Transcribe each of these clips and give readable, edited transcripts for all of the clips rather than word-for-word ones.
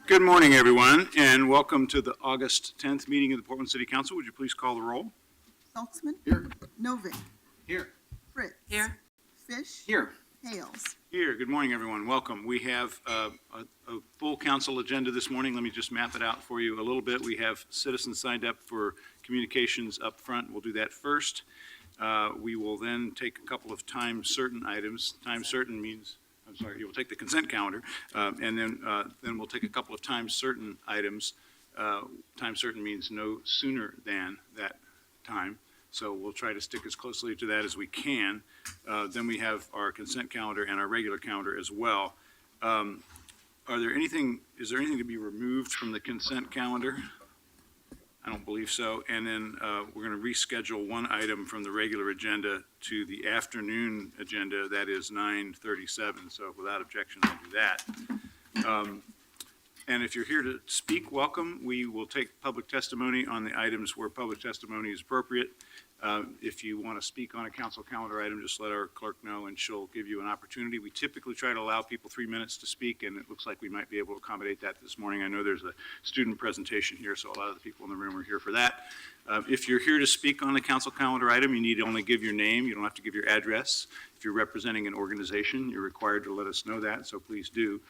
Good morning, everyone, and welcome to the August 10th meeting of the Portland City Council. Would you please call the roll? Saltzman? Here. Novick? Here. Fritz? Here. Fish? Here. Hales? Here. Good morning, everyone. Welcome. We have a full council agenda this morning. Let me just map it out for you a little bit. We have citizens signed up for communications up front. We'll do that first. We will then take a couple of time-certain items. Time-certain means... I'm sorry, you'll take the consent calendar, and then we'll take a couple of time-certain items. Time-certain means no sooner than that time, so we'll try to stick as closely to that as we can. Then we have our consent calendar and our regular calendar as well. Is there anything to be removed from the consent calendar? I don't believe so. And then we're going to reschedule one item from the regular agenda to the afternoon agenda. That is 9:37. So without objection, I'll do that. And if you're here to speak, welcome. We will take public testimony on the items where public testimony is appropriate. If you want to speak on a council calendar item, just let our clerk know and she'll give you an opportunity. We typically try to allow people 3 minutes to speak, and it looks like we might be able to accommodate that this morning. I know there's a student presentation here, so a lot of the people in the room are here for that. If you're here to speak on the council calendar item, you need to only give your name. You don't have to give your address. If you're representing an organization, you're required to let us know that, so please do.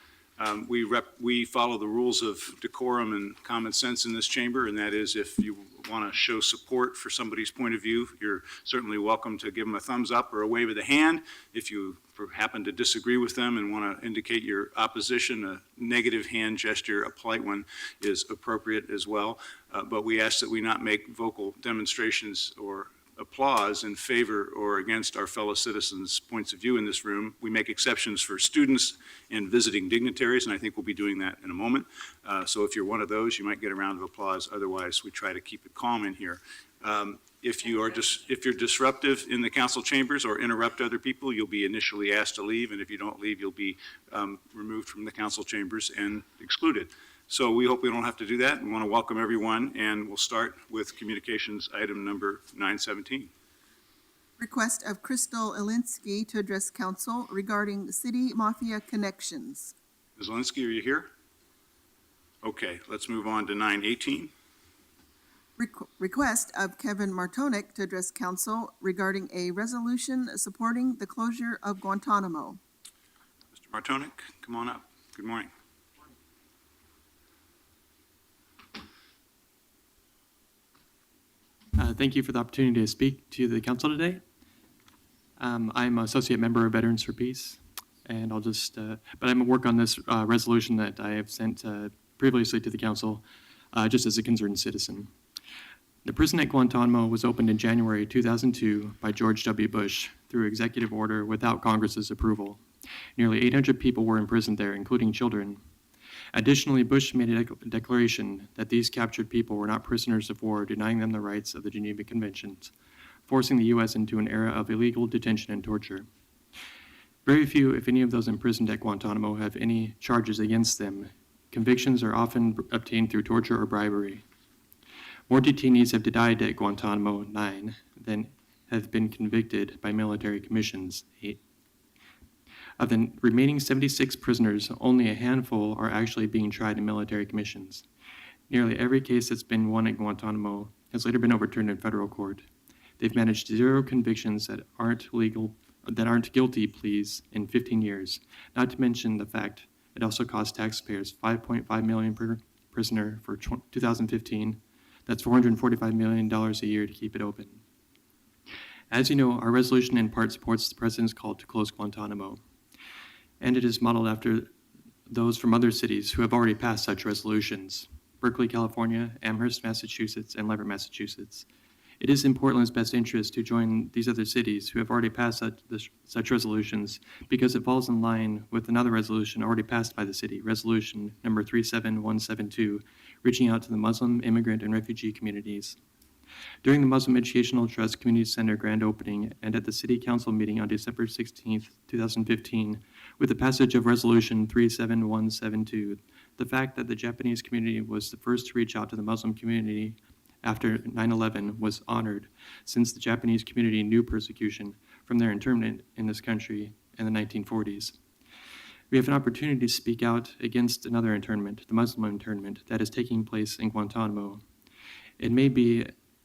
We follow the rules of decorum and common sense in this chamber, and that is if you want to show support for somebody's point of view, you're certainly welcome to give them a thumbs up or a wave of the hand. If you happen to disagree with them and want to indicate your opposition, a negative hand gesture, a polite one, is appropriate as well. But we ask that we not make vocal demonstrations or applause in favor or against our fellow citizens' points of view in this room. We make exceptions for students and visiting dignitaries, and I think we'll be doing that in a moment. So if you're one of those, you might get a round of applause. Otherwise, we try to keep it calm in here. If you're disruptive in the council chambers or interrupt other people, you'll be initially asked to leave, and if you don't leave, you'll be removed from the council chambers and excluded. So we hope we don't have to do that. We want to welcome everyone, and we'll start with communications item number 917. Request of Crystal Elinsky to address council regarding city mafia connections. Ms. Elinsky, are you here? Okay, let's move on to 918. Request of Kevin Martonic to address council regarding a resolution supporting the closure of Guantanamo. Mr. Martonic, come on up. Good morning. Thank you for the opportunity to speak to the council today. I'm an associate member of Veterans for Peace, and but I'm going to work on this resolution that I have sent previously to the council, just as a concerned citizen. The prison at Guantanamo was opened in January 2002 by George W. Bush through executive order without Congress's approval. Nearly 800 people were imprisoned there, including children. Additionally, Bush made a declaration that these captured people were not prisoners of war, denying them the rights of the Geneva Conventions, forcing the U.S. into an era of illegal detention and torture. Very few, if any, of those imprisoned at Guantanamo have any charges against them. Convictions are often obtained through torture or bribery. More detainees have died at Guantanamo, 9, than have been convicted by military commissions, 8. Of the remaining 76 prisoners, only a handful are actually being tried in military commissions. Nearly every case that's been won at Guantanamo has later been overturned in federal court. They've managed 0 convictions that aren't guilty pleas in 15 years, not to mention the fact it also cost taxpayers $5.5 million per prisoner for 2015. That's $445 million a year to keep it open. As you know, our resolution in part supports the president's call to close Guantanamo, and it is modeled after those from other cities who have already passed such resolutions: Berkeley, California, Amherst, Massachusetts, and Leverett, Massachusetts. It is in Portland's best interest to join these other cities who have already passed such resolutions, because it falls in line with another resolution already passed by the city, resolution number 37172, reaching out to the Muslim, immigrant, and refugee communities. During the Muslim Educational Trust Community Center grand opening and at the City Council meeting on December 16, 2015, with the passage of Resolution 37172, the fact that the Japanese community was the first to reach out to the Muslim community after 9/11 was honored, since the Japanese community knew persecution from their internment in this country in the 1940s. We have an opportunity to speak out against another internment, the Muslim internment, that is taking place in Guantanamo. It may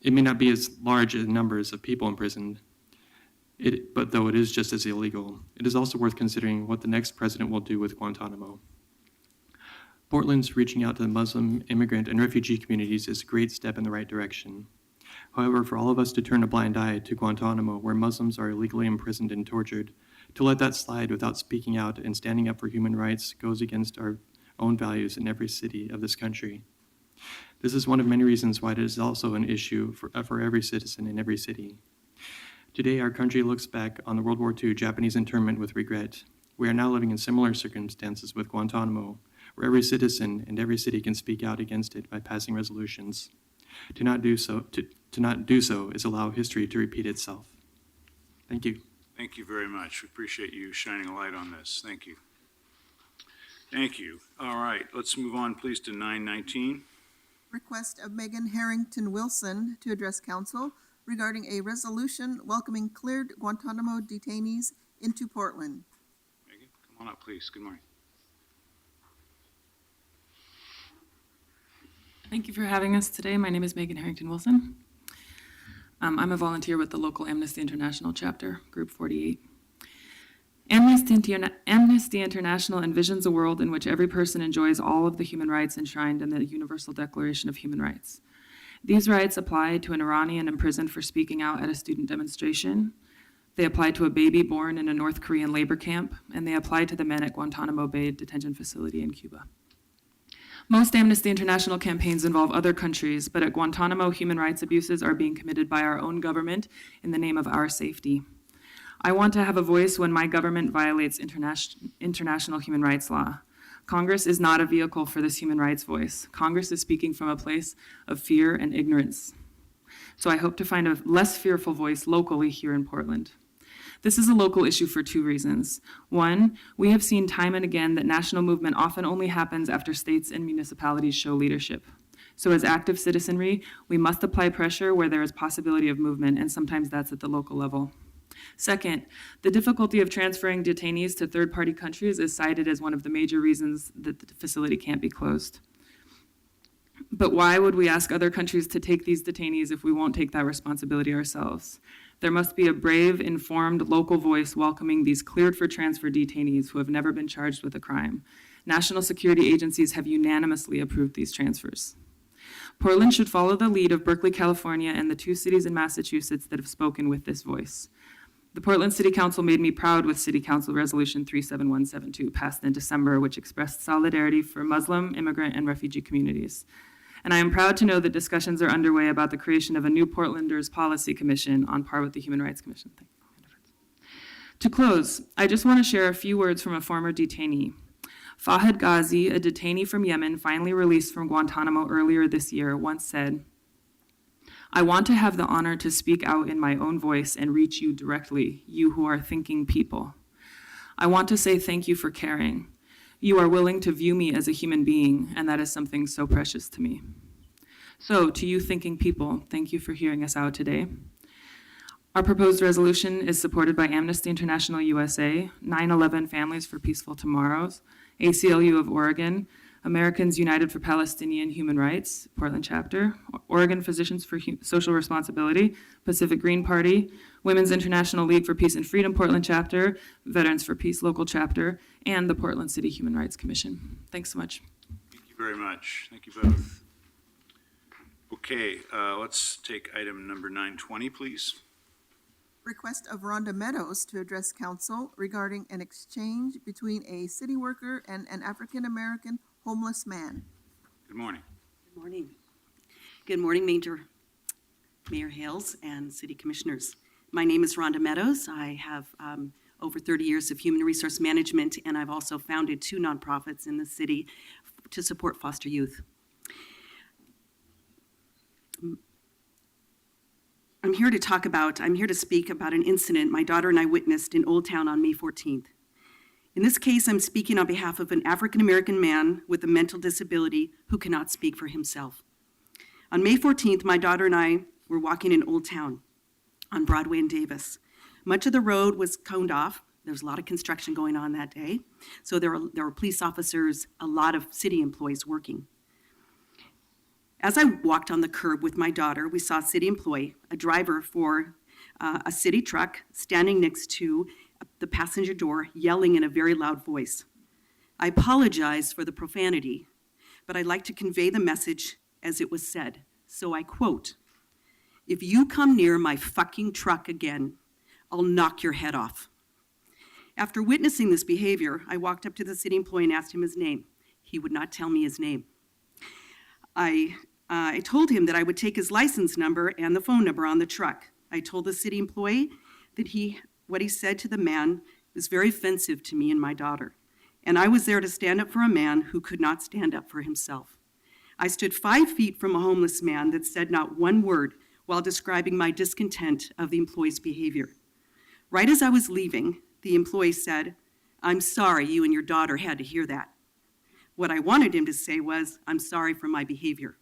not be as large in numbers of people imprisoned, but though it is just as illegal, it is also worth considering what the next president will do with Guantanamo. Portland's reaching out to the Muslim, immigrant, and refugee communities is a great step in the right direction. However, for all of us to turn a blind eye to Guantanamo, where Muslims are illegally imprisoned and tortured, to let that slide without speaking out and standing up for human rights goes against our own values in every city of this country. This is one of many reasons why it is also an issue for every citizen in every city. Today, our country looks back on the World War II Japanese internment with regret. We are now living in similar circumstances with Guantanamo, where every citizen and every city can speak out against it by passing resolutions. To not do so is allow history to repeat itself. Thank you. Thank you very much. We appreciate you shining a light on this. Thank you. Thank you. All right, let's move on, please, to 919. Request of Megan Harrington Wilson to address council regarding a resolution welcoming cleared Guantanamo detainees into Portland. Megan, come on up, please. Good morning. Thank you for having us today. My name is Megan Harrington Wilson. I'm a volunteer with the local Amnesty International chapter, Group 48. Amnesty International envisions a world in which every person enjoys all of the human rights enshrined in the Universal Declaration of Human Rights. These rights apply to an Iranian imprisoned for speaking out at a student demonstration. They apply to a baby born in a North Korean labor camp, and they apply to the men at Guantanamo Bay detention facility in Cuba. Most Amnesty International campaigns involve other countries, but at Guantanamo, human rights abuses are being committed by our own government in the name of our safety. I want to have a voice when my government violates international human rights law. Congress is not a vehicle for this human rights voice. Congress is speaking from a place of fear and ignorance. So I hope to find a less fearful voice locally here in Portland. This is a local issue for two reasons. One, we have seen time and again that national movement often only happens after states and municipalities show leadership. So as active citizenry, we must apply pressure where there is possibility of movement, and sometimes that's at the local level. Second, the difficulty of transferring detainees to third-party countries is cited as one of the major reasons that the facility can't be closed. But why would we ask other countries to take these detainees if we won't take that responsibility ourselves? There must be a brave, informed local voice welcoming these cleared for transfer detainees who have never been charged with a crime. National security agencies have unanimously approved these transfers. Portland should follow the lead of Berkeley, California, and the two cities in Massachusetts that have spoken with this voice. The Portland City Council made me proud with City Council Resolution 37172, passed in December, which expressed solidarity for Muslim, immigrant, and refugee communities. And I am proud to know that discussions are underway about the creation of a new Portlanders Policy Commission on par with the Human Rights Commission. To close, I just want to share a few words from a former detainee. Fahad Ghazi, a detainee from Yemen finally released from Guantanamo earlier this year, once said, "I want to have the honor to speak out in my own voice and reach you directly, you who are thinking people. I want to say thank you for caring. You are willing to view me as a human being, and that is something so precious to me." So, to you thinking people, thank you for hearing us out today. Our proposed resolution is supported by Amnesty International USA, 9/11 Families for Peaceful Tomorrows, ACLU of Oregon, Americans United for Palestinian Human Rights, Portland chapter, Oregon Physicians for Social Responsibility, Pacific Green Party, Women's International League for Peace and Freedom, Portland chapter, Veterans for Peace local chapter, and the Portland City Human Rights Commission. Thanks so much. Thank you very much. Thank you both. Okay, let's take item number 920, please. Request of Rhonda Meadows to address council regarding an exchange between a city worker and an African-American homeless man. Good morning. Good morning. Good morning, Mayor Hales and City Commissioners. My name is Rhonda Meadows. I have over 30 years of human resource management, and I've also founded two nonprofits in the city to support foster youth. I'm here to speak about an incident my daughter and I witnessed in Old Town on May 14th. In this case, I'm speaking on behalf of an African-American man with a mental disability who cannot speak for himself. On May 14th, my daughter and I were walking in Old Town on Broadway and Davis. Much of the road was coned off There's a lot of construction going on that day. So there were police officers, a lot of city employees working. As I walked on the curb with my daughter, we saw a city employee, a driver for a city truck, standing next to the passenger door, yelling in a very loud voice. I apologize for the profanity, but I'd like to convey the message as it was said. So I quote, "If you come near my fucking truck again, I'll knock your head off." After witnessing this behavior, I walked up to the city employee and asked him his name. He would not tell me his name. I told him that I would take his license number and the phone number on the truck. I told the city employee that what he said to the man was very offensive to me and my daughter. And I was there to stand up for a man who could not stand up for himself. I stood 5 feet from a homeless man that said not one word while describing my discontent of the employee's behavior. Right as I was leaving, the employee said, "I'm sorry you and your daughter had to hear that." What I wanted him to say was, "I'm sorry for my behavior."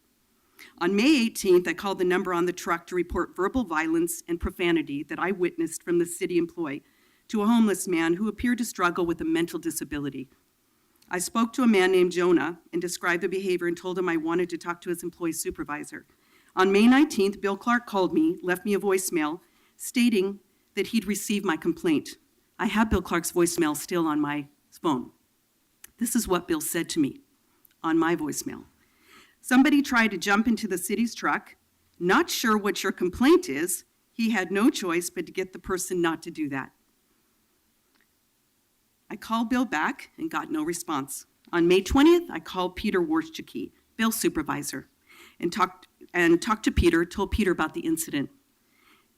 On May 18th, I called the number on the truck to report verbal violence and profanity that I witnessed from the city employee to a homeless man who appeared to struggle with a mental disability. I spoke to a man named Jonah and described the behavior and told him I wanted to talk to his employee supervisor. On May 19th, Bill Clark called me, left me a voicemail stating that he'd received my complaint. I have Bill Clark's voicemail still on my phone. This is what Bill said to me on my voicemail. "Somebody tried to jump into the city's truck. Not sure what your complaint is. He had no choice but to get the person not to do that." I called Bill back and got no response. On May 20th, I called Peter Warschicki, Bill's supervisor, and talked to Peter, told Peter about the incident.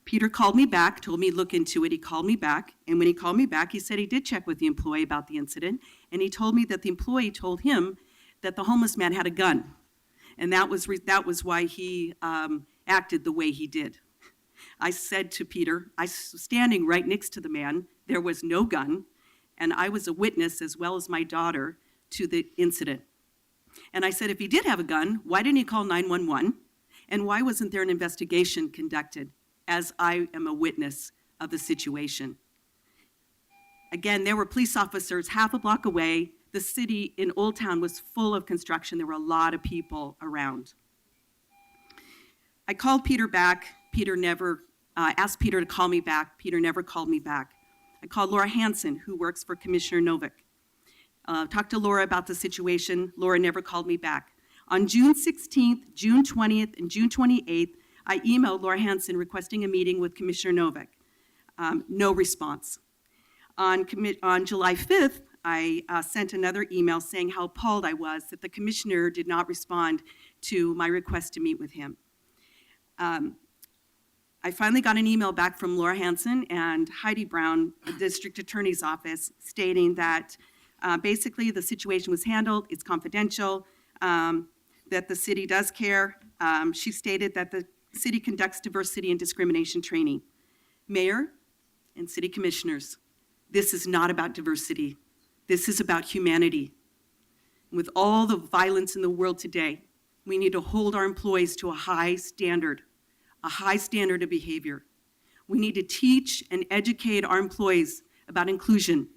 Peter called me back, told me to look into it. He called me back, and when he called me back, he said he did check with the employee about the incident, and he told me that the employee told him that the homeless man had a gun, and that was why he acted the way he did. I said to Peter, I was standing right next to the man, there was no gun, and I was a witness, as well as my daughter, to the incident. And I said, if he did have a gun, why didn't he call 911? And why wasn't there an investigation conducted, as I am a witness of the situation? Again, there were police officers half a block away. The city in Old Town was full of construction. There were a lot of people around. I called Peter back. Peter never asked Peter to call me back. Peter never called me back. I called Laura Hansen, who works for Commissioner Novick. Talked to Laura about the situation. Laura never called me back. On June 16th, June 20th, and June 28th, I emailed Laura Hansen requesting a meeting with Commissioner Novick. No response. On July 5th, I sent another email saying how appalled I was that the commissioner did not respond to my request to meet with him. I finally got an email back from Laura Hansen and Heidi Brown, the district attorney's office, stating that basically the situation was handled, it's confidential, that the city does care. She stated that the city conducts diversity and discrimination training. Mayor and city commissioners, this is not about diversity. This is about humanity. With all the violence in the world today, we need to hold our employees to a high standard of behavior. We need to teach and educate our employees about inclusion,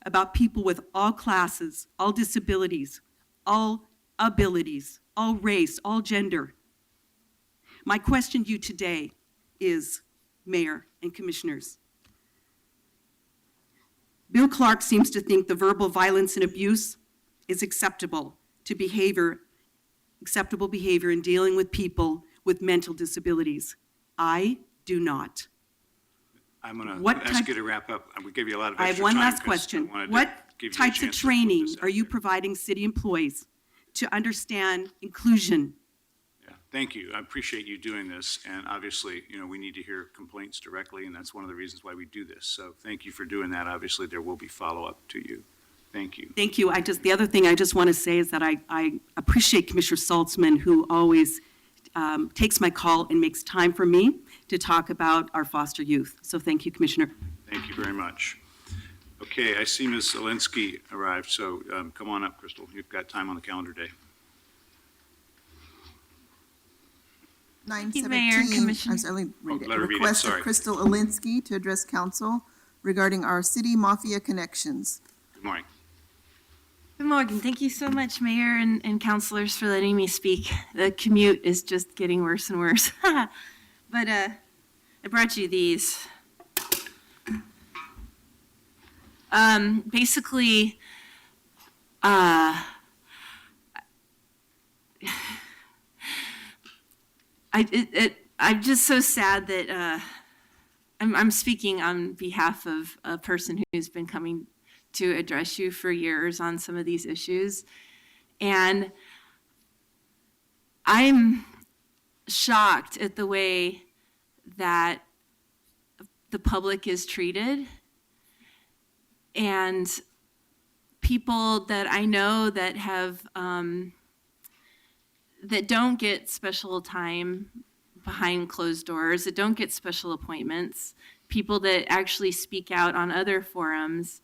about people with all classes, all disabilities, all abilities, all race, all gender. My question to you today is, Mayor and Commissioners, Bill Clark seems to think the verbal violence and abuse is acceptable behavior in dealing with people with mental disabilities. I do not. I'm going to ask you to wrap up. We gave you a lot of extra time. I have one last 'cause question. I wanted to What give you a types of chance to put training this out are you there. providing city employees to understand inclusion? Yeah, thank you. I appreciate you doing this, and obviously, we need to hear complaints directly, and that's one of the reasons why we do this. So thank you for doing that. Obviously, there will be follow-up to you. Thank you. Thank you. The other thing I just want to say is that I appreciate Commissioner Saltzman, who always takes my call and makes time for me to talk about our foster youth. So thank you, Commissioner. Thank you very much. Okay, I see Ms. Zielinski arrived, so come on up, Crystal. You've got time on the calendar day. 9:17. Mayor and Commissioner. I'm sorry, let me read let her it. read it, Request of sorry. Crystal Alinsky to address council regarding our city mafia connections. Good morning. Good morning. Thank you so much, Mayor and councilors, for letting me speak. The commute is just getting worse and worse. But I brought you these. Basically, I'm just so sad that I'm speaking on behalf of a person who's been coming to address you for years on some of these issues. And I'm shocked at the way that the public is treated. And people that I know that have, that don't get special time behind closed doors, that don't get special appointments, people that actually speak out on other forums,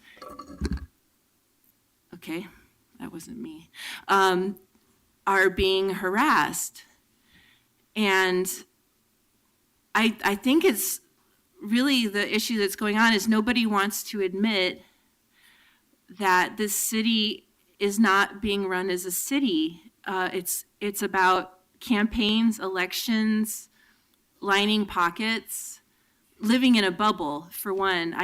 okay, that wasn't me, are being harassed. And I think it's really the issue that's going on is nobody wants to admit that this city is not being run as a city. It's about campaigns, elections, lining pockets, living in a bubble, for one.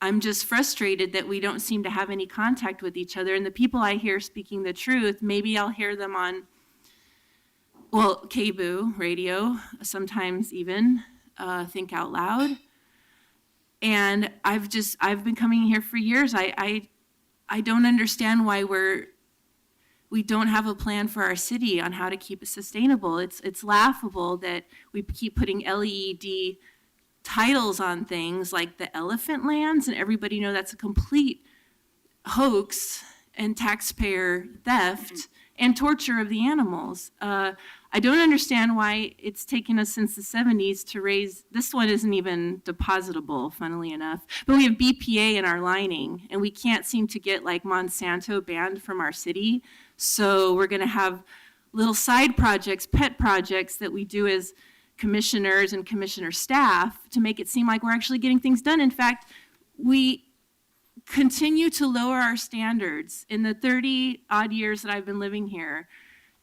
I'm just frustrated that we don't seem to have any contact with each other. And the people I hear speaking the truth, maybe I'll hear them on, well, KBOO radio, sometimes even Think Out Loud. And I've been coming here for years. I don't understand why we don't have a plan for our city on how to keep it sustainable. It's laughable that we keep putting LED titles on things like the elephant lands, and everybody know that's a complete hoax and taxpayer theft and torture of the animals. I don't understand why it's taken us since the 70s to raise, this one isn't even depositable, funnily enough, but we have BPA in our lining, and we can't seem to get like Monsanto banned from our city. So we're gonna have little side projects, pet projects that we do as commissioners and commissioner staff to make it seem like we're actually getting things done. In fact, we continue to lower our standards in the 30 odd years that I've been living here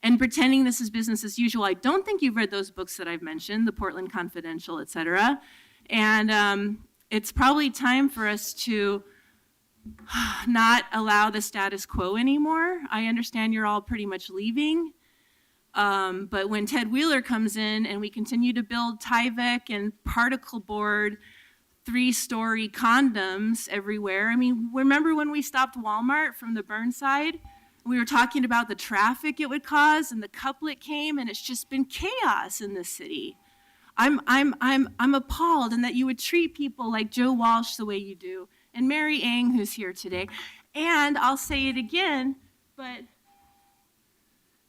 and pretending this is business as usual. I don't think you've read those books that I've mentioned, the Portland Confidential, et cetera. And it's probably time for us to not allow the status quo anymore. I understand you're all pretty much leaving. But when Ted Wheeler comes in and we continue to build Tyvek and particle board 3-story condoms everywhere. I mean, remember when we stopped Walmart from the Burnside? We were talking about the traffic it would cause, and the couplet came, and it's just been chaos in this city. I'm appalled in that you would treat people like Joe Walsh the way you do, and Mary Ang, who's here today. And I'll say it again, but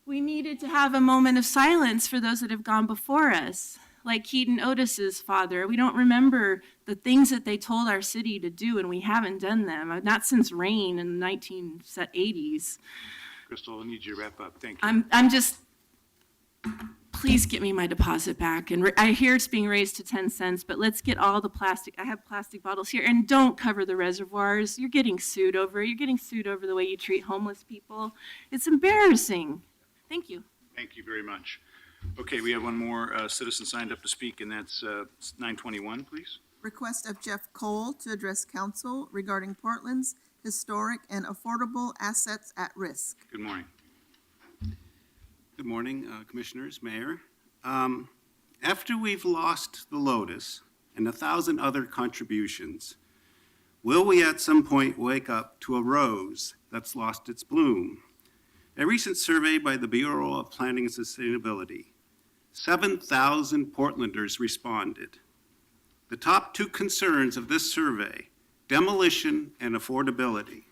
we needed to have a moment of silence for those that have gone before us, like Keaton Otis's father. We don't remember the things that they told our city to do, and we haven't done them, not since Rain in the 1980s. Crystal, I need you to wrap up. Thank you. I'm just, please get me my deposit back. And I hear it's being raised to 10 cents, but let's get all the plastic. I have plastic bottles here, and don't cover the reservoirs. You're getting sued over the way you treat homeless people. It's embarrassing. Thank you. Thank you very much. Okay, we have one more citizen signed up to speak, and that's 921, please. Request of Jeff Cole to address council regarding Portland's historic and affordable assets at risk. Good morning. Good morning, Commissioners, Mayor. After we've lost the Lotus and 1,000 other contributions, will we at some point wake up to a rose that's lost its bloom? A recent survey by the Bureau of Planning and Sustainability, 7,000 Portlanders responded. The top 2 concerns of this survey, demolition and affordability.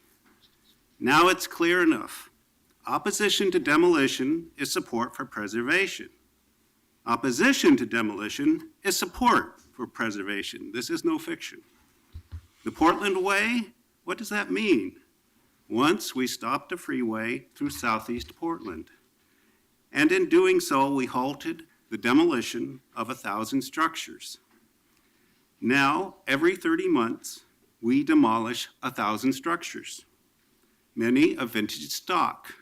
Now it's clear enough. Opposition to demolition is support for preservation. Opposition to demolition is support for preservation. This is no fiction. The Portland Way, what does that mean? Once we stopped a freeway through southeast Portland. And in doing so, we halted the demolition of 1,000 structures. Now, every 30 months, we demolish 1,000 structures, many of vintage stock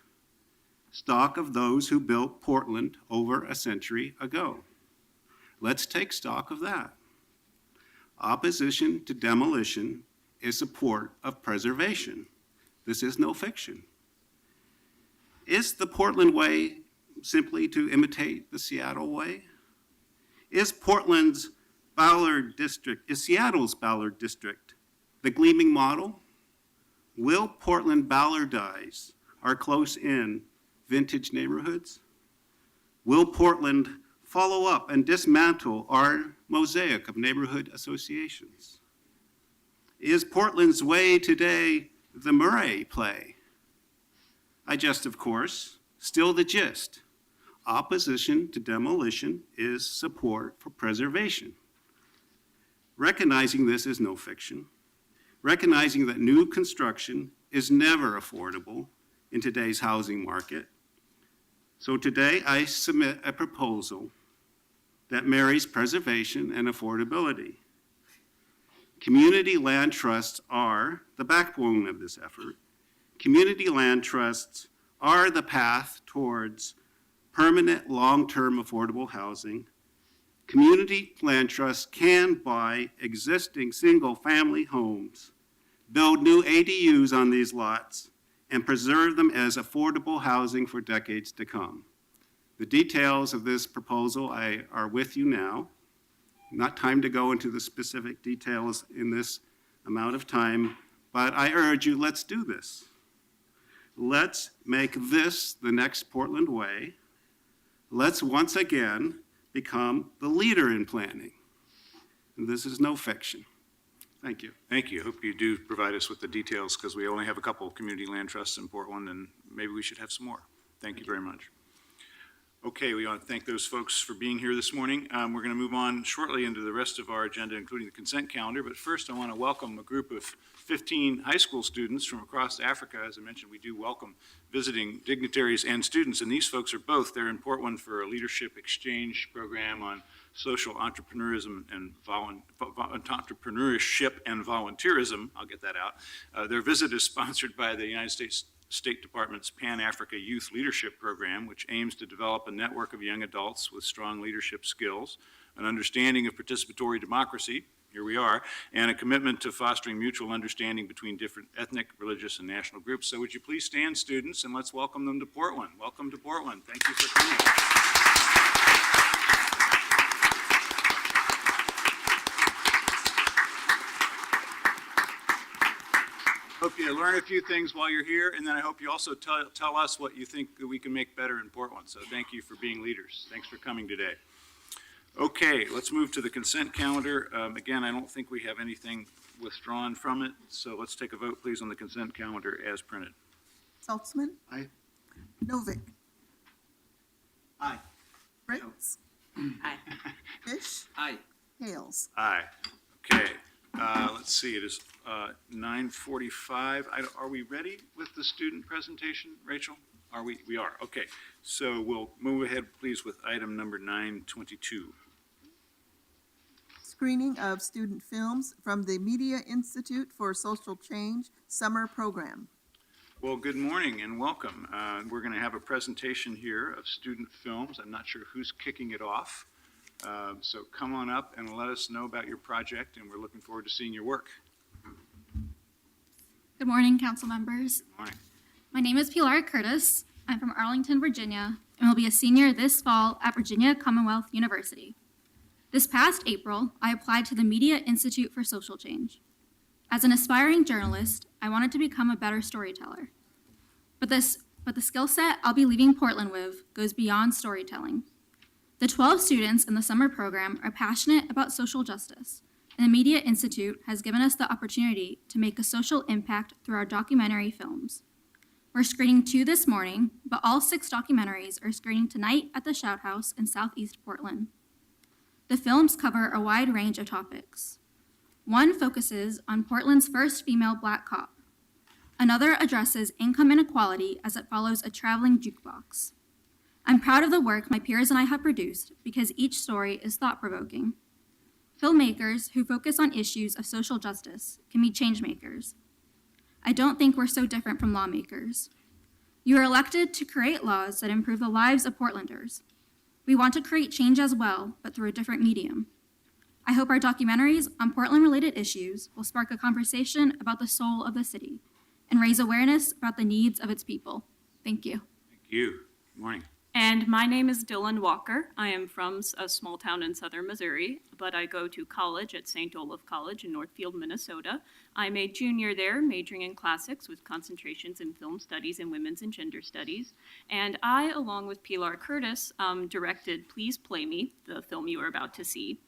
of those who built Portland over a century ago. Let's take stock of that. Opposition to demolition is support of preservation. This is no fiction. Is the Portland way simply to imitate the Seattle way? Is Seattle's Ballard District the gleaming model? Will Portland Ballardize our close-in vintage neighborhoods? Will Portland follow up and dismantle our mosaic of neighborhood associations? Is Portland's way today the Murray play? I jest, of course, still the gist. Opposition to demolition is support for preservation. Recognizing this is no fiction, recognizing that new construction is never affordable in today's housing market. So today I submit a proposal that marries preservation and affordability. Community land trusts are the backbone of this effort. Community land trusts are the path towards permanent, long-term affordable housing. Community land trusts can buy existing single-family homes, build new ADUs on these lots, and preserve them as affordable housing for decades to come. The details of this proposal are with you now. Not time to go into the specific details in this amount of time, but I urge you, let's do this. Let's make this the next Portland way. Let's once again become the leader in planning. And this is no fiction. Thank you. Thank you. Hope you do provide us with the details, because we only have a couple of community land trusts in Portland, and maybe we should have some more. Thank you very much. Okay, we want to thank those folks for being here this morning. We're going to move on shortly into the rest of our agenda, including the consent calendar. But first, I want to welcome a group of 15 high school students from across Africa. As I mentioned, we do welcome visiting dignitaries and students, and these folks are both. They're in Portland for a leadership exchange program on social entrepreneurism and entrepreneurship and volunteerism. I'll get that out. Their visit is sponsored by the United States State Department's Pan-Africa Youth Leadership Program, which aims to develop a network of young adults with strong leadership skills, an understanding of participatory democracy, here we are, and a commitment to fostering mutual understanding between different ethnic, religious, and national groups. So would you please stand, students, and let's welcome them to Portland. Welcome to Portland. Thank you for coming. Hope you learn a few things while you're here, and then I hope you also tell us what you think that we can make better in Portland. So thank you for being leaders. Thanks for coming today. Okay, let's move to the consent calendar. Again, I don't think we have anything withdrawn from it, so let's take a vote, please, on the consent calendar as printed. Saltzman? Aye. Novick? Aye. Fritz? Aye. Fish? Aye. Hales? Aye. Okay, let's see, it is 9:45. Are we ready with the student presentation, Rachel? We are, okay. So we'll move ahead, please, with item number 922. Screening of student films from the Media Institute for Social Change Summer Program. Well, good morning and welcome. We're going to have a presentation here of student films. I'm not sure who's kicking it off. So come on up and let us know about your project, and we're looking forward to seeing your work. Good morning, council members. Good morning. My name is Pilar Curtis. I'm from Arlington, Virginia, and will be a senior this fall at Virginia Commonwealth University. This past April, I applied to the Media Institute for Social Change. As an aspiring journalist, I wanted to become a better storyteller. But the skill set I'll be leaving Portland with goes beyond storytelling. The 12 students in the summer program are passionate about social justice, and the Media Institute has given us the opportunity to make a social impact through our documentary films. We're screening 2 this morning, but all 6 documentaries are screening tonight at the Shout House in Southeast Portland. The films cover a wide range of topics. One focuses on Portland's first female Black cop. Another addresses income inequality as it follows a traveling jukebox. I'm proud of the work my peers and I have produced because each story is thought-provoking. Filmmakers who focus on issues of social justice can be change makers. I don't think we're so different from lawmakers. You are elected to create laws that improve the lives of Portlanders. We want to create change as well, but through a different medium. I hope our documentaries on Portland-related issues will spark a conversation about the soul of the city and raise awareness about the needs of its people. Thank you. Thank you. Good morning. And my name is Dylan Walker. I am from a small town in southern Missouri, but I go to college at St. Olaf College in Northfield, Minnesota. I'm a junior there, majoring in classics with concentrations in film studies and women's and gender studies. And I, along with Pilar Curtis, directed Please Play Me, the film you are about to see.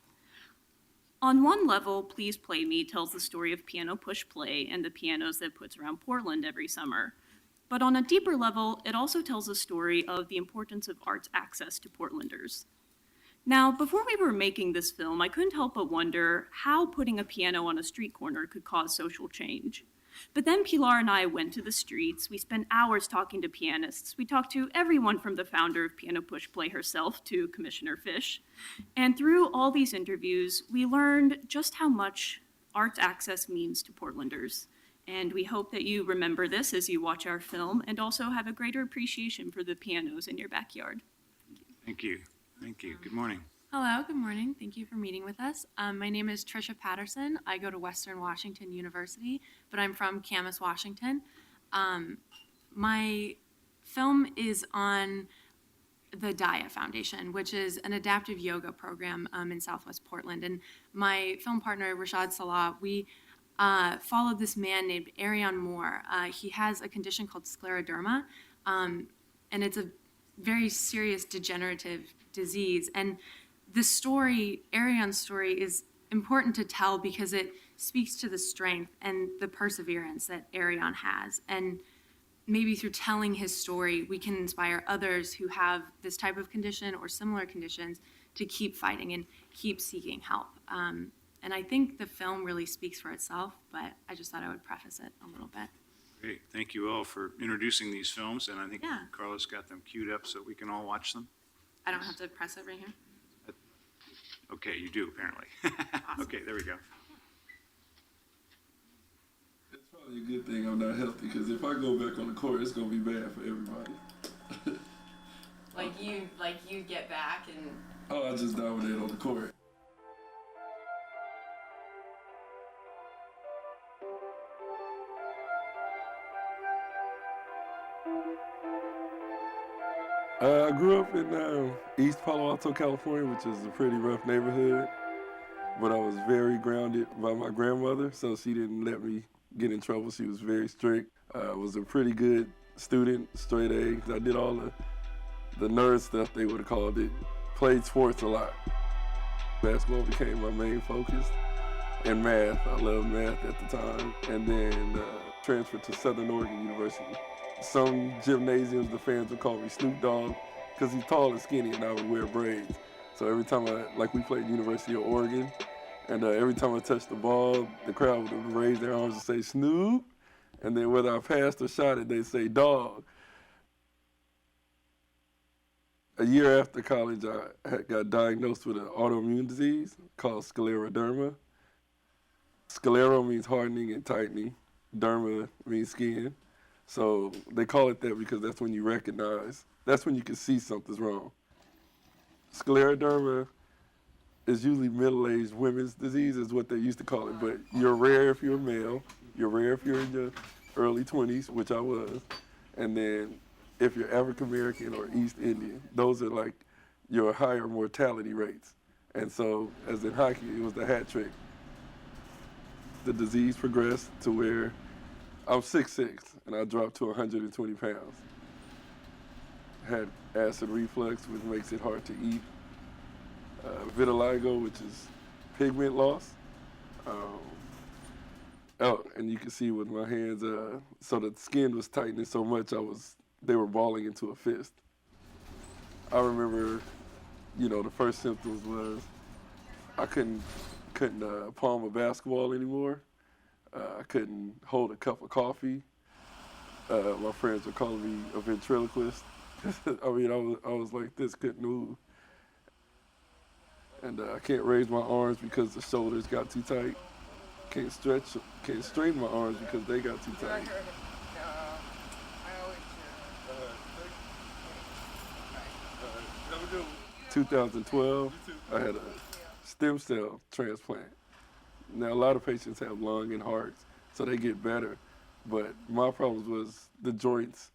On one level, Please Play Me tells the story of Piano Push Play and the pianos that puts around Portland every summer. But on a deeper level, it also tells a story of the importance of arts access to Portlanders. Now, before we were making this film, I couldn't help but wonder how putting a piano on a street corner could cause social change. But then Pilar and I went to the streets. We spent hours talking to pianists. We talked to everyone from the founder of Piano Push Play herself to Commissioner Fish. And through all these interviews, we learned just how much arts access means to Portlanders. And we hope that you remember this as you watch our film and also have a greater appreciation for the pianos in your backyard. Thank you. Thank you. Good morning. Hello, good morning. Thank you for meeting with us. My name is Trisha Patterson. I go to Western Washington University, but I'm from Camas, Washington. My film is on the DIA Foundation, which is an adaptive yoga program in Southwest Portland. And my film partner, Rashad Salah, we followed this man named Arion Moore. He has a condition called scleroderma, and it's a very serious degenerative disease. And the story, Arion's story, is important to tell because it speaks to the strength and the perseverance that Arion has. And maybe through telling his story, we can inspire others who have this type of condition or similar conditions to keep fighting and keep seeking help. And I think the film really speaks for itself, but I just thought I would preface it a little bit. Great. Thank you all for introducing these films, and I think Yeah. Carlos got them queued up so we can all watch them. I don't have to press it right here. Okay, you do, apparently. Okay, there we go. It's probably a good thing I'm not healthy, because if I go back on the court, it's gonna be bad for everybody. Like you get back and Oh, I just dominate on the court. I grew up in East Palo Alto, California, which is a pretty rough neighborhood, but I was very grounded by my grandmother, so she didn't let me get in trouble. She was very strict. I was a pretty good student, straight A's. I did all the nerd stuff, they would have called it. Played sports a lot. Basketball became my main focus, and math. I loved math at the time, and then transferred to Southern Oregon University. Some gymnasiums, the fans would call me Snoop Dogg because he's tall and skinny and I would wear braids. So every time we played University of Oregon, and every time I touched the ball, the crowd would raise their arms and say Snoop, and then whether I passed or shot it, they'd say Dog. A year after college, I got diagnosed with an autoimmune disease called scleroderma. Sclero means hardening and tightening. Derma means skin. So they call it that because that's when you recognize, that's when you can see something's wrong. Scleroderma is usually middle-aged women's disease is what they used to call it, but you're rare if you're a male, you're rare if you're in your early 20s, which I was, and then if you're African-American or East Indian, those are like your higher mortality rates. And so, as in hockey, it was the hat trick. The disease progressed to where I'm 6'6", and I dropped to 120 pounds. Had acid reflux, which makes it hard to eat. Vitiligo, which is pigment loss. And you can see with my hands, so the skin was tightening so much, they were balling into a fist. I remember, the first symptoms was I couldn't palm a basketball anymore. I couldn't hold a cup of coffee. My friends were calling me a ventriloquist. I mean, I was like this, couldn't move. and I can't raise my arms because the shoulders got too tight. Can't straighten my arms because they got too tight. 2012, I had a stem cell transplant. Now, a lot of patients have lung and hearts, so they get better. But my problem was the joints.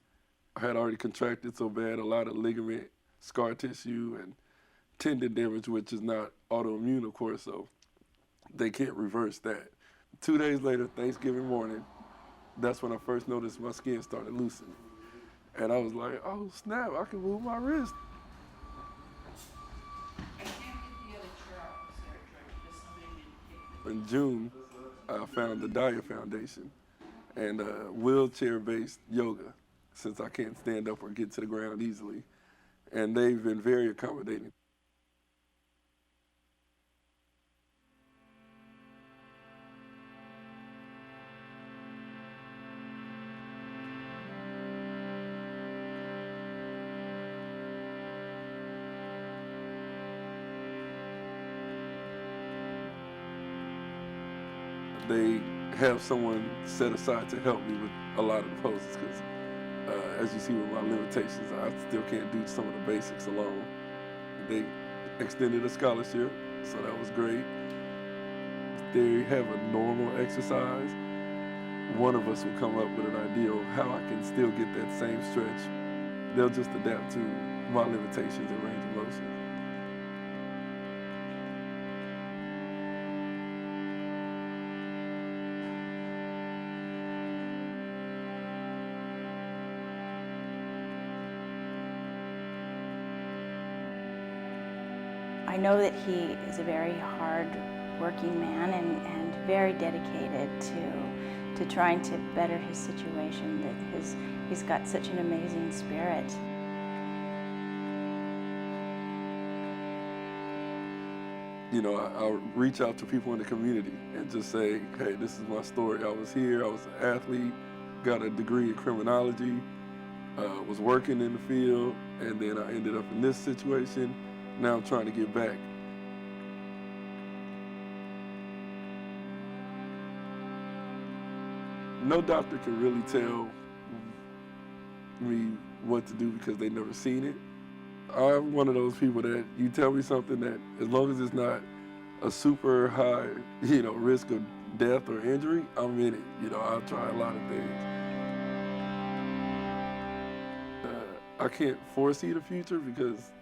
I had already contracted so bad, a lot of ligament, scar tissue, and tendon damage, which is not autoimmune, of course, so they can't reverse that. 2 days later, Thanksgiving morning, that's when I first noticed my skin started loosening. And I was like, oh snap, I can move my wrist. In June, I found the Dyer Foundation and wheelchair-based yoga, since I can't stand up or get to the ground easily. And they've been very accommodating. They have someone set aside to help me with a lot of the poses because, as you see with my limitations, I still can't do some of the basics alone. They extended a scholarship, so that was great. They have a normal exercise. One of us will come up with an idea of how I can still get that same stretch. They'll just adapt to my limitations and range of motion. I know that he is a very hard-working man and very dedicated to trying to better his situation. That he's got such an amazing spirit. You know, I'll reach out to people in the community and just say, hey, this is my story. I was here, I was an athlete, got a degree in criminology, was working in the field, and then I ended up in this situation. Now I'm trying to get back. No doctor can really tell me what to do because they've never seen it. I'm one of those people that you tell me something that, as long as it's not a super high, risk of death or injury, I'm in it. I'll try a lot of things. I can't foresee the future because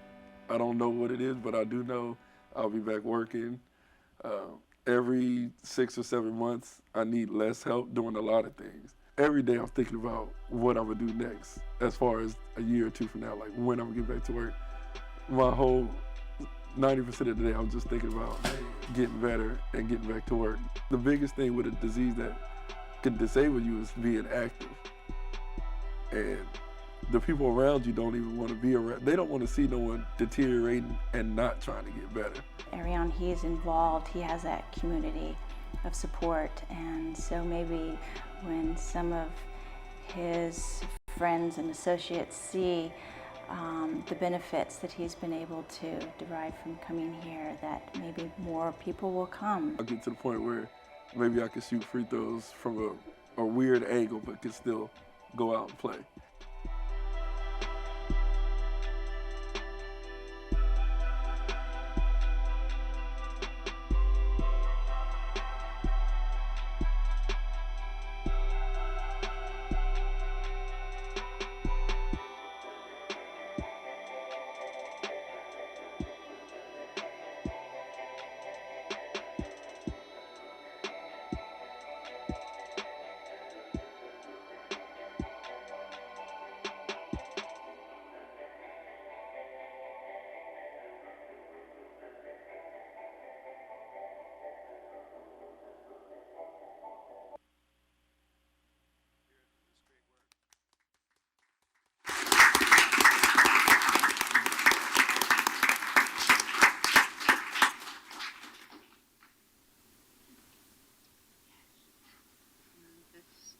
I don't know what it is, but I do know I'll be back working. Every 6 or 7 months, I need less help doing a lot of things. Every day I'm thinking about what I'm gonna do next, as far as a year or two from now, like when I'm gonna get back to work. My whole 90% of the day, I'm just thinking about getting better and getting back to work. The biggest thing with a disease that can disable you is being active. And the people around you don't even want to be around. They don't want to see no one deteriorating and not trying to get better. Arion, he is involved. He has that community of support, and so maybe when some of his friends and associates see the benefits that he's been able to derive from coming here, that maybe more people will come. I'll get to the point where maybe I can shoot free throws from a weird angle, but can still go out and play.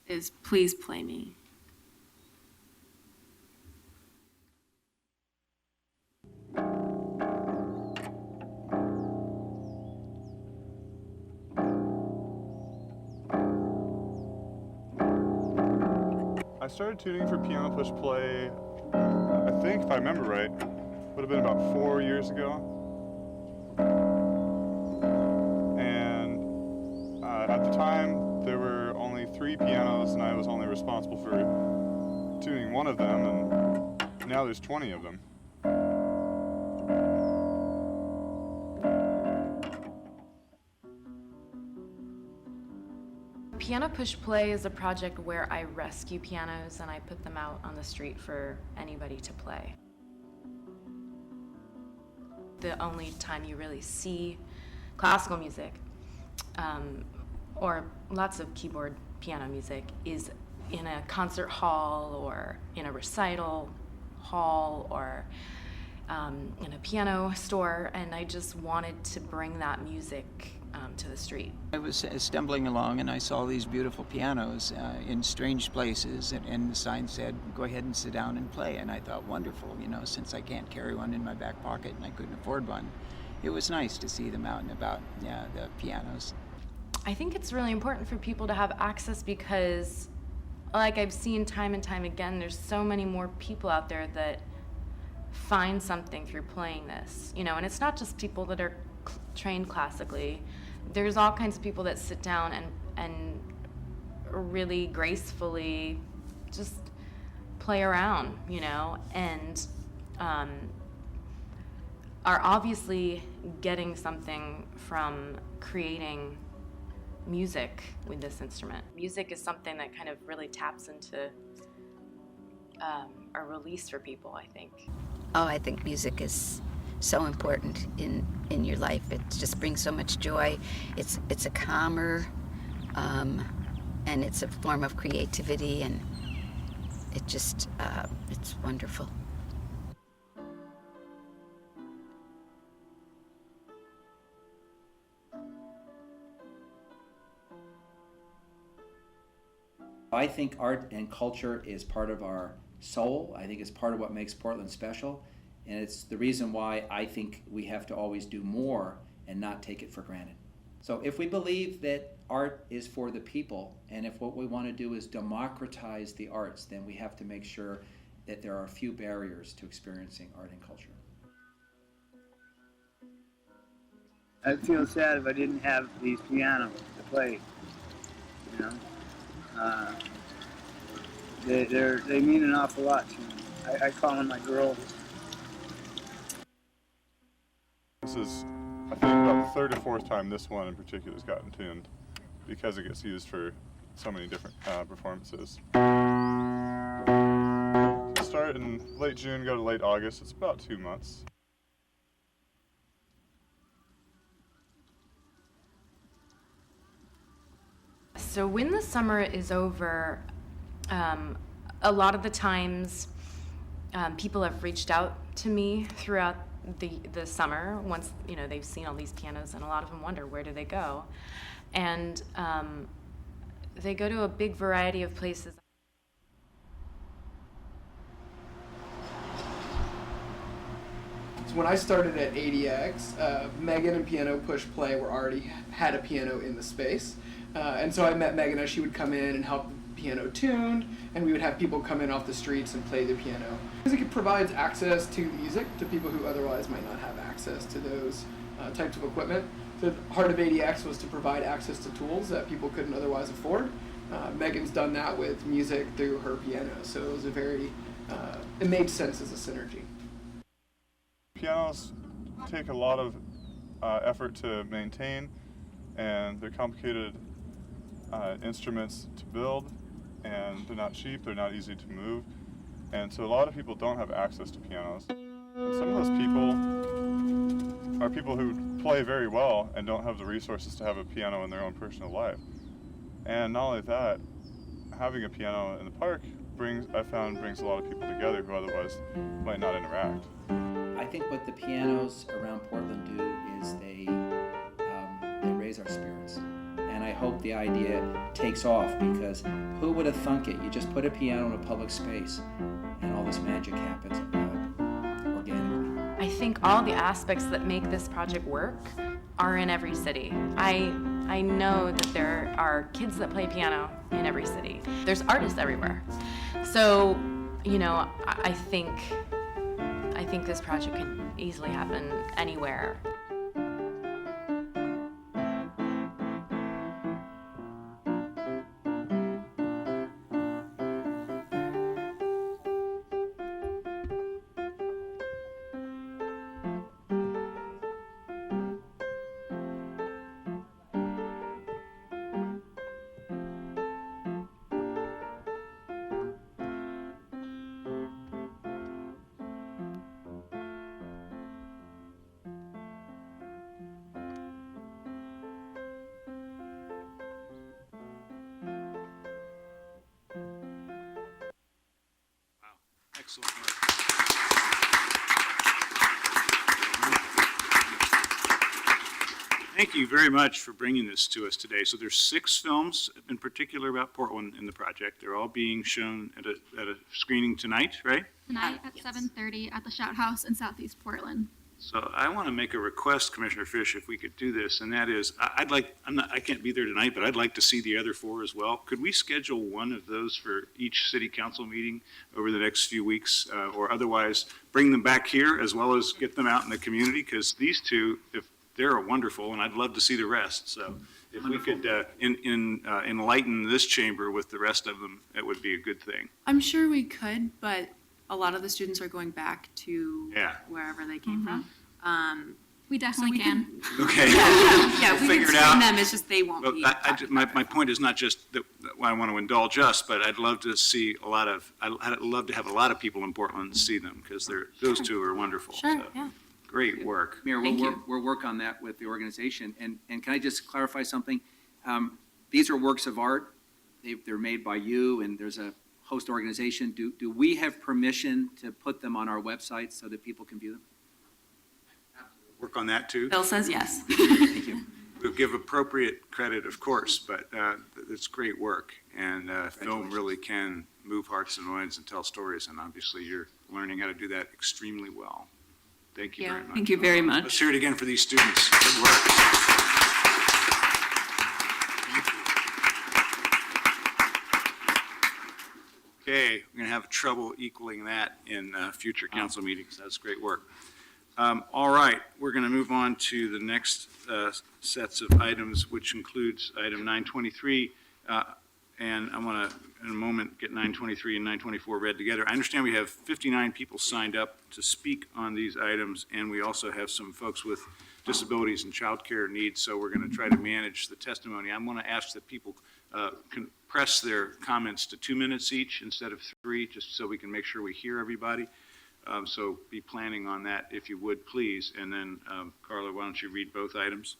Is Please Play Me. I started tuning for piano push play, I think, if I remember right, would have been about 4 years ago. And at the time, there were only 3 pianos, and I was only responsible for tuning one of them, and now there's 20 of them. Piano Push Play is a project where I rescue pianos and I put them out on the street for anybody to play. The only time you really see classical music or lots of keyboard piano music is in a concert hall or in a recital hall or in a piano store, and I just wanted to bring that music to the street. I was stumbling along and I saw these beautiful pianos in strange places, and the sign said, go ahead and sit down and play. And I thought, wonderful, you know, since I can't carry one in my back pocket and I couldn't afford one, it was nice to see them out and about, yeah, the pianos. I think it's really important for people to have access because, like I've seen time and time again, there's so many more people out there that find something through playing this, you know, and it's not just people that are trained classically. There's all kinds of people that sit down and really gracefully just play around, you know, and are obviously getting something from creating music with this instrument. Music is something that kind of really taps into a release for people, I think. Oh, I think music is so important in your life. It just brings so much joy. It's a calmer, and it's a form of creativity, and it just it's wonderful. I think art and culture is part of our soul. I think it's part of what makes Portland special. And it's the reason why I think we have to always do more and not take it for granted. So if we believe that art is for the people, and if what we want to do is democratize the arts, then we have to make sure that there are few barriers to experiencing art and culture. I'd feel sad if I didn't have these pianos to play, you know. They mean an awful lot to me. I call them my girls. This is, I think, about the third or fourth time this one in particular has gotten tuned because it gets used for so many different performances. Start in late June, go to late August. It's about 2 months. So when the summer is over, a lot of the times people have reached out to me throughout the summer once, you know, they've seen all these pianos, and a lot of them wonder, where do they go? And they go to a big variety of places. So when I started at ADX, Megan and Piano Push Play already had a piano in the space. And so I met Megan as she would come in and help the piano tuned, and we would have people come in off the streets and play the piano. Music provides access to music to people who otherwise might not have access to those types of equipment. The heart of ADX was to provide access to tools that people couldn't otherwise afford. Megan's done that with music through her piano, so it was it made sense as a synergy. Pianos take a lot of effort to maintain, and they're complicated instruments to build, and they're not cheap, they're not easy to move, and so a lot of people don't have access to pianos. And some of those people are people who play very well and don't have the resources to have a piano in their own personal life. And not only that, having a piano in the park I found brings a lot of people together who otherwise might not interact. I think what the pianos around Portland do is they raise our spirits. And I hope the idea takes off, because who would have thunk it? You just put a piano in a public space and all this magic happens organically. I think all the aspects that make this project work are in every city. I know that there are kids that play piano in every city. There's artists everywhere. So, you know, I think this project can easily happen anywhere. Excellent work. Thank you very much for bringing this to us today. So there's 6 films in particular about Portland in the project. They're all being shown at a screening tonight, right? Tonight at 7:30 at the Shout House in Southeast Portland. So I want to make a request, Commissioner Fish, if we could do this, and that is, I can't be there tonight, but I'd like to see the other 4 as well. Could we schedule one of those for each city council meeting over the next few weeks, or otherwise bring them back here as well as get them out in the community? Because these 2, if they're wonderful, and I'd love to see the rest. So if we could enlighten this chamber with the rest of them, it would be a good thing. I'm sure we could, but a lot of the students are going back to Yeah. wherever they came from. We definitely can. Okay. Yeah, we Figure can it screen out. them, it's just they won't Well, be. my point is not just that I want to indulge us, but I'd love to see I'd love to have a lot of people in Portland see them, because those 2 are wonderful. Sure, So, yeah. Great work. Mayor, Thank we'll work on that with the organization. And can I just clarify something? These are works of art. They're made by you, and there's a host organization. Do we have permission to put them on our website so that people can view them? Work on that, too. Bill says yes. Thank you. We'll give appropriate credit, of course, but it's great work. And film really can move hearts and minds and tell stories, and obviously you're learning how to do that extremely well. Thank you very much. Thank you very much. Let's hear it again for these students. Good work. Thank you. Okay, we're going to have trouble equaling that in future council meetings. That's great work. All right, we're going to move on to the next sets of items, which includes item 923. And I want to, in a moment, get 923 and 924 read together. I understand we have 59 people signed up to speak on these items, and we also have some folks with disabilities and childcare needs, so we're going to try to manage the testimony. I want to ask that people compress their comments to 2 minutes each instead of 3, just so we can make sure we hear everybody. So be planning on that, if you would, please. And then, Carla, why don't you read both items?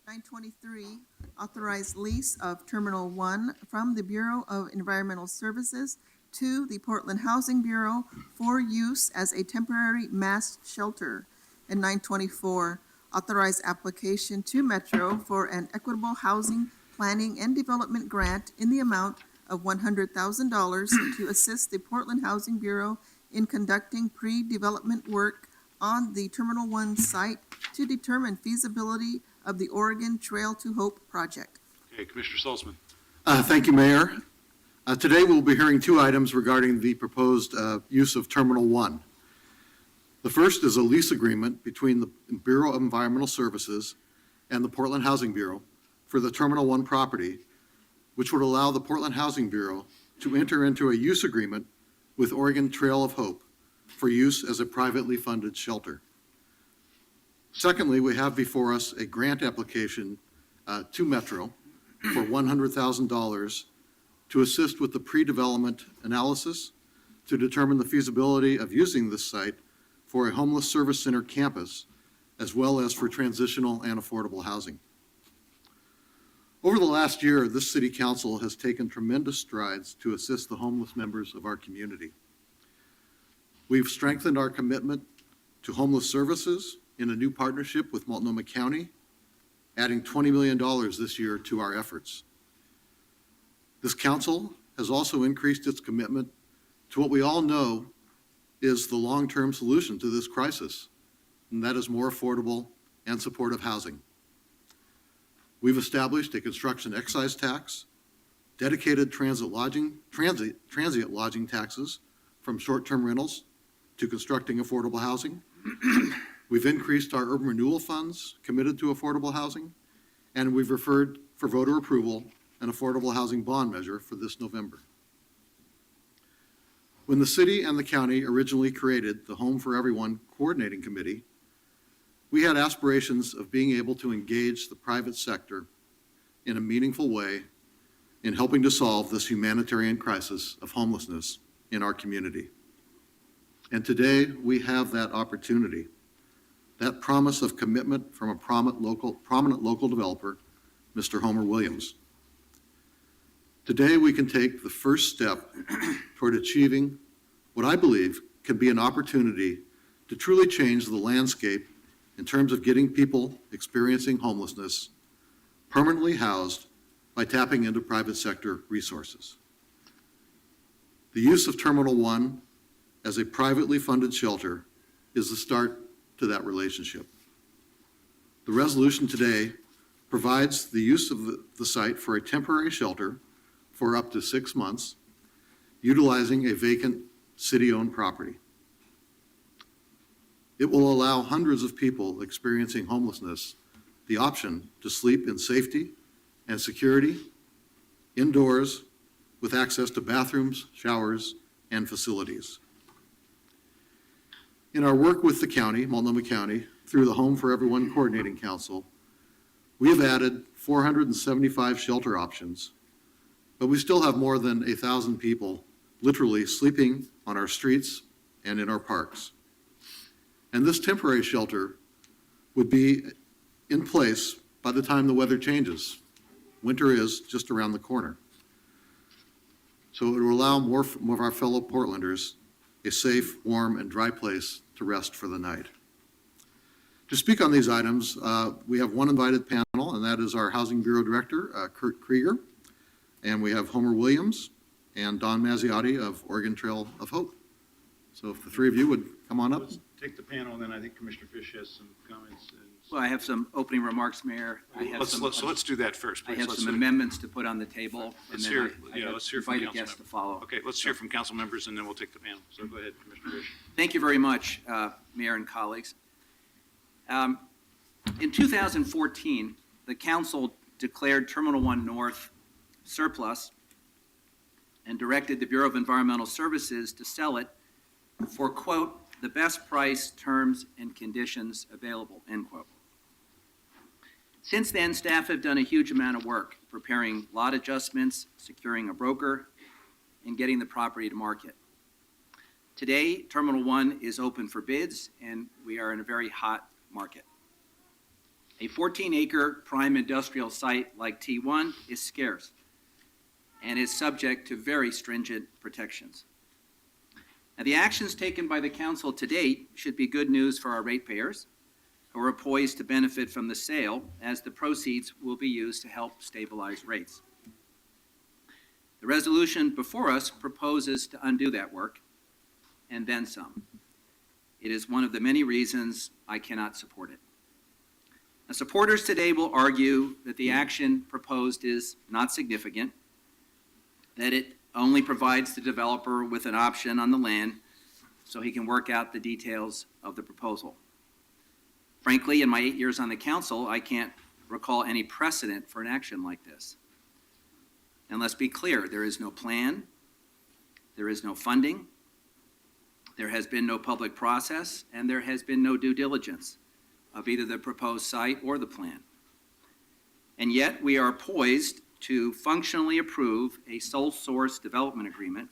923, authorized lease of Terminal 1 from the Bureau of Environmental Services to the Portland Housing Bureau for use as a temporary mass shelter. And 924, authorized application to Metro for an equitable housing planning and development grant in the amount of $100,000 to assist the Portland Housing Bureau in conducting pre-development work on the Terminal 1 site to determine feasibility of the Oregon Trail to Hope project. Okay, Commissioner Salzman. Thank you, Mayor. Today we'll be hearing 2 items regarding the proposed use of Terminal 1. The first is a lease agreement between the Bureau of Environmental Services and the Portland Housing Bureau for the Terminal 1 property, which would allow the Portland Housing Bureau to enter into a use agreement with Oregon Trail of Hope for use as a privately funded shelter. Secondly, we have before us a grant application to Metro for $100,000 to assist with the pre-development analysis to determine the feasibility of using this site for a homeless service center campus, as well as for transitional and affordable housing. Over the last year, this city council has taken tremendous strides to assist the homeless members of our community. We've strengthened our commitment to homeless services in a new partnership with Multnomah County, adding $20 million this year to our efforts. This council has also increased its commitment to what we all know is the long-term solution to this crisis, and that is more affordable and supportive housing. We've established a construction excise tax dedicated transient lodging taxes from short-term rentals to constructing affordable housing. We've increased our urban renewal funds committed to affordable housing, and we've referred for voter approval an affordable housing bond measure for this November. When the city and the county originally created the Home for Everyone Coordinating Committee, we had aspirations of being able to engage the private sector in a meaningful way in helping to solve this humanitarian crisis of homelessness in our community. And today, we have that opportunity, that promise of commitment from a prominent local developer, Mr. Homer Williams. Today, we can take the first step toward achieving what I believe can be an opportunity to truly change the landscape in terms of getting people experiencing homelessness permanently housed by tapping into private sector resources. The use of Terminal 1 as a privately funded shelter is the start to that relationship. The resolution today provides the use of the site for a temporary shelter for up to 6 months, utilizing a vacant city-owned property. It will allow hundreds of people experiencing homelessness the option to sleep in safety and security, indoors, with access to bathrooms, showers, and facilities. In our work with the county, Multnomah County, through the Home for Everyone Coordinating Council, we have added 475 shelter options, but we still have more than 1,000 people literally sleeping on our streets and in our parks. And this temporary shelter would be in place by the time the weather changes. Winter is just around the corner. So it will allow more of our fellow Portlanders a safe, warm, and dry place to rest for the night. To speak on these items, we have one invited panel, and that is our Housing Bureau Director, Kurt Krieger, and we have Homer Williams and Don Mazziotti of Oregon Trail of Hope. So if the three of you would come on up. Let's take the panel, and then I think Commissioner Fish has some comments. Well, I have some opening remarks, Mayor. Let's do that first, I please. have Let's some do- amendments to put on the table. Let's and hear, then I have let's hear from invited council guests to members. follow. Okay, let's hear from council members, and then we'll take the panel. So go ahead, Commissioner Fish. Thank you very much, Mayor and colleagues. In 2014, the council declared Terminal 1 North surplus and directed the Bureau of Environmental Services to sell it for, quote, the best price, terms, and conditions available, end quote. Since then, staff have done a huge amount of work preparing lot adjustments, securing a broker, and getting the property to market. Today, Terminal 1 is open for bids, and we are in a very hot market. A 14-acre prime industrial site like T1 is scarce and is subject to very stringent protections. Now, the actions taken by the council to date should be good news for our ratepayers, who are poised to benefit from the sale, as the proceeds will be used to help stabilize rates. The resolution before us proposes to undo that work, and then some. It is one of the many reasons I cannot support it. Now, supporters today will argue that the action proposed is not significant, that it only provides the developer with an option on the land so he can work out the details of the proposal. Frankly, in my 8 years on the council, I can't recall any precedent for an action like this. And let's be clear, there is no plan, there is no funding, there has been no public process, and there has been no due diligence of either the proposed site or the plan. And yet we are poised to functionally approve a sole source development agreement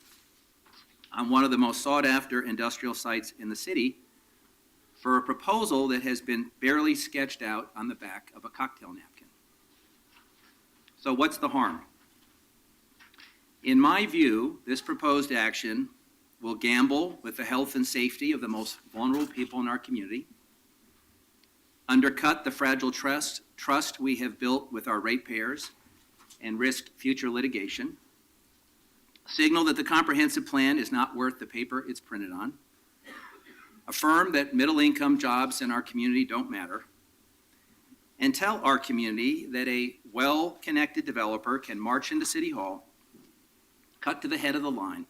on one of the most sought after industrial sites in the city for a proposal that has been barely sketched out on the back of a cocktail napkin. So what's the harm? In my view, this proposed action will gamble with the health and safety of the most vulnerable people in our community, undercut the fragile trust we have built with our ratepayers, and risk future litigation, signal that the comprehensive plan is not worth the paper it's printed on, affirm that middle-income jobs in our community don't matter, and tell our community that a well-connected developer can march into City Hall, cut to the head of the line,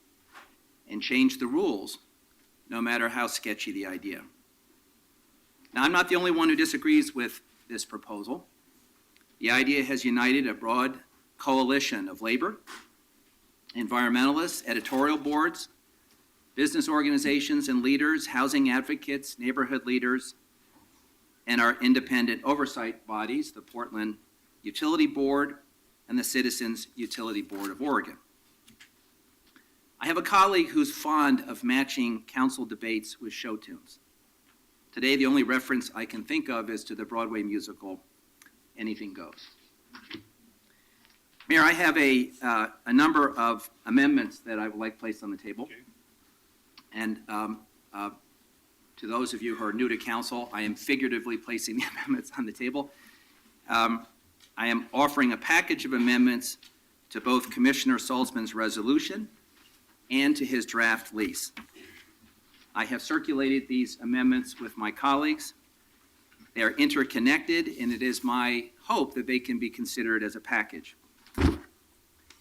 and change the rules, no matter how sketchy the idea. Now, I'm not the only one who disagrees with this proposal. The idea has united a broad coalition of labor, environmentalists, editorial boards, business organizations and leaders, housing advocates, neighborhood leaders, and our independent oversight bodies, the Portland Utility Board and the Citizens Utility Board of Oregon. I have a colleague who's fond of matching council debates with show tunes. Today, the only reference I can think of is to the Broadway musical, Anything Goes. Mayor, I have a number of amendments that I would like placed on the table. Okay. And to those of you who are new to council, I am figuratively placing the amendments on the table. I am offering a package of amendments to both Commissioner Salzman's resolution and to his draft lease. I have circulated these amendments with my colleagues. They are interconnected, and it is my hope that they can be considered as a package.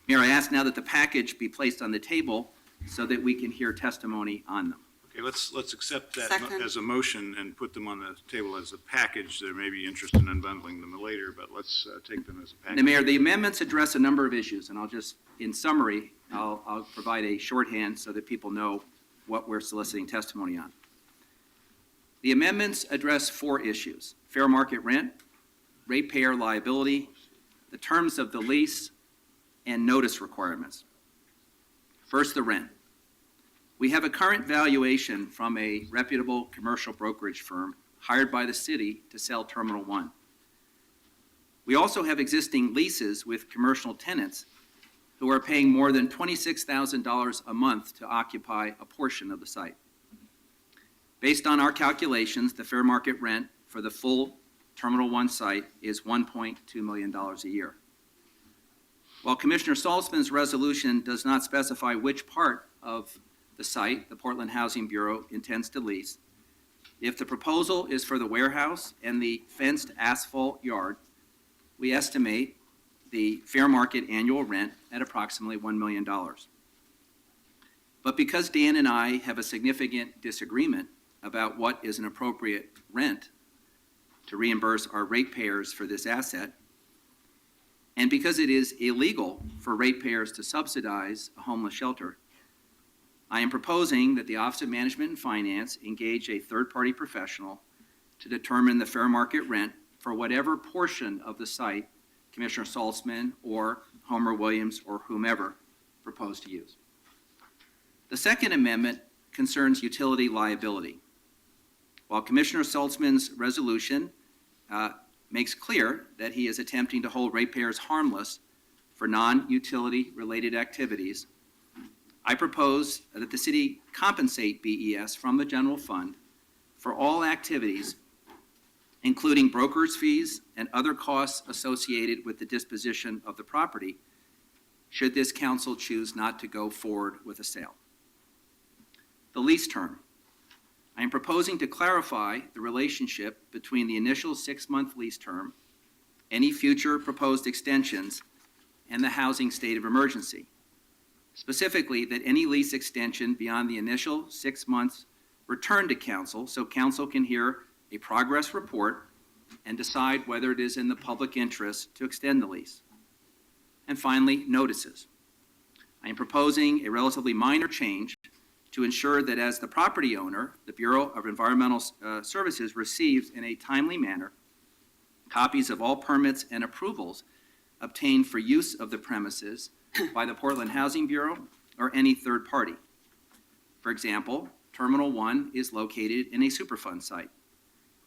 Mayor, I ask now that the package be placed on the table so that we can hear testimony on them. Okay, let's accept that Second. as a motion and put them on the table as a package. There may be interest in unbundling them later, but let's take them as a package. Now, Mayor, the amendments address a number of issues, and I'll just, in summary, I'll provide a shorthand so that people know what we're soliciting testimony on. The amendments address 4 issues: fair market rent, ratepayer liability, the terms of the lease, and notice requirements. First, the rent. We have a current valuation from a reputable commercial brokerage firm hired by the city to sell Terminal 1. We also have existing leases with commercial tenants who are paying more than $26,000 a month to occupy a portion of the site. Based on our calculations, the fair market rent for the full Terminal 1 site is $1.2 million a year. While Commissioner Salzman's resolution does not specify which part of the site the Portland Housing Bureau intends to lease, if the proposal is for the warehouse and the fenced asphalt yard, we estimate the fair market annual rent at approximately $1 million. But because Dan and I have a significant disagreement about what is an appropriate rent to reimburse our ratepayers for this asset, and because it is illegal for ratepayers to subsidize a homeless shelter, I am proposing that the Office of Management and Finance engage a third-party professional to determine the fair market rent for whatever portion of the site Commissioner Salzman or Homer Williams or whomever propose to use. The second amendment concerns utility liability. While Commissioner Salzman's resolution makes clear that he is attempting to hold ratepayers harmless for non-utility related activities, I propose that the city compensate BES from the general fund for all activities, including broker's fees and other costs associated with the disposition of the property, should this council choose not to go forward with a sale. The lease term. I am proposing to clarify the relationship between the initial 6-month lease term, any future proposed extensions, and the housing state of emergency. Specifically, that any lease extension beyond the initial 6 months return to council so council can hear a progress report and decide whether it is in the public interest to extend the lease. And finally, notices. I am proposing a relatively minor change to ensure that as the property owner, the Bureau of Environmental Services receives in a timely manner copies of all permits and approvals obtained for use of the premises by the Portland Housing Bureau or any third party. For example, Terminal 1 is located in a Superfund site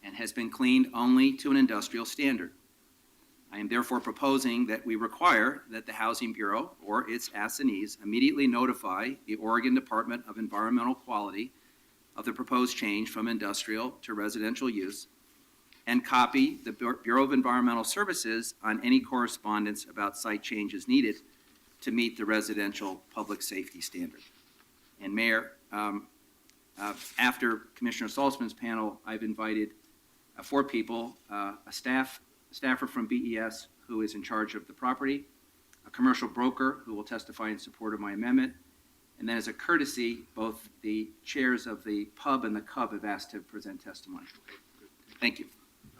and has been cleaned only to an industrial standard. I am therefore proposing that we require that the Housing Bureau or its assignees immediately notify the Oregon Department of Environmental Quality of the proposed change from industrial to residential use and copy the Bureau of Environmental Services on any correspondence about site changes needed to meet the residential public safety standard. And Mayor, after Commissioner Salzman's panel, I've invited 4 people, a staffer from BES who is in charge of the property, a commercial broker who will testify in support of my amendment, and then as a courtesy, both the chairs of the pub and the Cub have asked to present testimony. Thank you.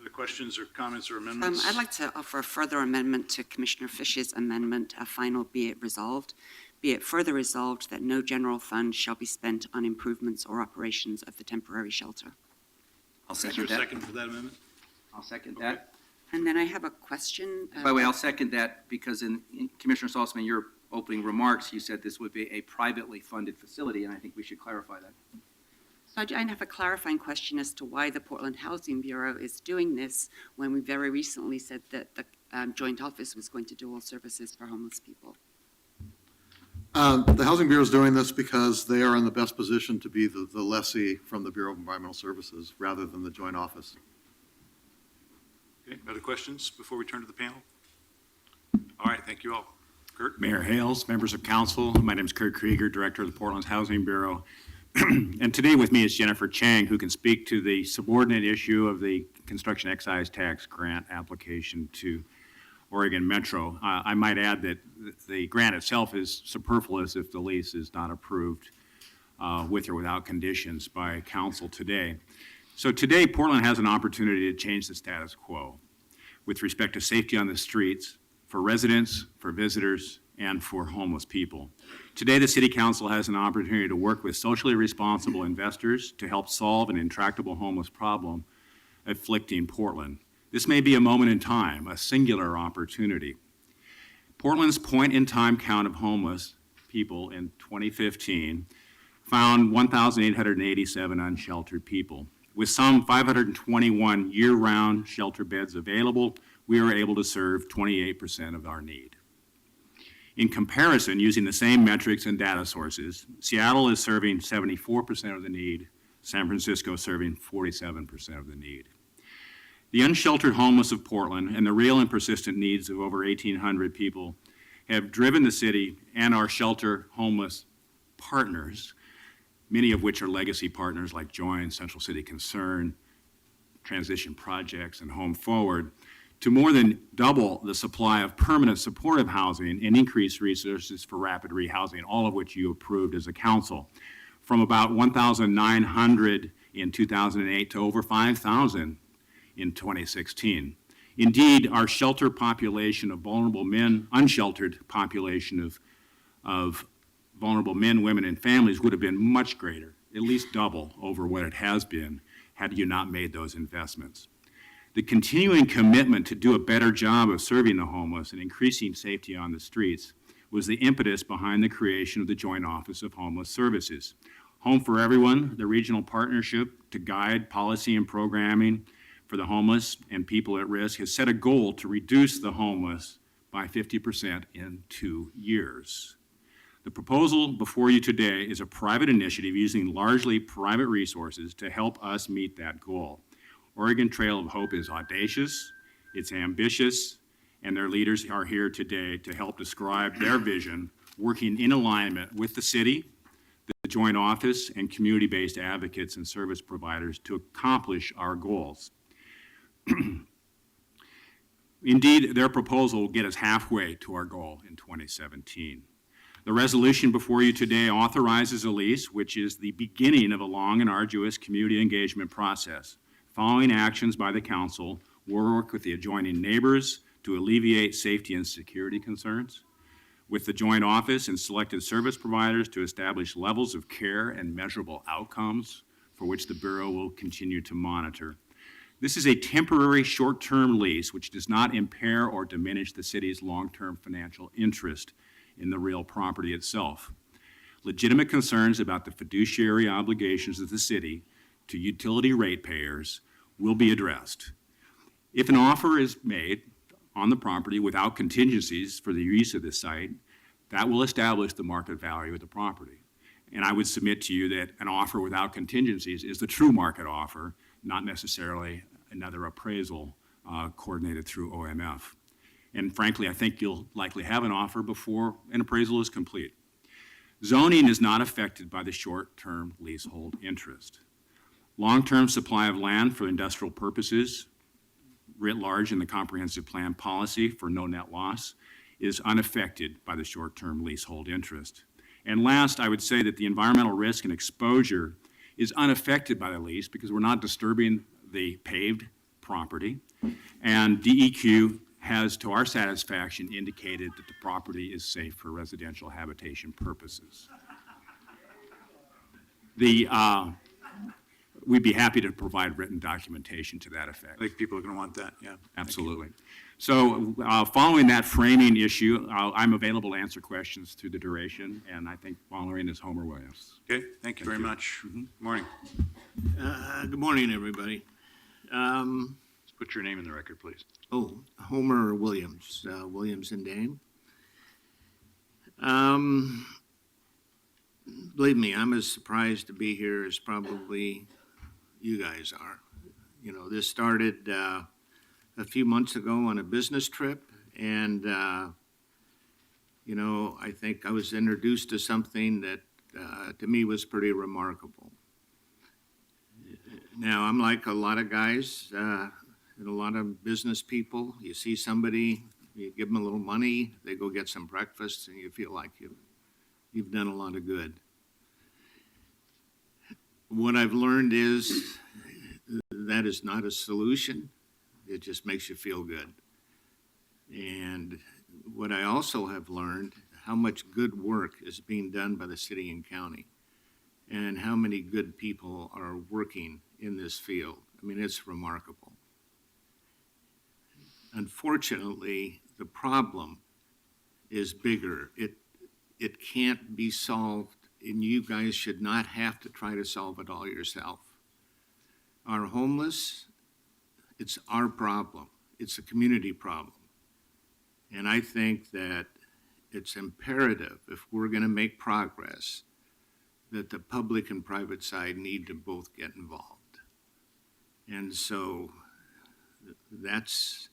Other questions or comments or amendments? I'd like to offer a further amendment to Commissioner Fish's amendment, a final be it resolved. Be it further resolved that no general fund shall be spent on improvements or operations of the temporary shelter. I'll Is there second a that. second for that amendment? I'll second that. And then I have a question. By the way, I'll second that because in Commissioner Saltzman, your opening remarks, you said this would be a privately funded facility, and I think we should clarify that. So I have a clarifying question as to why the Portland Housing Bureau is doing this when we very recently said that the joint office was going to do all services for homeless people. The Housing Bureau is doing this because they are in the best position to be the lessee from the Bureau of Environmental Services rather than the joint office. Okay, other questions before we turn to the panel? All right, thank you all. Kurt? Mayor Hales, members of council, my name is Kurt Krieger, Director of the Portland Housing Bureau. And today with me is Jennifer Chang, who can speak to the subordinate issue of the construction excise tax grant application to Oregon Metro. I might add that the grant itself is superfluous if the lease is not approved with or without conditions by council today. So today, Portland has an opportunity to change the status quo with respect to safety on the streets for residents, for visitors, and for homeless people. Today, the City Council has an opportunity to work with socially responsible investors to help solve an intractable homeless problem afflicting Portland. This may be a moment in time, a singular opportunity. Portland's point-in-time count of homeless people in 2015 found 1,887 unsheltered people. With some 521 year-round shelter beds available, we are able to serve 28% of our need. In comparison, using the same metrics and data sources, Seattle is serving 74% of the need, San Francisco serving 47% of the need. The unsheltered homeless of Portland and the real and persistent needs of over 1,800 people have driven the city and our shelter homeless partners, many of which are legacy partners like Join, Central City Concern, Transition Projects, and Home Forward, to more than double the supply of permanent supportive housing and increase resources for rapid rehousing, all of which you approved as a council, from about 1,900 in 2008 to over 5,000 in 2016. Indeed, our shelter population of vulnerable men, unsheltered population of vulnerable men, women, and families would have been much greater, at least double over what it has been, had you not made those investments. The continuing commitment to do a better job of serving the homeless and increasing safety on the streets was the impetus behind the creation of the Joint Office of Homeless Services. Home for Everyone, the regional partnership to guide policy and programming for the homeless and people at risk, has set a goal to reduce the homeless by 50% in 2 years. The proposal before you today is a private initiative using largely private resources to help us meet that goal. Oregon Trail of Hope is audacious, it's ambitious, and their leaders are here today to help describe their vision, working in alignment with the city, the Joint Office, and community-based advocates and service providers to accomplish our goals. Indeed, their proposal will get us halfway to our goal in 2017. The resolution before you today authorizes a lease, which is the beginning of a long and arduous community engagement process. Following actions by the council, we'll work with the adjoining neighbors to alleviate safety and security concerns, with the Joint Office and selected service providers to establish levels of care and measurable outcomes for which the Bureau will continue to monitor. This is a temporary short-term lease which does not impair or diminish the city's long-term financial interest in the real property itself. Legitimate concerns about the fiduciary obligations of the city to utility ratepayers will be addressed. If an offer is made on the property without contingencies for the use of this site, that will establish the market value of the property. And I would submit to you that an offer without contingencies is the true market offer, not necessarily another appraisal coordinated through OMF. And frankly, I think you'll likely have an offer before an appraisal is complete. Zoning is not affected by the short-term leasehold interest. Long-term supply of land for industrial purposes, writ large in the comprehensive plan policy for no net loss, is unaffected by the short-term leasehold interest. And last, I would say that the environmental risk and exposure is unaffected by the lease because we're not disturbing the paved property. And DEQ has, to our satisfaction, indicated that the property is safe for residential habitation purposes. We'd be happy to provide written documentation to that effect. I think people are going to want that, yeah. Absolutely. So following that framing issue, I'm available to answer questions through the duration, and I think following is Homer Williams. Okay, thank you very much. Morning. Good morning, everybody. Let's put your name in the record, please. Homer Williams, Williams and Dane. Believe me, I'm as surprised to be here as probably you guys are. You know, this started a few months ago on a business trip, and you know, I think I was introduced to something that to me was pretty remarkable. Now, I'm like a lot of guys and a lot of business people. You see somebody, you give them a little money, they go get some breakfast, and you feel like you've done a lot of good. What I've learned is that is not a solution. It just makes you feel good. And what I also have learned, how much good work is being done by the city and county, and how many good people are working in this field. I mean, it's remarkable. Unfortunately, the problem is bigger. It can't be solved, and you guys should not have to try to solve it all yourself. Our homeless, it's our problem. It's a community problem. And I think that it's imperative, if we're going to make progress, that the public and private side need to both get involved. And so that's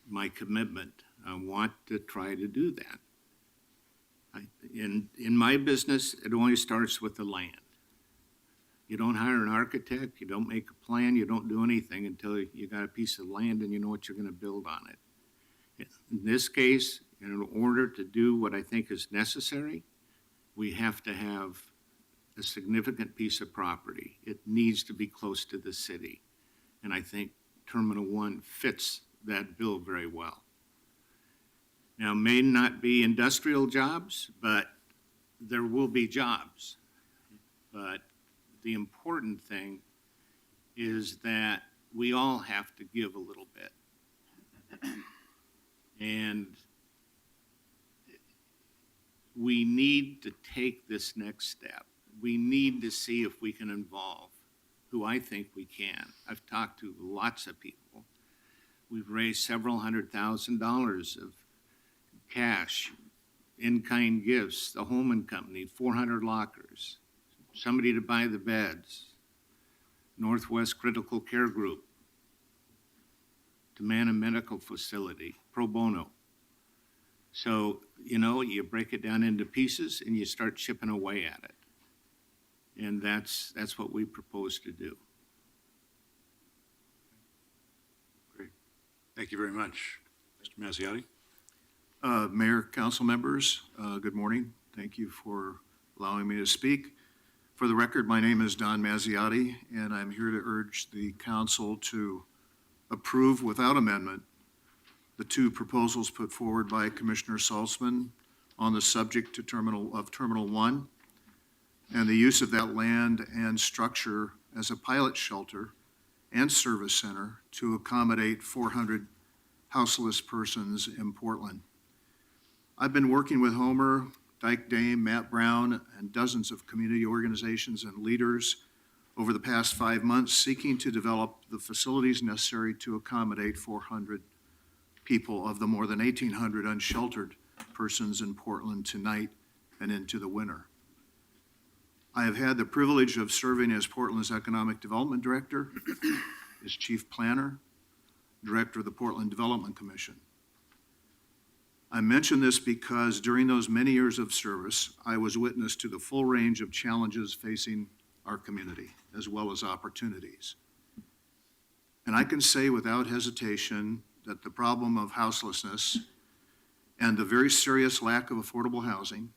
my commitment. I want to try to do that. In my business, it only starts with the land. You don't hire an architect, you don't make a plan, you don't do anything until you got a piece of land and you know what you're going to build on it. In this case, in order to do what I think is necessary, we have to have a significant piece of property. It needs to be close to the city. And I think Terminal 1 fits that bill very well. Now, may not be industrial jobs, but there will be jobs. But the important thing is that we all have to give a little bit. And we need to take this next step. We need to see if we can involve who I think we can. I've talked to lots of people. We've raised several $100,000 of cash, in-kind gifts, the Holman Company, 400 lockers, somebody to buy the beds, Northwest Critical Care Group, to man a medical facility, pro bono. So, you know, you break it down into pieces and you start chipping away at it. And that's what we propose to do. Great. Thank you very much. Mr. Mazziotti? Mayor, council members, good morning. Thank you for allowing me to speak. For the record, my name is Don Mazziotti, and I'm here to urge the council to approve without amendment the two proposals put forward by Commissioner Salzman on the subject of Terminal 1 and the use of that land and structure as a pilot shelter and service center to accommodate 400 houseless persons in Portland. I've been working with Homer, Dyke Dame, Matt Brown, and dozens of community organizations and leaders over the past 5 months seeking to develop the facilities necessary to accommodate 400 people of the more than 1,800 unsheltered persons in Portland tonight and into the winter. I have had the privilege of serving as Portland's Economic Development Director, as Chief Planner, Director of the Portland Development Commission. I mention this because during those many years of service, I was witness to the full range of challenges facing our community, as well as opportunities. And I can say without hesitation that the problem of houselessness and the very serious lack of affordable housing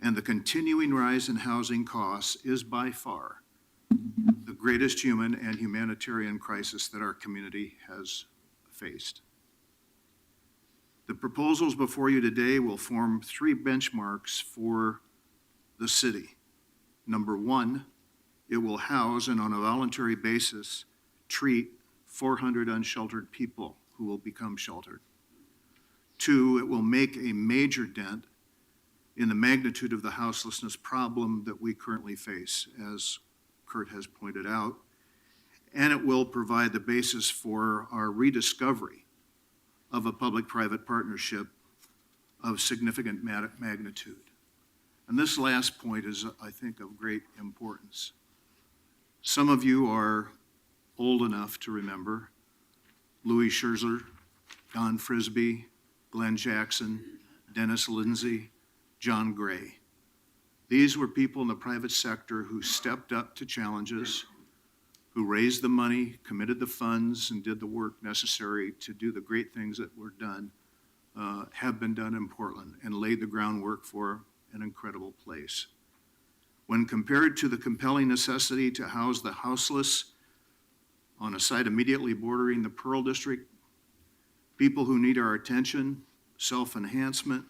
and the continuing rise in housing costs is by far the greatest human and humanitarian crisis that our community has faced. The proposals before you today will form 3 benchmarks for the city. Number 1, it will house and on a voluntary basis treat 400 unsheltered people who will become sheltered. 2, it will make a major dent in the magnitude of the houselessness problem that we currently face, as Kurt has pointed out, and it will provide the basis for our rediscovery of a public-private partnership of significant magnitude. And this last point is, I think, of great importance. Some of you are old enough to remember Louis Scherzer, Don Frisbee, Glenn Jackson, Dennis Lindsay, John Gray. These were people in the private sector who stepped up to challenges, who raised the money, committed the funds, and did the work necessary to do the great things that were done, have been done in Portland, and laid the groundwork for an incredible place. When compared to the compelling necessity to house the houseless on a site immediately bordering the Pearl District, people who need our attention, self-enhancement,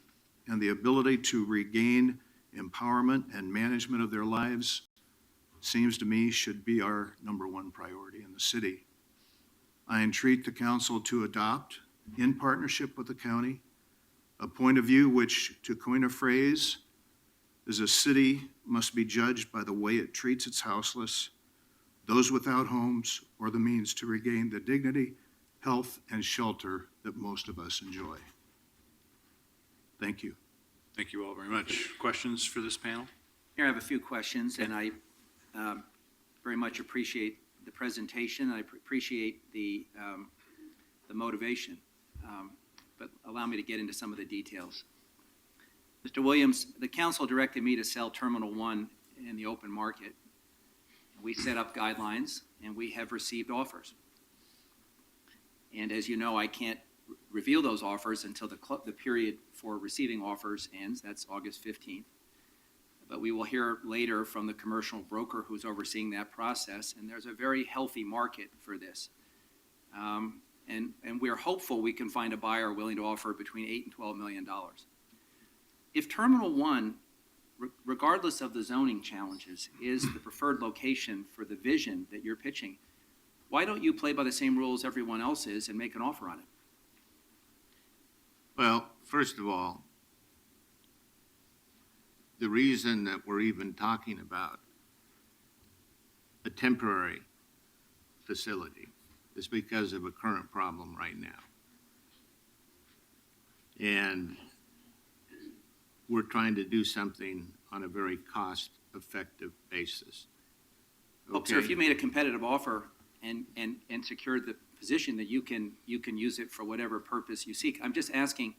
and the ability to regain empowerment and management of their lives, seems to me should be our number 1 priority in the city. I entreat the council to adopt, in partnership with the county, a point of view which, to coin a phrase, is a city must be judged by the way it treats its houseless, those without homes or the means to regain the dignity, health, and shelter that most of us enjoy. Thank you. Thank you all very much. Questions for this panel? Here, I have a few questions, and I very much appreciate the presentation. I appreciate the motivation, but allow me to get into some of the details. Mr. Williams, the council directed me to sell Terminal 1 in the open market. We set up guidelines, and we have received offers. And as you know, I can't reveal those offers until the period for receiving offers ends. That's August 15th. But we will hear later from the commercial broker who's overseeing that process, and there's a very healthy market for this. And we're hopeful we can find a buyer willing to offer between $8 and $12 million. If Terminal 1, regardless of the zoning challenges, is the preferred location for the vision that you're pitching, why don't you play by the same rules everyone else is and make an offer on it? Well, first of all, the reason that we're even talking about a temporary facility is because of a current problem right now. And we're trying to do something on a very cost-effective basis. Well, sir, if you made a competitive offer and secured the position, that you can use it for whatever purpose you seek. I'm just asking,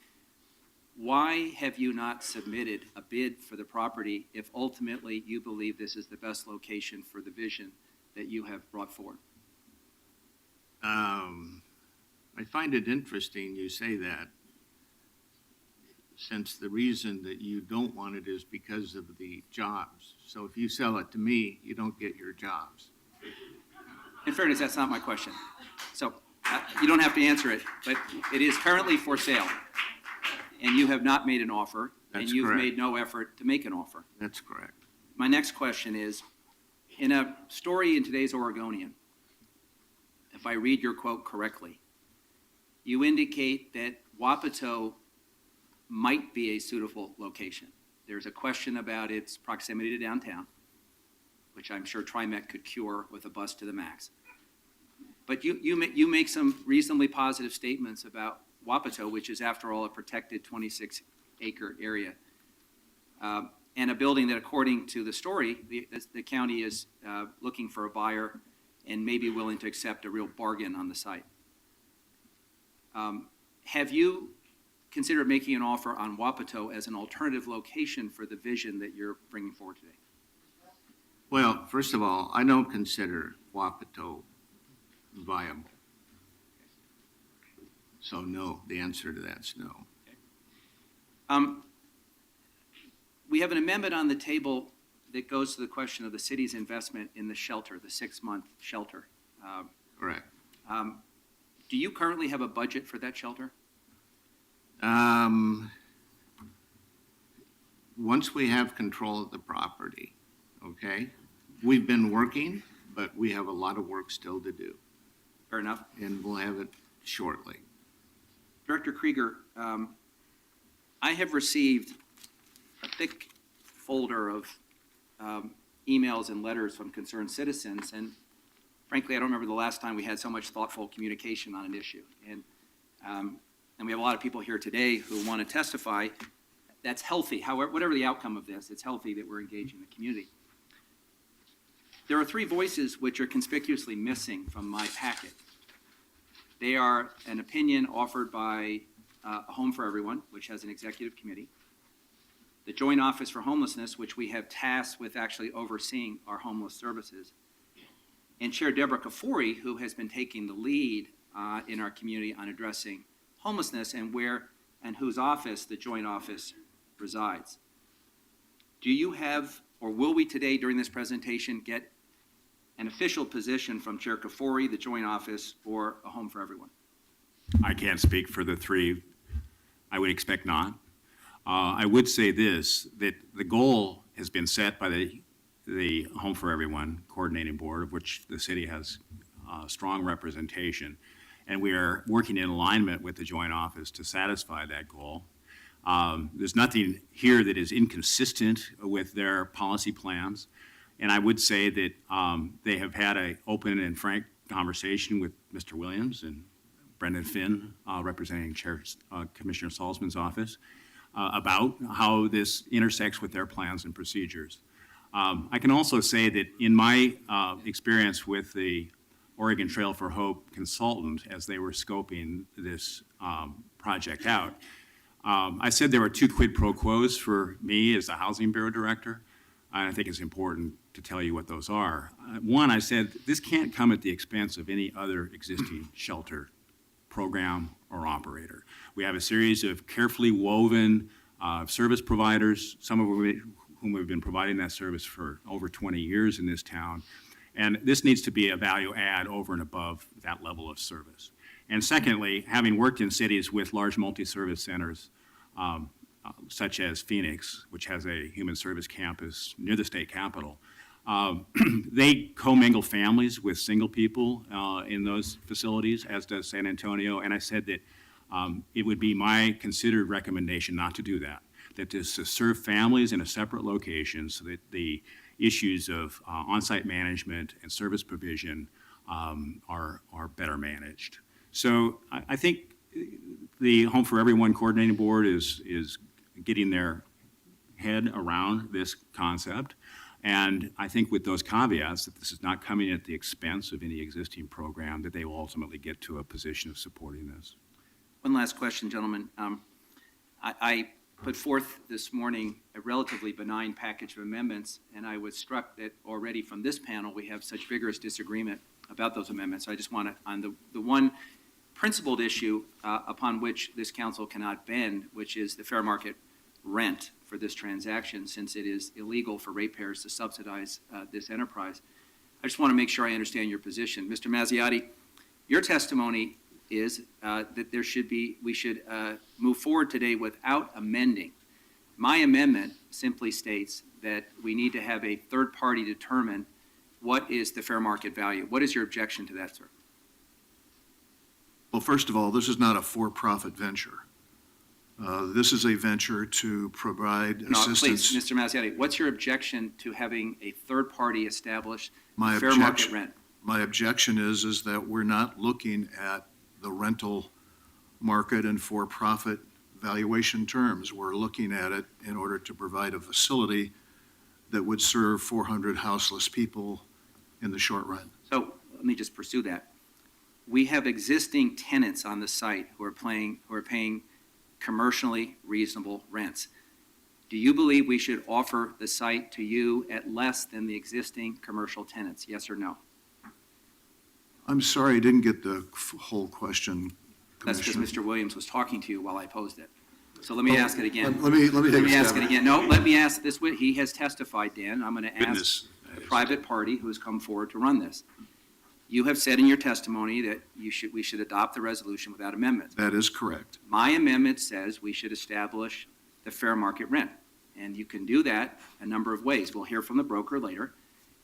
why have you not submitted a bid for the property if ultimately you believe this is the best location for the vision that you have brought forward? I find it interesting you say that, since the reason that you don't want it is because of the jobs. So if you sell it to me, you don't get your jobs. In fairness, that's not my question. So you don't have to answer it, but it is currently for sale. And you have not made an offer. That's and you've correct. made no effort to make an offer. That's correct. My next question is, in a story in today's Oregonian, if I read your quote correctly, you indicate that Wapato might be a suitable location. There's a question about its proximity to downtown, which I'm sure TriMet could cure with a bus to the max. But you make some reasonably positive statements about Wapato, which is, after all, a protected 26-acre area, and a building that, according to the story, the county is looking for a buyer and may be willing to accept a real bargain on the site. Have you considered making an offer on Wapato as an alternative location for the vision that you're bringing forward today? Well, first of all, I don't consider Wapato viable. So no, the answer to that's no. We have an amendment on the table that goes to the question of the city's investment in the shelter, the 6-month shelter. Correct. Do you currently have a budget for that shelter? Once we have control of the property, okay? We've been working, but we have a lot of work still to do, Fair enough. and we'll have it shortly. Director Krieger, I have received a thick folder of emails and letters from concerned citizens, and frankly, I don't remember the last time we had so much thoughtful communication on an issue. And we have a lot of people here today who want to testify. That's healthy. However, whatever the outcome of this, it's healthy that we're engaging the community. There are 3 voices which are conspicuously missing from my packet. They are an opinion offered by A Home for Everyone, which has an executive committee, the Joint Office for Homelessness, which we have tasked with actually overseeing our homeless services, and Chair Deborah Kafori, who has been taking the lead in our community on addressing homelessness and whose office the Joint Office resides. Do you have, or will we today during this presentation get an official position from Chair Kafori, the Joint Office, or A Home for Everyone? I can't speak for the 3. I would expect not. I would say this, that the goal has been set by the Home for Everyone Coordinating Board, of which the city has strong representation, and we are working in alignment with the Joint Office to satisfy that goal. There's nothing here that is inconsistent with their policy plans, and I would say that they have had an open and frank conversation with Mr. Williams and Brendan Finn, representing Commissioner Salzman's office, about how this intersects with their plans and procedures. I can also say that in my experience with the Oregon Trail for Hope consultant, as they were scoping this project out, I said there were 2 quid pro quos for me as the Housing Bureau Director, and I think it's important to tell you what those are. One, I said, this can't come at the expense of any other existing shelter program or operator. We have a series of carefully woven service providers, some of whom have been providing that service for over 20 years in this town. And this needs to be a value add over and above that level of service. And secondly, having worked in cities with large multi-service centers, such as Phoenix, which has a human service campus near the state capitol, they commingle families with single people in those facilities, as does San Antonio. And I said that it would be my considered recommendation not to do that, that to serve families in a separate location so that the issues of on-site management and service provision are better managed. So I think the Home for Everyone Coordinating Board is getting their head around this concept. And I think with those caveats, that this is not coming at the expense of any existing program, that they will ultimately get to a position of supporting this. One last question, gentlemen. I put forth this morning a relatively benign package of amendments, and I was struck that already from this panel we have such vigorous disagreement about those amendments. So I just want to, on the one principled issue upon which this council cannot bend, which is the fair market rent for this transaction, since it is illegal for ratepayers to subsidize this enterprise. I just want to make sure I understand your position. Mr. Mazziotti, your testimony is that we should move forward today without amending. My amendment simply states that we need to have a third party determine what is the fair market value. What is your objection to that, sir? Well, first of all, this is not a for-profit venture. This is a venture to provide assistance. Please, Mr. Mazziotti, what's your objection to having a third party establish fair market rent? My objection is that we're not looking at the rental market and for-profit valuation terms. We're looking at it in order to provide a facility that would serve 400 houseless people in the short run. So let me just pursue that. We have existing tenants on the site who are paying commercially reasonable rents. Do you believe we should offer the site to you at less than the existing commercial tenants? Yes or no? I'm sorry, I didn't get the whole question, That's Commissioner. because Mr. Williams was talking to you while I posed it. So let me ask it again. Let me take a Let me ask stab it at again. No, let me ask this way. He has testified, Dan. I'm going to ask Witness. the private party who has come forward to run this. You have said in your testimony that we should adopt the resolution without amendments. That is correct. My amendment says we should establish the fair market rent. And you can do that a number of ways. We'll hear from the broker later.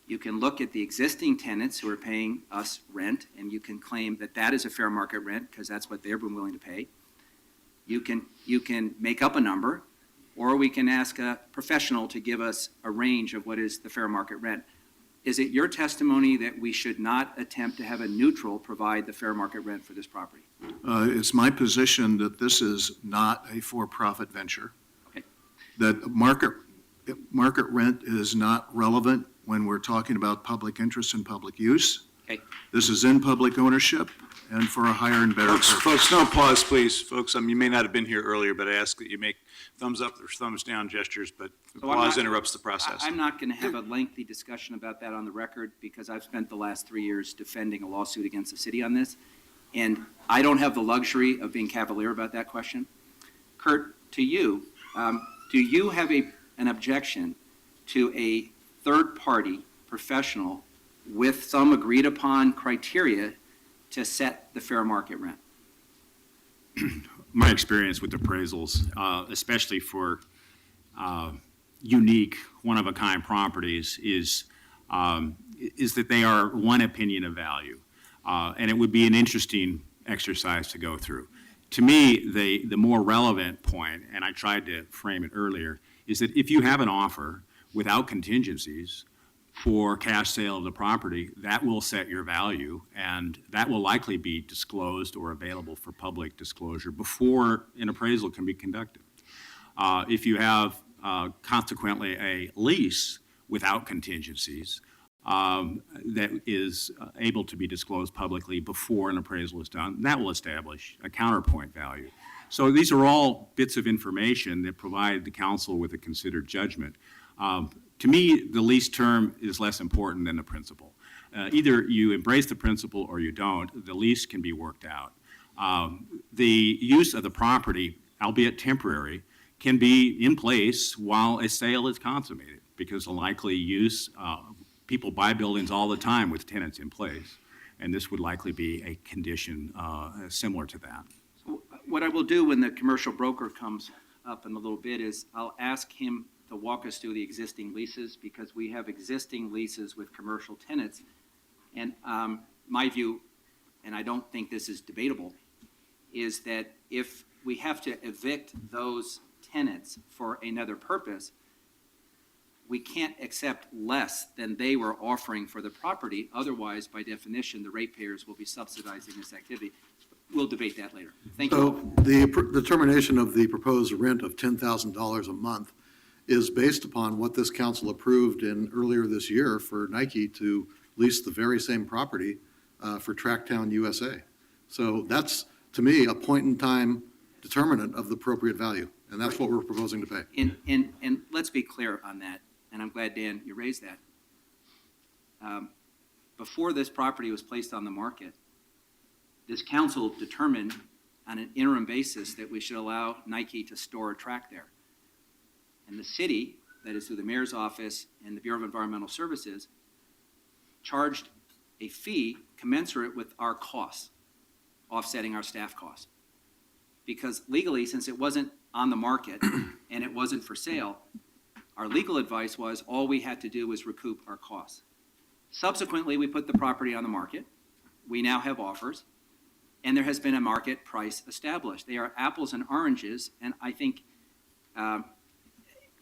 You can look at the existing tenants who are paying us rent, and you can claim that that is a fair market rent because that's what they've been willing to pay. You can make up a number, or we can ask a professional to give us a range of what is the fair market rent. Is it your testimony that we should not attempt to have a neutral provide the fair market rent for this property? It's my position that this is not a for-profit venture. Okay. That market rent is not relevant when we're talking about public interest and public use. Okay. This is in public ownership and for a higher and better purpose. Folks, no applause, please. Folks, you may not have been here earlier, but I ask that you make thumbs up or thumbs down gestures, but So applause interrupts the process. I'm not going to have a lengthy discussion about that on the record because I've spent the last 3 years defending a lawsuit against the city on this, and I don't have the luxury of being cavalier about that question. Kurt, to you, do you have an objection to a third-party professional with some agreed-upon criteria to set the fair market rent? My experience with appraisals, especially for unique, one-of-a-kind properties, is that they are one opinion of value. And it would be an interesting exercise to go through. To me, the more relevant point, and I tried to frame it earlier, is that if you have an offer without contingencies for cash sale of the property, that will set your value, and that will likely be disclosed or available for public disclosure before an appraisal can be conducted. If you have consequently a lease without contingencies that is able to be disclosed publicly before an appraisal is done, that will establish a counterpoint value. So these are all bits of information that provide the council with a considered judgment. To me, the lease term is less important than the principle. Either you embrace the principle or you don't. The lease can be worked out. The use of the property, albeit temporary, can be in place while a sale is consummated, because the likely use, people buy buildings all the time with tenants in place, and this would likely be a condition similar to that. So what I will do when the commercial broker comes up in a little bit is I'll ask him to walk us through the existing leases, because we have existing leases with commercial tenants. And my view, and I don't think this is debatable, is that if we have to evict those tenants for another purpose, we can't accept less than they were offering for the property. Otherwise, by definition, the ratepayers will be subsidizing this activity. We'll debate that later. Thank you. So the determination of the proposed rent of $10,000 a month is based upon what this council approved earlier this year for Nike to lease the very same property for Tracktown USA. So that's, to me, a point-in-time determinant of the appropriate value, and that's what we're proposing to pay. And let's be clear on that, and I'm glad, Dan, you raised that. Before this property was placed on the market, this council determined on an interim basis that we should allow Nike to store a track there. And the city, that is through the mayor's office and the Bureau of Environmental Services, charged a fee commensurate with our costs, offsetting our staff costs. Because legally, since it wasn't on the market and it wasn't for sale, our legal advice was all we had to do was recoup our costs. Subsequently, we put the property on the market. We now have offers, and there has been a market price established. They are apples and oranges, and I think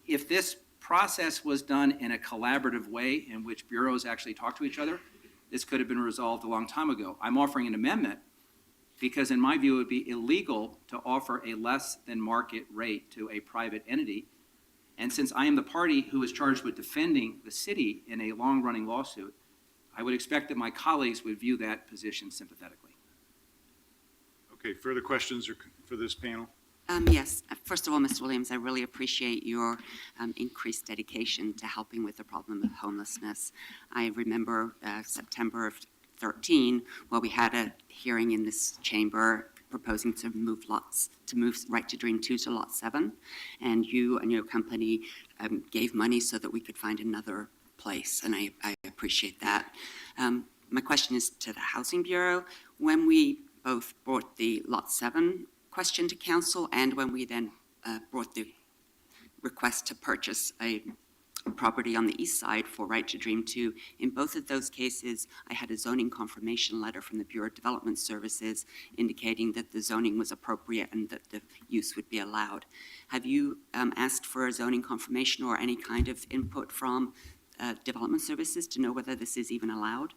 if this process was done in a collaborative way in which bureaus actually talk to each other, this could have been resolved a long time ago. I'm offering an amendment because in my view it would be illegal to offer a less than market rate to a private entity. And since I am the party who is charged with defending the city in a long-running lawsuit, I would expect that my colleagues would view that position sympathetically. Okay, further questions for this panel? Yes. First of all, Mr. Williams, I really appreciate your increased dedication to helping with the problem of homelessness. I remember September of 13, where we had a hearing in this chamber proposing to move Right to Dream 2 to Lot 7, and you and your company gave money so that we could find another place, and I appreciate that. My question is to the Housing Bureau. When we both brought the Lot 7 question to council and when we then brought the request to purchase a property on the east side for Right to Dream 2, in both of those cases, I had a zoning confirmation letter from the Bureau of Development Services indicating that the zoning was appropriate and that the use would be allowed. Have you asked for a zoning confirmation or any kind of input from Development Services to know whether this is even allowed?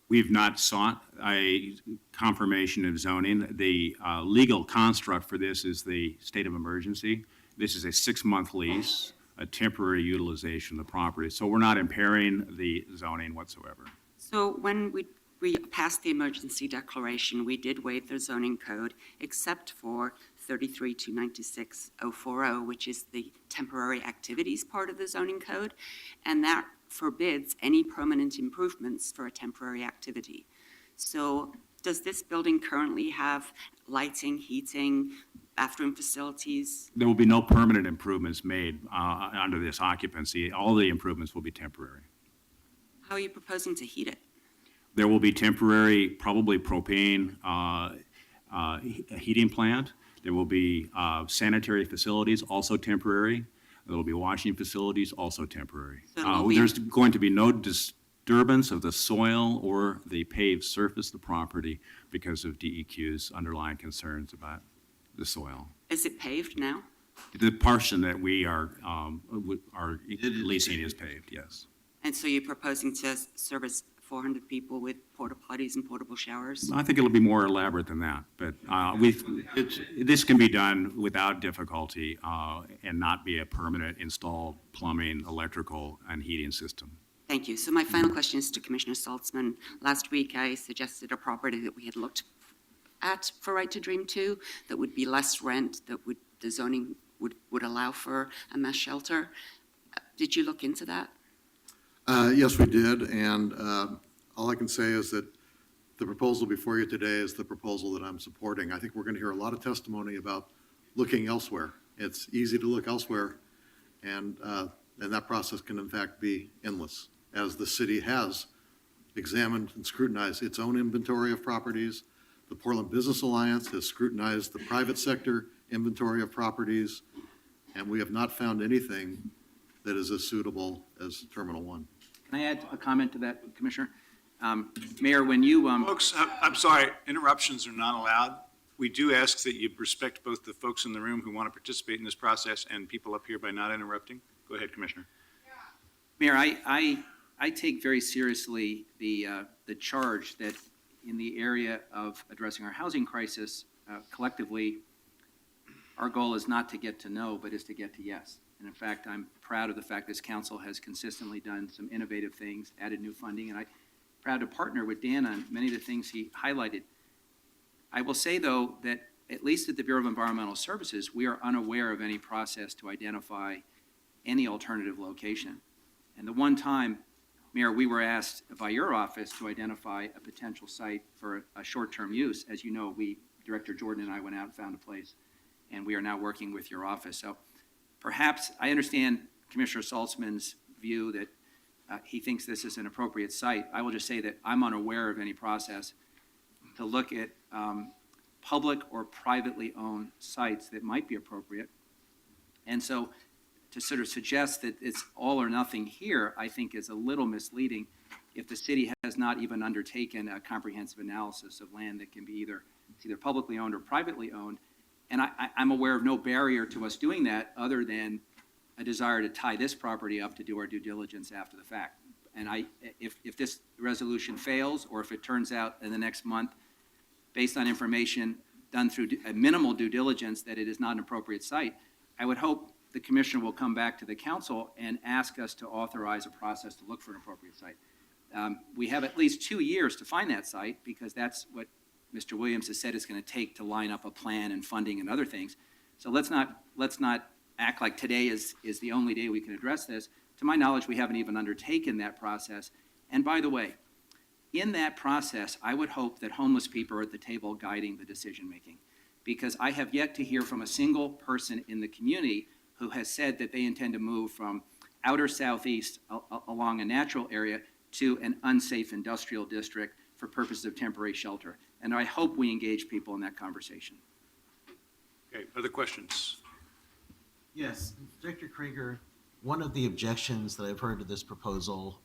We've not sought a confirmation of zoning. The legal construct for this is the state of emergency. This is a 6-month lease, a temporary utilization of the property. So we're not impairing the zoning whatsoever. So when we passed the emergency declaration, we did waive the zoning code except for 33-296-040, which is the temporary activities part of the zoning code, and that forbids any permanent improvements for a temporary activity. So does this building currently have lighting, heating, bathroom facilities? There will be no permanent improvements made under this occupancy. All the improvements will be temporary. How are you proposing to heat it? There will be temporary, probably propane heating plant. There will be sanitary facilities, also temporary. There will be washing facilities, also temporary. There's going to be no disturbance of the soil or the paved surface of the property because of DEQ's underlying concerns about the soil. Is it paved now? The portion that we are leasing is paved, yes. And so you're proposing to service 400 people with porta potties and portable showers? I think it'll be more elaborate than that, but this can be done without difficulty and not be a permanent installed plumbing, electrical, and heating system. Thank you. So my final question is to Commissioner Saltzman. Last week, I suggested a property that we had looked at for Right to Dream 2 that would be less rent, that the zoning would allow for a mass shelter. Did you look into that? Yes, we did, and all I can say is that the proposal before you today is the proposal that I'm supporting. I think we're going to hear a lot of testimony about looking elsewhere. It's easy to look elsewhere, and that process can in fact be endless, as the city has examined and scrutinized its own inventory of properties. The Portland Business Alliance has scrutinized the private sector inventory of properties, and we have not found anything that is as suitable as Terminal 1. Can I add a comment to that, Commissioner? Mayor, when you... Folks, I'm sorry, interruptions are not allowed. We do ask that you respect both the folks in the room who want to participate in this process and people up here by not interrupting. Go ahead, Commissioner. Mayor, I take very seriously the charge that in the area of addressing our housing crisis, collectively, our goal is not to get to no, but is to get to yes. And in fact, I'm proud of the fact this council has consistently done some innovative things, added new funding, and I'm proud to partner with Dan on many of the things he highlighted. I will say, though, that at least at the Bureau of Environmental Services, we are unaware of any process to identify any alternative location. And the one time, Mayor, we were asked by your office to identify a potential site for a short-term use. As you know, Director Jordan and I went out and found a place, and we are now working with your office. So perhaps, I understand Commissioner Saltzman's view that he thinks this is an appropriate site. I will just say that I'm unaware of any process to look at public or privately owned sites that might be appropriate. And so to sort of suggest that it's all or nothing here, I think is a little misleading if the city has not even undertaken a comprehensive analysis of land that can be either publicly owned or privately owned. And I'm aware of no barrier to us doing that other than a desire to tie this property up to do our due diligence after the fact. And if this resolution fails, or if it turns out in the next month, based on information done through a minimal due diligence, that it is not an appropriate site, I would hope the commissioner will come back to the council and ask us to authorize a process to look for an appropriate site. We have at least 2 years to find that site, because that's what Mr. Williams has said it's going to take to line up a plan and funding and other things. So let's not act like today is the only day we can address this. To my knowledge, we haven't even undertaken that process. And by the way, in that process, I would hope that homeless people are at the table guiding the decision-making, because I have yet to hear from a single person in the community who has said that they intend to move from outer southeast along a natural area to an unsafe industrial district for purposes of temporary shelter. And I hope we engage people in that conversation. Okay, other questions? Yes, Director Krieger, one of the objections that I've heard to this proposal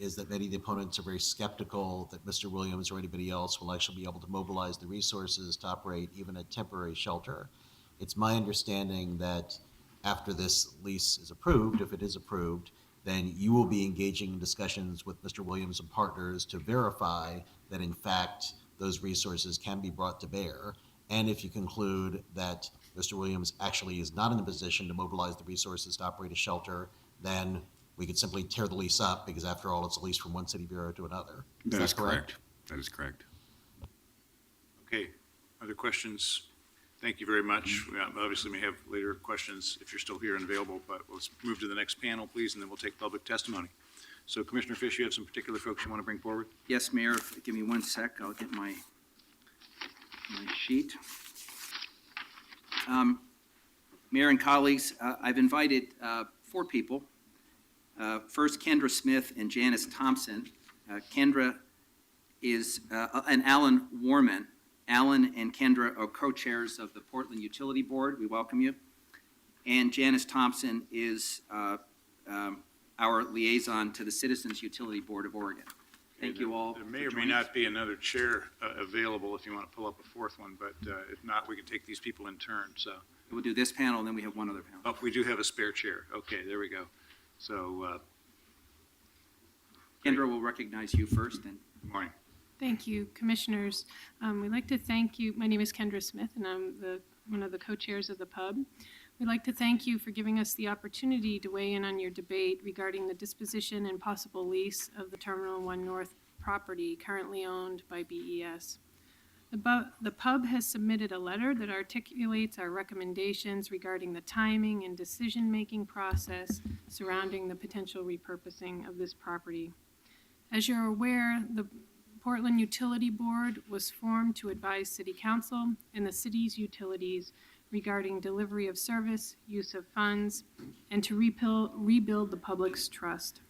is that many of the opponents are very skeptical that Mr. Williams or anybody else will actually be able to mobilize the resources to operate even a temporary shelter. It's my understanding that after this lease is approved, if it is approved, then you will be engaging in discussions with Mr. Williams and partners to verify that in fact those resources can be brought to bear. And if you conclude that Mr. Williams actually is not in the position to mobilize the resources to operate a shelter, then we could simply tear the lease up, because after all, it's a lease from one city bureau to another. That is correct. That is correct. Okay, other questions? Thank you very much. We obviously may have later questions if you're still here and available, but let's move to the next panel, please, and then we'll take public testimony. So Commissioner Fish, you have some particular folks you want to bring forward? Yes, Mayor, give me 1 sec. I'll get my sheet. Mayor and colleagues, I've invited 4 people. First, Kendra Smith and Janice Thompson. Kendra is, and Alan Warman. Alan and Kendra are co-chairs of the Portland Utility Board. We welcome you. And Janice Thompson is our liaison to the Citizens Utility Board of Oregon. Thank you all. There may or may not be another chair available if you want to pull up a 4th one, but if not, we can take these people in turn. So we'll do this panel, and then we have one other panel. Oh, we do have a spare chair. Okay, there we go. So Kendra will recognize you first. And good morning. Thank you, Commissioners. We'd like to thank you. My name is Kendra Smith, and I'm one of the co-chairs of the pub. We'd like to thank you for giving us the opportunity to weigh in on your debate regarding the disposition and possible lease of the Terminal 1 North property currently owned by BES. The pub has submitted a letter that articulates our recommendations regarding the timing and decision-making process surrounding the potential repurposing of this property. As you're aware, the Portland Utility Board was formed to advise City Council and the city's utilities regarding delivery of service, use of funds, and to rebuild the public's trust.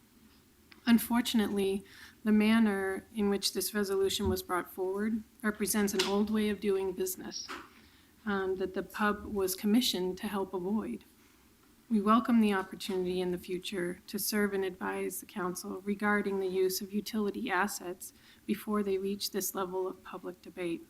Unfortunately, the manner in which this resolution was brought forward represents an old way of doing business that the pub was commissioned to help avoid. We welcome the opportunity in the future to serve and advise the council regarding the use of utility assets before they reach this level of public debate.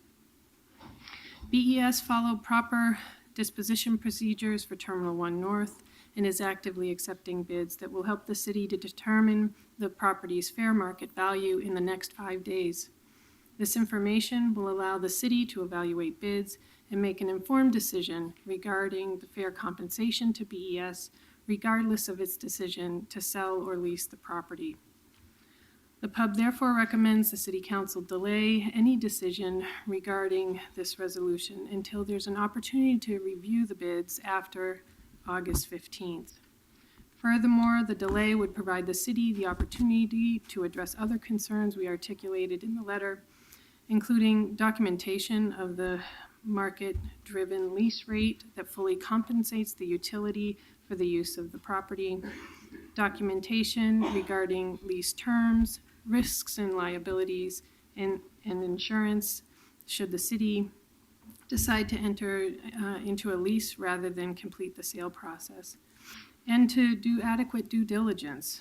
BES followed proper disposition procedures for Terminal 1 North and is actively accepting bids that will help the city to determine the property's fair market value in the next 5 days. This information will allow the city to evaluate bids and make an informed decision regarding the fair compensation to BES, regardless of its decision to sell or lease the property. The pub therefore recommends the City Council delay any decision regarding this resolution until there's an opportunity to review the bids after August 15th. Furthermore, the delay would provide the city the opportunity to address other concerns we articulated in the letter, including documentation of the market-driven lease rate that fully compensates the utility for the use of the property, documentation regarding lease terms, risks and liabilities, and insurance should the city decide to enter into a lease rather than complete the sale process, and to do adequate due diligence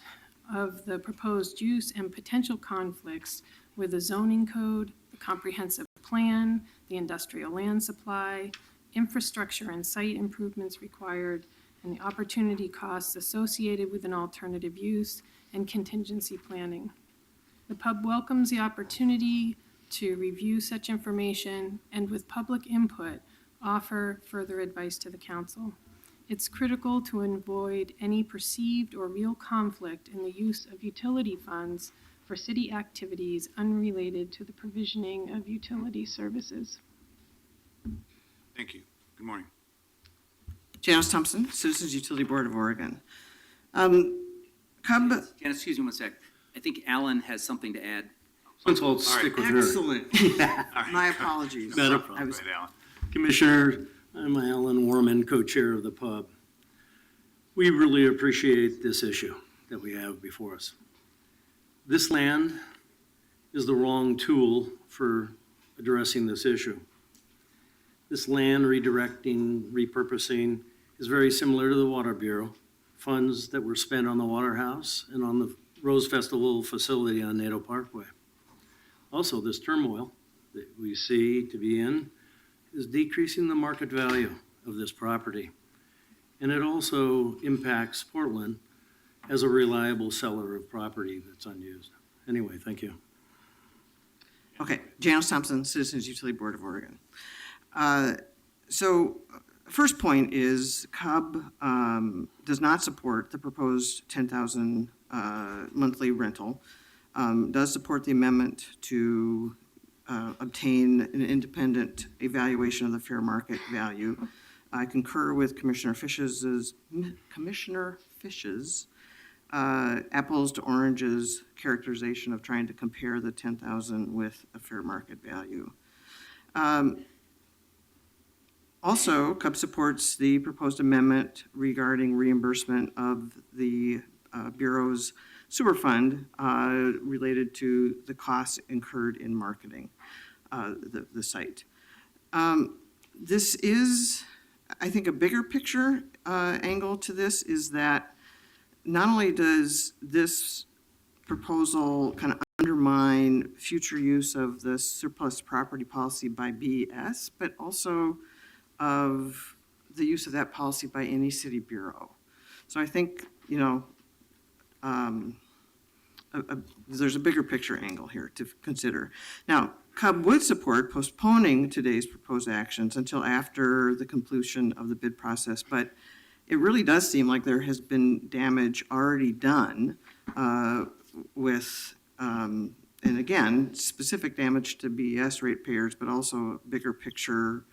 of the proposed use and potential conflicts with the zoning code, the comprehensive plan, the industrial land supply, infrastructure and site improvements required, and the opportunity costs associated with an alternative use and contingency planning. The pub welcomes the opportunity to review such information and, with public input, offer further advice to the council. It's critical to avoid any perceived or real conflict in the use of utility funds for city activities unrelated to the provisioning of utility services. Thank you. Good morning. Janice Thompson, Citizens Utility Board of Oregon. Janice, excuse me 1 sec. I think Alan has something to add. I'll stick with her. Excellent. My apologies. Better. I was- Right, Alan. Commissioner, I'm Alan Warman, co-chair of the pub. We really appreciate this issue that we have before us. This land is the wrong tool for addressing this issue. This land redirecting, repurposing is very similar to the Water Bureau. Funds that were spent on the Water House and on the Rose Festival facility on Nato Parkway. Also, this turmoil that we see to be in is decreasing the market value of this property. And it also impacts Portland as a reliable seller of property that's unused. Anyway, thank you. Okay, Janice Thompson, Citizens Utility Board of Oregon. First point is CUB does not support the proposed 10,000 monthly rental. Does support the amendment to obtain an independent evaluation of the fair market value. I concur with Commissioner Fish's apples to oranges characterization of trying to compare the 10,000 with a fair market value. Also, CUB supports the proposed amendment regarding reimbursement of the Bureau's sewer fund related to the costs incurred in marketing the site. This is, I think, a bigger picture angle to this is that not only does this proposal kind of undermine future use of the surplus property policy by BES, but also of the use of that policy by any city bureau. So I think, there's a bigger picture angle here to consider. Now, CUB would support postponing today's proposed actions until after the completion of the bid process, but it really does seem like there has been damage already done with, and again, specific damage to BES ratepayers, but also bigger picture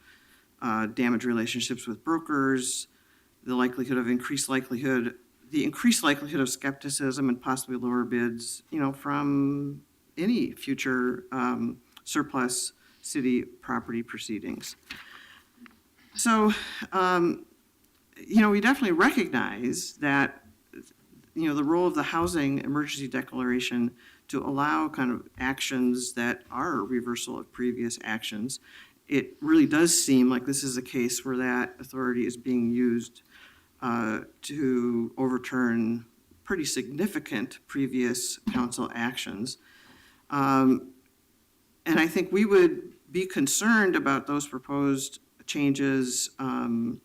damage relationships with brokers, the increased likelihood of skepticism and possibly lower bids, from any future surplus city property proceedings. So, we definitely recognize that, the role of the housing emergency declaration to allow kind of actions that are a reversal of previous actions. It really does seem like this is a case where that authority is being used to overturn pretty significant previous council actions. And I think we would be concerned about those proposed changes kind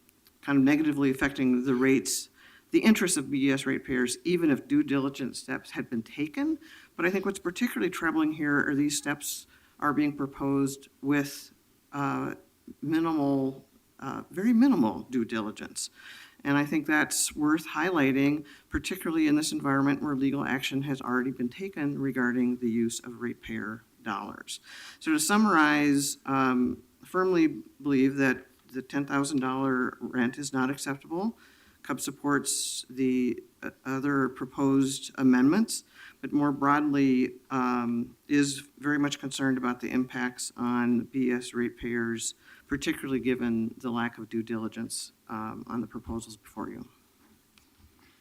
of negatively affecting the rates, the interests of BES ratepayers, even if due diligence steps had been taken. But I think what's particularly troubling here are these steps are being proposed with very minimal due diligence. And I think that's worth highlighting, particularly in this environment where legal action has already been taken regarding the use of ratepayer dollars. So to summarize, firmly believe that the $10,000 rent is not acceptable. CUB supports the other proposed amendments, but more broadly is very much concerned about the impacts on BES ratepayers, particularly given the lack of due diligence on the proposals before you.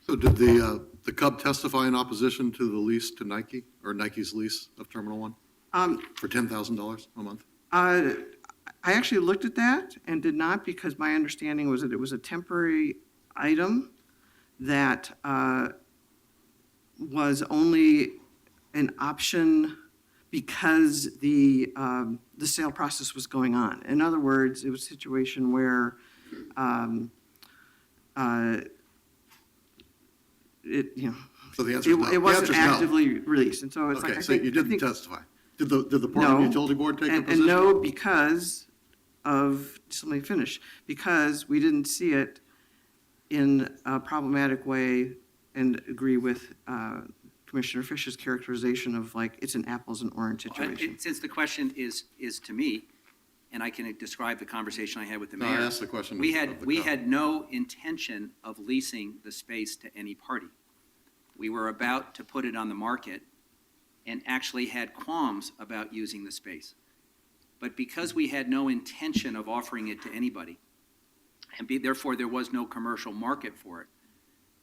So did the CUB testify in opposition to the lease to Nike, or Nike's lease of Terminal 1 for $10,000 a month? I actually looked at that and did not, because my understanding was that it was a temporary item that was only an option because the sale process was going on. In other words, it was a situation where So the answer is no. it wasn't The answer is no. actively released, and so it's Okay, like so you didn't testify. Did the Portland No. Utility Board take a and position? no, because of, just let me finish, because we didn't see it in a problematic way and agree with Commissioner Fish's characterization of like it's an apples and orange situation. Since the question is to me, and I can describe the conversation I had with the No, mayor. I asked the question We of the CUB. had no intention of leasing the space to any party. We were about to put it on the market, and actually had qualms about using the space. But because we had no intention of offering it to anybody, and therefore there was no commercial market for it,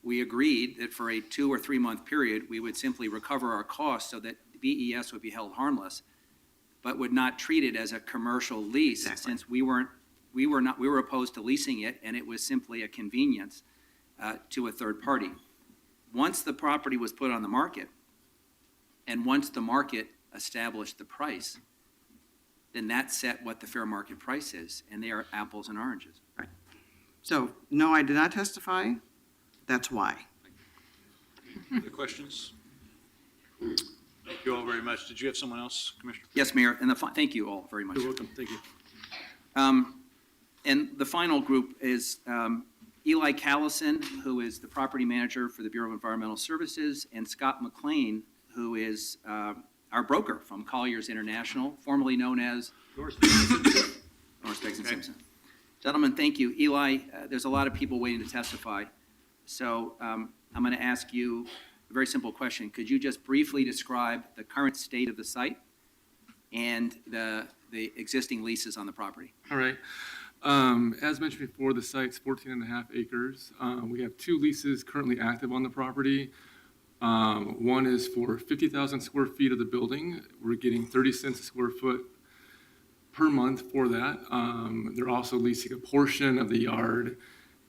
we agreed that for a 2 or 3 month period, we would simply recover our costs so that BES would be held harmless, but would not treat it as a commercial lease. Exactly. Since we were opposed to leasing it, and it was simply a convenience to a third party. Once the property was put on the market, and once the market established the price, then that set what the fair market price is, and they are apples and oranges. Right. So, no, I did not testify. That's why. Other questions? Thank you all very much. Did you have someone else, Commissioner? Yes, Mayor, and thank you all very much. You're welcome. Thank you. And the final group is Eli Callison, who is the property manager for the Bureau of Environmental Services, and Scott McLean, who is our broker from Colliers International, formerly known as Norris Beggs & Simpson. Gentlemen, thank you. Eli, there's a lot of people waiting to testify. So I'm going to ask you a very simple question. Could you just briefly describe the current state of the site and the existing leases on the property? All right. As mentioned before, the site's 14.5 acres. We have 2 leases currently active on the property. One is for 50,000 square feet of the building. We're getting 30 cents a square foot per month for that. They're also leasing a portion of the yard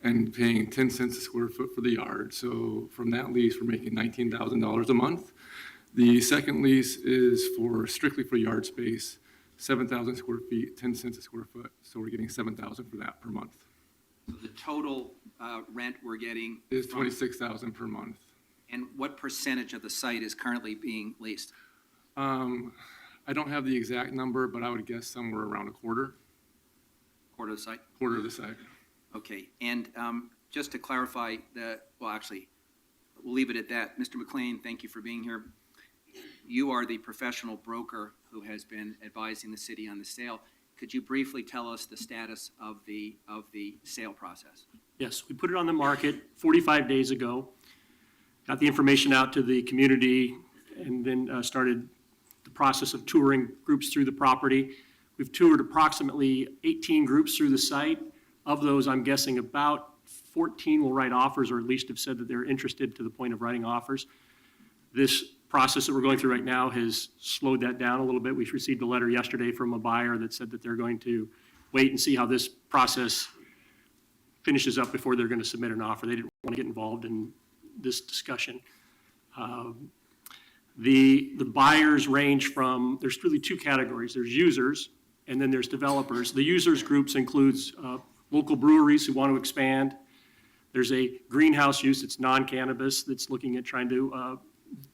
and paying 10 cents a square foot for the yard. So from that lease, we're making $19,000 a month. The second lease is strictly for yard space, 7,000 square feet, 10 cents a square foot. So we're getting $7,000 for that per month. So the total rent we're getting Is $26,000 per month. And what percentage of the site is currently being leased? I don't have the exact number, but I would guess somewhere around a quarter. Quarter of the site? Quarter of the site. Okay, and just to clarify, we'll leave it at that. Mr. McLean, thank you for being here. You are the professional broker who has been advising the city on the sale. Could you briefly tell us the status of the sale process? Yes, we put it on the market 45 days ago, got the information out to the community, and then started the process of touring groups through the property. We've toured approximately 18 groups through the site. Of those, I'm guessing about 14 will write offers, or at least have said that they're interested to the point of writing offers. This process that we're going through right now has slowed that down a little bit. We received a letter yesterday from a buyer that said that they're going to wait and see how this process finishes up before they're going to submit an offer. They didn't want to get involved in this discussion. The buyers range from, there's really 2 categories. There's users, and then there's developers. The users groups includes local breweries who want to expand. There's a greenhouse use that's non-cannabis that's looking at trying to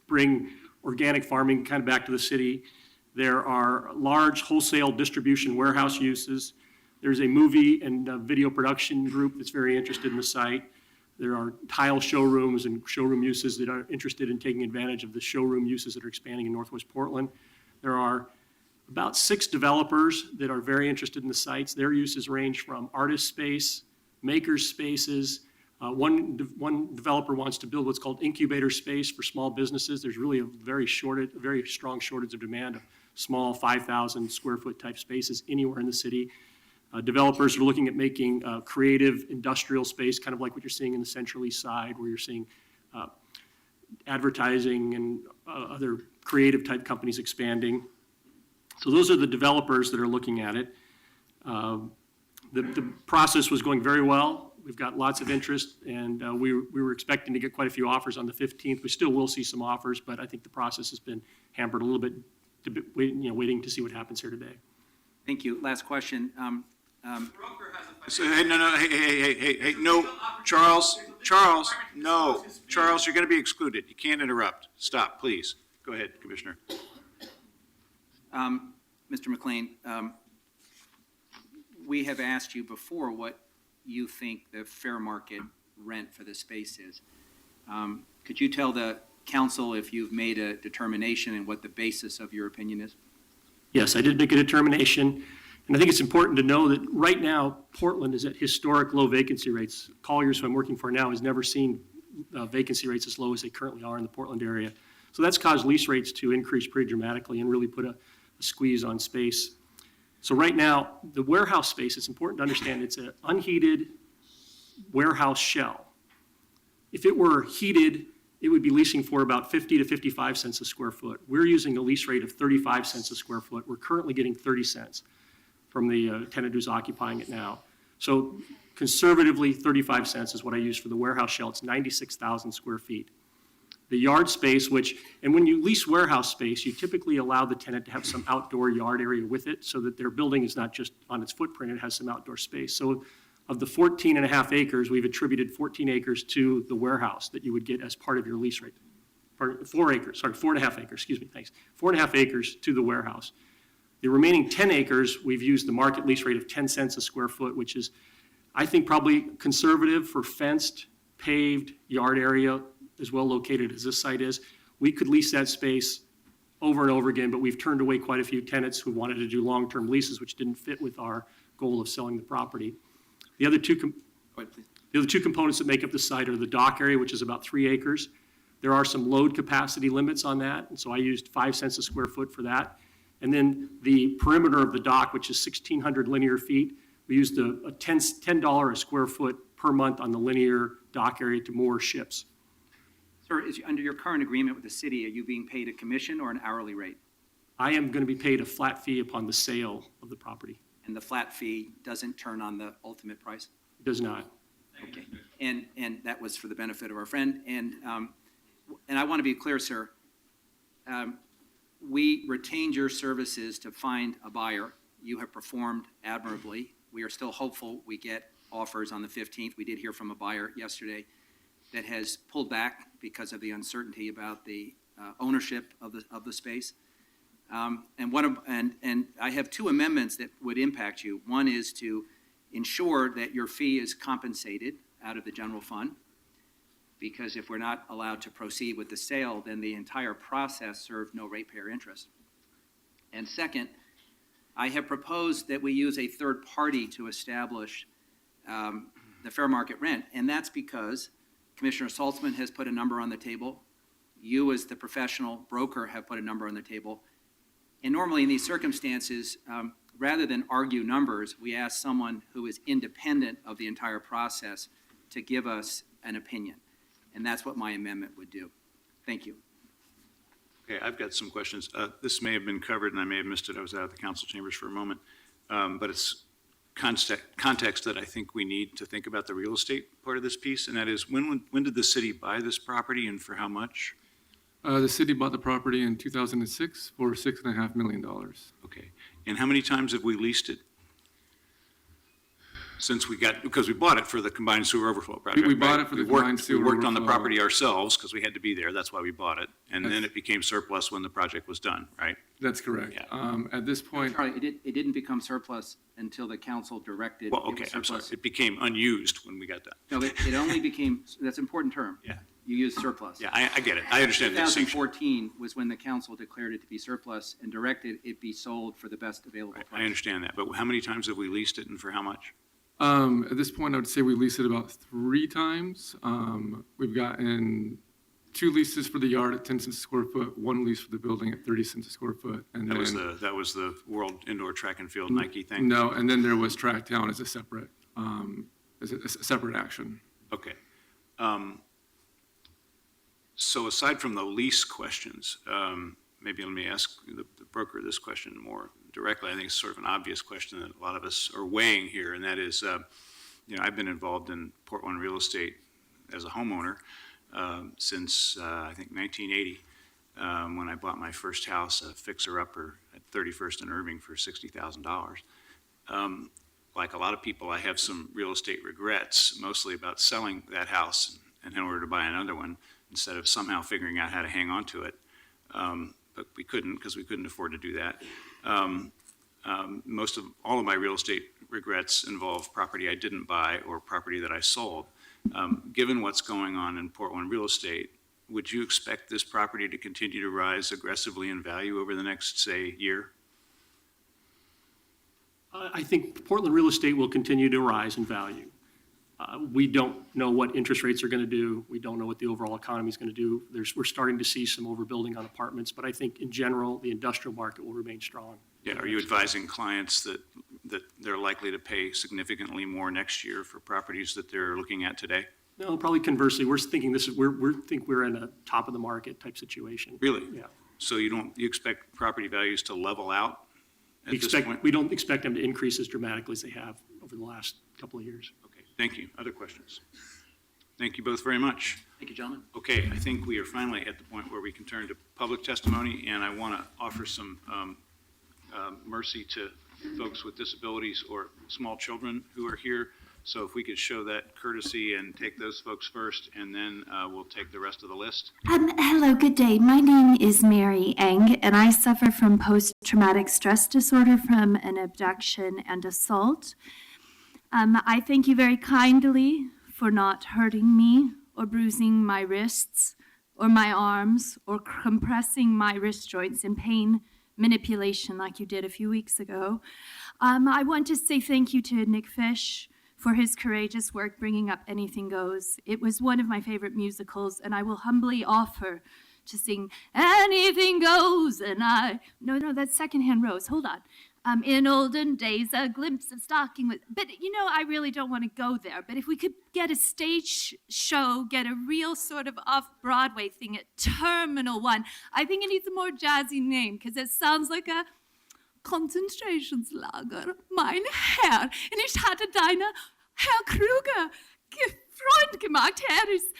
bring organic farming kind of back to the city. There are large wholesale distribution warehouse uses. There's a movie and video production group that's very interested in the site. There are tile showrooms and showroom uses that are interested in taking advantage of the showroom uses that are expanding in Northwest Portland. There are about 6 developers that are very interested in the sites. Their uses range from artist space, makers spaces. One developer wants to build what's called incubator space for small businesses. There's really a very strong shortage of demand of small 5,000 square foot type spaces anywhere in the city. Developers are looking at making creative industrial space, kind of like what you're seeing in the Central East Side, where you're seeing advertising and other creative type companies expanding. So those are the developers that are looking at it. The process was going very well. We've got lots of interest, and we were expecting to get quite a few offers on the 15th. We still will see some offers, but I think the process has been hampered a little bit, waiting to see what happens here today. Thank you. Last question. Hey, no, Charles, no. Charles, you're going to be excluded. You can't interrupt. Stop, please. Go ahead, Commissioner. Mr. McLean, we have asked you before what you think the fair market rent for the space is. Could you tell the council if you've made a determination and what the basis of your opinion is? Yes, I did make a determination, and I think it's important to know that right now, Portland is at historic low vacancy rates. Colliers, who I'm working for now, has never seen vacancy rates as low as they currently are in the Portland area. So that's caused lease rates to increase pretty dramatically and really put a squeeze on space. So right now, the warehouse space, it's important to understand, it's an unheated warehouse shell. If it were heated, it would be leasing for about 50 to 55 cents a square foot. We're using a lease rate of 35 cents a square foot. We're currently getting 30 cents from the tenant who's occupying it now. So conservatively, 35 cents is what I use for the warehouse shell. It's 96,000 square feet. The yard space, and when you lease warehouse space, you typically allow the tenant to have some outdoor yard area with it so that their building is not just on its footprint, it has some outdoor space. So of the 14 and a half acres, we've attributed 14 acres to the warehouse that you would get as part of your lease rate. 4 and a half acres, excuse me, thanks. 4.5 acres to the warehouse. The remaining 10 acres, we've used the market lease rate of 10 cents a square foot, which is, I think, probably conservative for fenced, paved yard area, as well located as this site is. We could lease that space over and over again, but we've turned away quite a few tenants who wanted to do long-term leases, which didn't fit with our goal of selling the property. The other two components that make up the site are the dock area, which is about 3 acres. There are some load capacity limits on that, and so I used 5 cents a square foot for that. And then the perimeter of the dock, which is 1,600 linear feet, we used a $10 a square foot per month on the linear dock area to moor ships. Sir, under your current agreement with the city, are you being paid a commission or an hourly rate? I am going to be paid a flat fee upon the sale of the property. And the flat fee doesn't turn on the ultimate price? It does not. Okay. And that was for the benefit of our friend. And I want to be clear, sir. We retained your services to find a buyer. You have performed admirably. We are still hopeful we get offers on the 15th. We did hear from a buyer yesterday that has pulled back because of the uncertainty about the ownership of the space. And I have 2 amendments that would impact you. One is to ensure that your fee is compensated out of the general fund, because if we're not allowed to proceed with the sale, then the entire process served no ratepayer interest. And second, I have proposed that we use a third party to establish the fair market rent, and that's because Commissioner Saltzman has put a number on the table. You, as the professional broker, have put a number on the table. And normally in these circumstances, rather than argue numbers, we ask someone who is independent of the entire process to give us an opinion. And that's what my amendment would do. Thank you. Okay, I've got some questions. This may have been covered, and I may have missed it. I was out of the council chambers for a moment. But it's context that I think we need to think about the real estate part of this piece, and that is, when did the city buy this property and for how much? The city bought the property in 2006 for $6.5 million. Okay, and how many times have we leased it? Because we bought it for the combined sewer overflow project. We bought it for the combined sewer We worked on the overflow. property ourselves because we had to be there. That's why we bought it. And then it became surplus when the project was done, right? That's correct. Yeah. At this point, Sorry, it didn't become surplus until the council directed. Well, it okay, was I'm sorry. surplus. It became unused when we got done. No, it only became, that's an important term. Yeah. You used surplus. Yeah, I get it. I understand the distinction. 2014 was when the council declared it to be surplus and directed it be sold for the best available price. I understand that, but how many times have we leased it and for how much? at this point, I would say we leased it about 3 times. We've gotten 2 leases for the yard at 10 cents a square foot, 1 lease for the building at 30 cents a square foot. And That was the World Indoor Track and Field Nike thing? No, and then there was Trackdown as a separate action. Okay. So aside from the lease questions, maybe let me ask the broker this question more directly. I think it's sort of an obvious question that a lot of us are weighing here, and that is, I've been involved in Portland real estate as a homeowner since, I think, 1980, when I bought my first house, a fixer-upper at 31st and Irving for $60,000. Like a lot of people, I have some real estate regrets, mostly about selling that house and in order to buy another one, instead of somehow figuring out how to hang on to it. But we couldn't, because we couldn't afford to do that. All of my real estate regrets involve property I didn't buy or property that I sold. Given what's going on in Portland real estate, would you expect this property to continue to rise aggressively in value over the next, say, year? I think Portland real estate will continue to rise in value. We don't know what interest rates are going to do. We don't know what the overall economy is going to do. We're starting to see some overbuilding on apartments, but I think in general, the industrial market will remain strong. Yeah, are you advising clients that they're likely to pay significantly more next year for properties that they're looking at today? No, probably conversely, we're thinking we're in a top of the market type situation. Really? Yeah. So you expect property values to level out at this point? We don't expect them to increase as dramatically as they have over the last couple of years. Okay, thank you. Other questions? Thank you both very much. Thank you, gentlemen. Okay, I think we are finally at the point where we can turn to public testimony, and I want to offer some mercy to folks with disabilities or small children who are here. So if we could show that courtesy and take those folks first, and then we'll take the rest of the list. Hello, good day. My name is Mary Eng, and I suffer from post-traumatic stress disorder from an abduction and assault. I thank you very kindly for not hurting me or bruising my wrists or my arms or compressing my wrist joints in pain manipulation like you did a few weeks ago. I want to say thank you to Nick Fish for his courageous work bringing up Anything Goes. It was one of my favorite musicals, and I will humbly offer to sing Anything Goes, and no, that's Secondhand Rose, hold on. In olden days, a glimpse of stocking with, but I really don't want to go there, but if we could get a stage show, get a real sort of off-Broadway thing at Terminal 1, I think it needs a more jazzy name, because it sounds like a Konzentrationslager, mein Herr. Und ich hatte deine Herr Kruger Freund gemacht. Herr ist,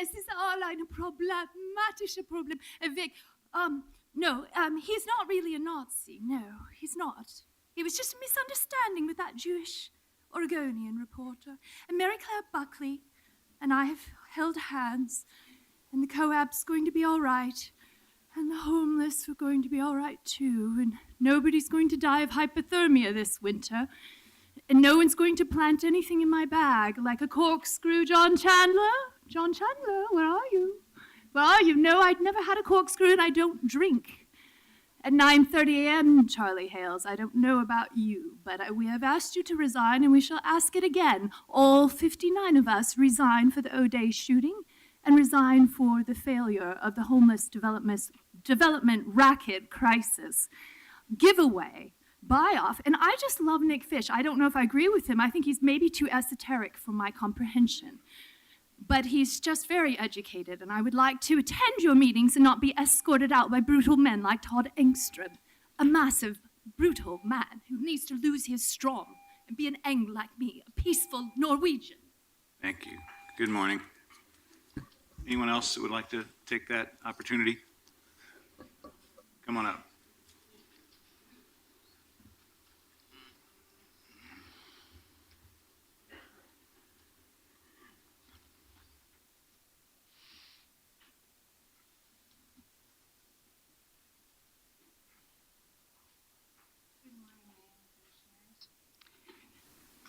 es ist all ein problematisches Problem. Weg. No, he's not really a Nazi. No, he's not. It was just a misunderstanding with that Jewish Oregonian reporter. And Mary Claire Buckley and I have held hands, and the co-op's going to be all right. And the homeless are going to be all right too, and nobody's going to die of hypothermia this winter, and no one's going to plant anything in my bag like a corkscrew. John Chandler? John Chandler, where are you? Where are you? No, I'd never had a corkscrew, and I don't drink. At 9:30 a.m., Charlie Hales, I don't know about you, but we have asked you to resign, and we shall ask it again. All 59 of us resign for the O'Day shooting, and resign for the failure of the homeless development racket crisis. Giveaway, buy-off, and I just love Nick Fish. I don't know if I agree with him. I think he's maybe too esoteric for my comprehension. But he's just very educated, and I would like to attend your meetings and not be escorted out by brutal men like Todd Engström, a massive, brutal man who needs to lose his strong and be an Eng like me, a peaceful Norwegian. Thank you. Good morning. Anyone else that would like to take that opportunity? Come on up.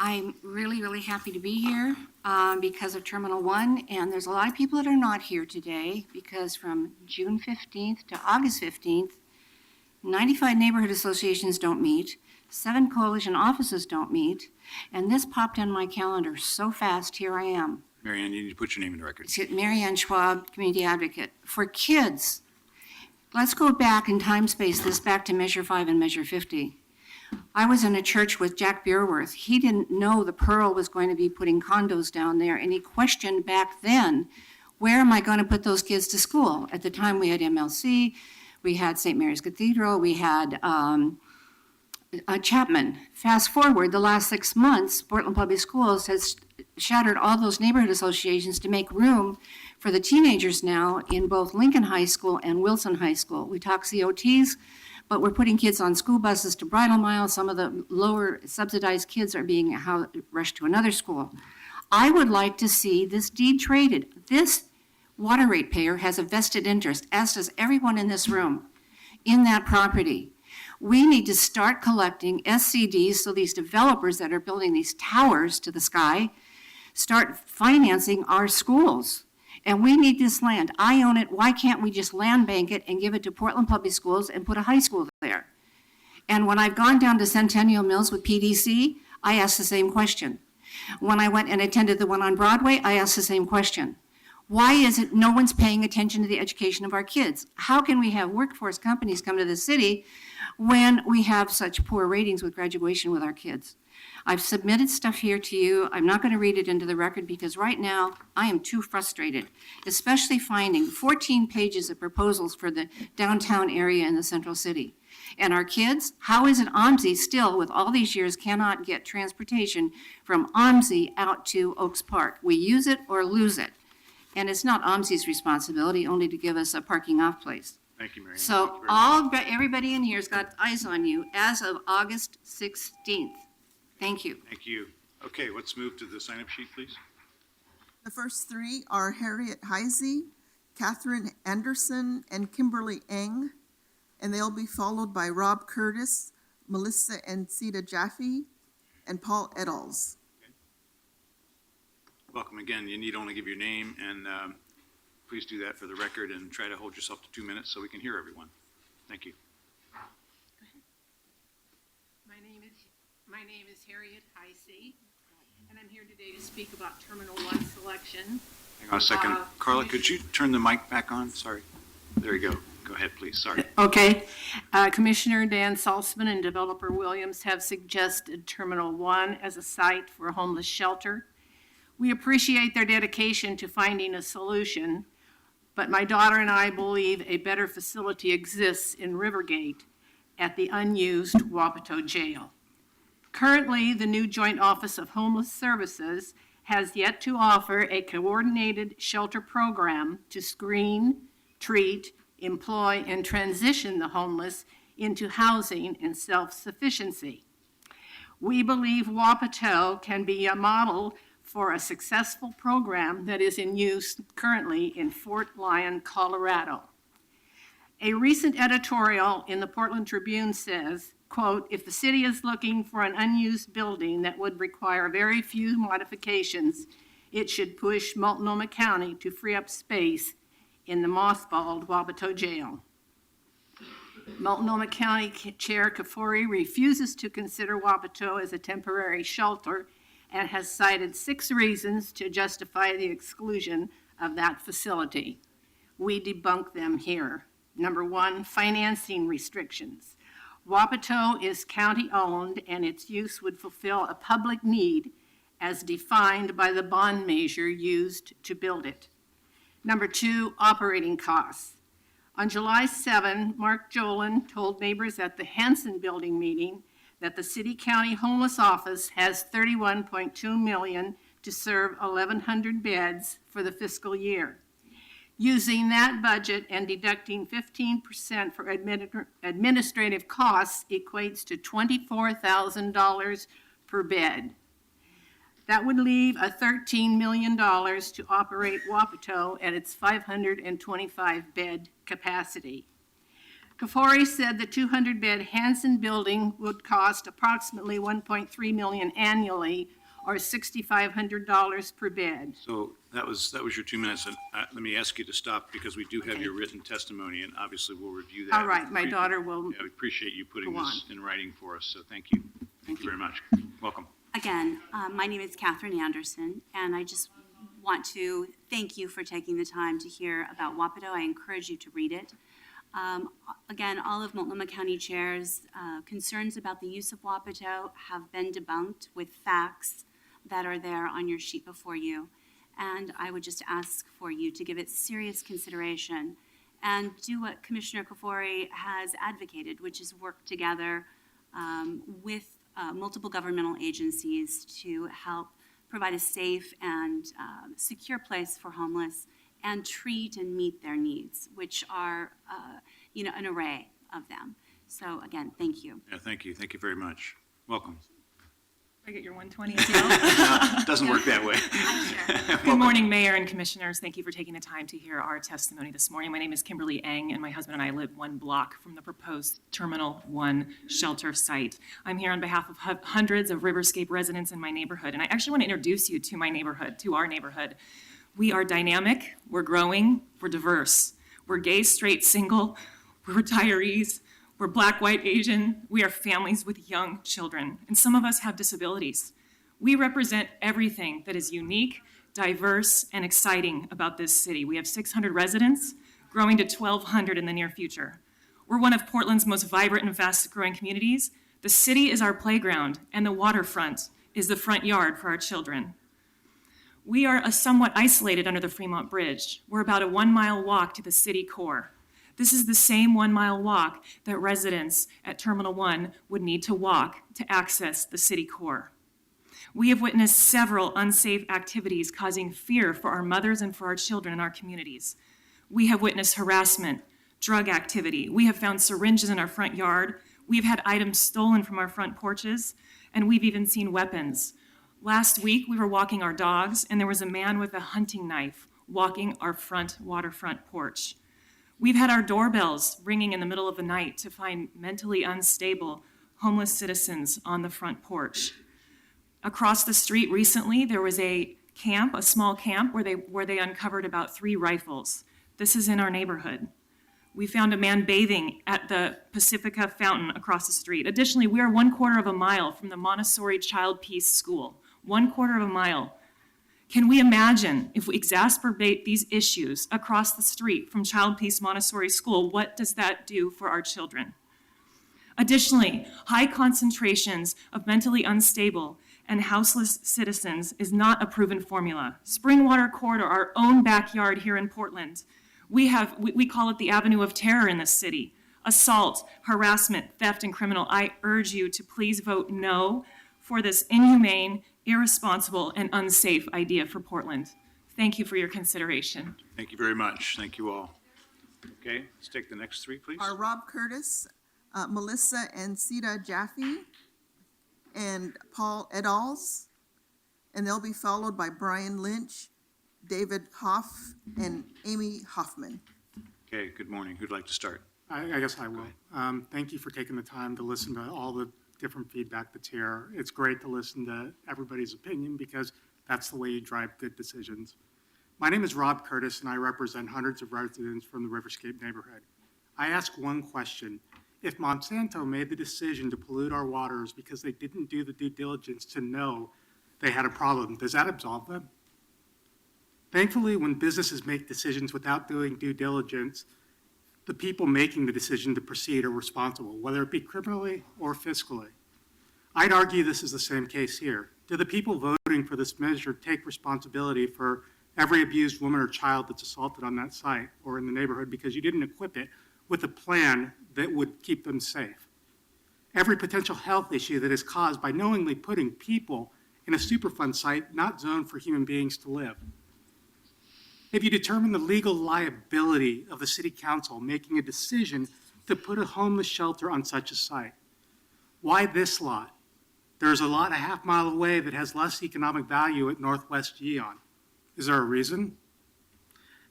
I'm really, really happy to be here because of Terminal 1, and there's a lot of people that are not here today because from June 15th to August 15th, 95 neighborhood associations don't meet, 7 coalition offices don't meet, and this popped on my calendar so fast, here I am. Marianne, you need to put your name in the record. Marianne Schwab, community advocate. For kids, let's go back in time space, this back to Measure 5 and Measure 50. I was in a church with Jack Beerworth. He didn't know the Pearl was going to be putting condos down there, and he questioned back then, where am I going to put those kids to school? At the time, we had MLC, we had St. Mary's Cathedral, we had Chapman. Fast forward, the last 6 months, Portland Public Schools has shattered all those neighborhood associations to make room for the teenagers now in both Lincoln High School and Wilson High School. We talk COTs, but we're putting kids on school buses to Bridal Mile. Some of the lower subsidized kids are being rushed to another school. I would like to see this deed traded. This water ratepayer has a vested interest, as does everyone in this room, in that property. We need to start collecting SCDs so these developers that are building these towers to the sky start financing our schools. And we need this land. I own it. Why can't we just land bank it and give it to Portland Public Schools and put a high school there? And when I've gone down to Centennial Mills with PDC, I ask the same question. When I went and attended the one on Broadway, I asked the same question. Why is it no one's paying attention to the education of our kids? How can we have workforce companies come to the city when we have such poor ratings with graduation with our kids? I've submitted stuff here to you. I'm not going to read it into the record because right now I am too frustrated, especially finding 14 pages of proposals for the downtown area in the central city. And our kids, how is it OMSI still, with all these years, cannot get transportation from OMSI out to Oaks Park? We use it or lose it. And it's not OMSI's responsibility only to give us a parking off place. Thank you, Mary Ann. So everybody in here's got eyes on you as of August 16th. Thank you. Thank you. Okay, let's move to the sign-up sheet, please. The first three are Harriet Heisey, Catherine Anderson, and Kimberly Eng, and they'll be followed by Rob Curtis, Melissa and Sita Jaffe, and Paul Eddles. Welcome again. You need only give your name, and please do that for the record, and try to hold yourself to 2 minutes so we can hear everyone. Thank you. My name is Harriet Heisey, and I'm here today to speak about Terminal 1 selection. Hang on a second. Carla, could you turn the mic back on? Sorry. There you go. Go ahead, please. Sorry. Okay. Commissioner Dan Salzman and developer Williams have suggested Terminal 1 as a site for a homeless shelter. We appreciate their dedication to finding a solution, but my daughter and I believe a better facility exists in Rivergate at the unused Wapato Jail. Currently, the new Joint Office of Homeless Services has yet to offer a coordinated shelter program to screen, treat, employ, and transition the homeless into housing and self-sufficiency. We believe Wapato can be a model for a successful program that is in use currently in Fort Lyon, Colorado. A recent editorial in the Portland Tribune says, quote, "If the city is looking for an unused building that would require very few modifications, it should push Multnomah County to free up space in the mothballed Wapato Jail." Multnomah County Chair Kafori refuses to consider Wapato as a temporary shelter and has cited 6 reasons to justify the exclusion of that facility. We debunk them here. Number 1, financing restrictions. Wapato is county-owned, and its use would fulfill a public need as defined by the bond measure used to build it. Number 2, operating costs. On July 7, Mark Jolin told neighbors at the Hanson Building meeting that the City-County Homeless Office has $31.2 million to serve 1,100 beds for the fiscal year. Using that budget and deducting 15% for administrative costs equates to $24,000 per bed. That would leave a $13 million to operate Wapato at its 525-bed capacity. Kafori said the 200-bed Hanson building would cost approximately $1.3 million annually, or $6,500 per bed. So that was your 2 minutes, and let me ask you to stop because we do have your written testimony, and obviously we'll review that. All right, my daughter will. Yeah, we appreciate you putting go this on. in writing for us, so thank you. Thank you very much. Welcome. Again, my name is Catherine Anderson, and I just want to thank you for taking the time to hear about Wapato. I encourage you to read it. Again, all of Multnomah County Chair's concerns about the use of Wapato have been debunked with facts that are there on your sheet before you. And I would just ask for you to give it serious consideration and do what Commissioner Kafori has advocated, which is work together with multiple governmental agencies to help provide a safe and secure place for homeless and treat and meet their needs, which are, an array of them. So again, thank you. Yeah, thank you. Thank you very much. Welcome. I get your 120 as well? No, it doesn't work that way. Good morning, Mayor and Commissioners. Thank you for taking the time to hear our testimony this morning. My name is Kimberly Eng, and my husband and I live 1 block from the proposed Terminal 1 shelter site. I'm here on behalf of hundreds of Riverscape residents in my neighborhood, and I actually want to introduce you to my neighborhood, to our neighborhood. We are dynamic, we're growing, we're diverse. We're gay, straight, single, we're retirees, we're Black, white, Asian. We are families with young children, and some of us have disabilities. We represent everything that is unique, diverse, and exciting about this city. We have 600 residents, growing to 1,200 in the near future. We're one of Portland's most vibrant and fast-growing communities. The city is our playground, and the waterfront is the front yard for our children. We are somewhat isolated under the Fremont Bridge. We're about a 1-mile walk to the city core. This is the same 1-mile walk that residents at Terminal 1 would need to walk to access the city core. We have witnessed several unsafe activities causing fear for our mothers and for our children in our communities. We have witnessed harassment, drug activity. We have found syringes in our front yard. We've had items stolen from our front porches, and we've even seen weapons. Last week, we were walking our dogs, and there was a man with a hunting knife walking our front waterfront porch. We've had our doorbells ringing in the middle of the night to find mentally unstable, homeless citizens on the front porch. Across the street recently, there was a camp, a small camp, where they uncovered about 3 rifles. This is in our neighborhood. We found a man bathing at the Pacifica fountain across the street. Additionally, we are 1/4 of a mile from the Montessori Child Peace School. 1/4 of a mile. Can we imagine if we exacerbate these issues across the street from Child Peace Montessori School, what does that do for our children? Additionally, high concentrations of mentally unstable and houseless citizens is not a proven formula. Springwater Corridor, our own backyard here in Portland, we call it the Avenue of Terror in this city. Assault, harassment, theft, and criminal. I urge you to please vote no for this inhumane, irresponsible, and unsafe idea for Portland. Thank you for your consideration. Thank you very much. Thank you all. Okay, let's take the next 3, please. Are Rob Curtis, Melissa and Sita Jaffe, and Paul Edalls, and they'll be followed by Brian Lynch, David Hoff, and Amy Hoffman. Okay, good morning. Who'd like to start? I guess I will. Thank you for taking the time to listen to all the different feedback that's here. It's great to listen to everybody's opinion because that's the way you drive good decisions. My name is Rob Curtis, and I represent hundreds of residents from the Riverscape neighborhood. I ask one question. If Monsanto made the decision to pollute our waters because they didn't do the due diligence to know they had a problem, does that absolve them? Thankfully, when businesses make decisions without doing due diligence, the people making the decision to proceed are responsible, whether it be criminally or fiscally. I'd argue this is the same case here. Do the people voting for this measure take responsibility for every abused woman or child that's assaulted on that site or in the neighborhood because you didn't equip it with a plan that would keep them safe? Every potential health issue that is caused by knowingly putting people in a Superfund site not zoned for human beings to live? Have you determined the legal liability of the city council making a decision to put a homeless shelter on such a site? Why this lot? There's a lot a half-mile away that has less economic value at Northwest Yeon. Is there a reason?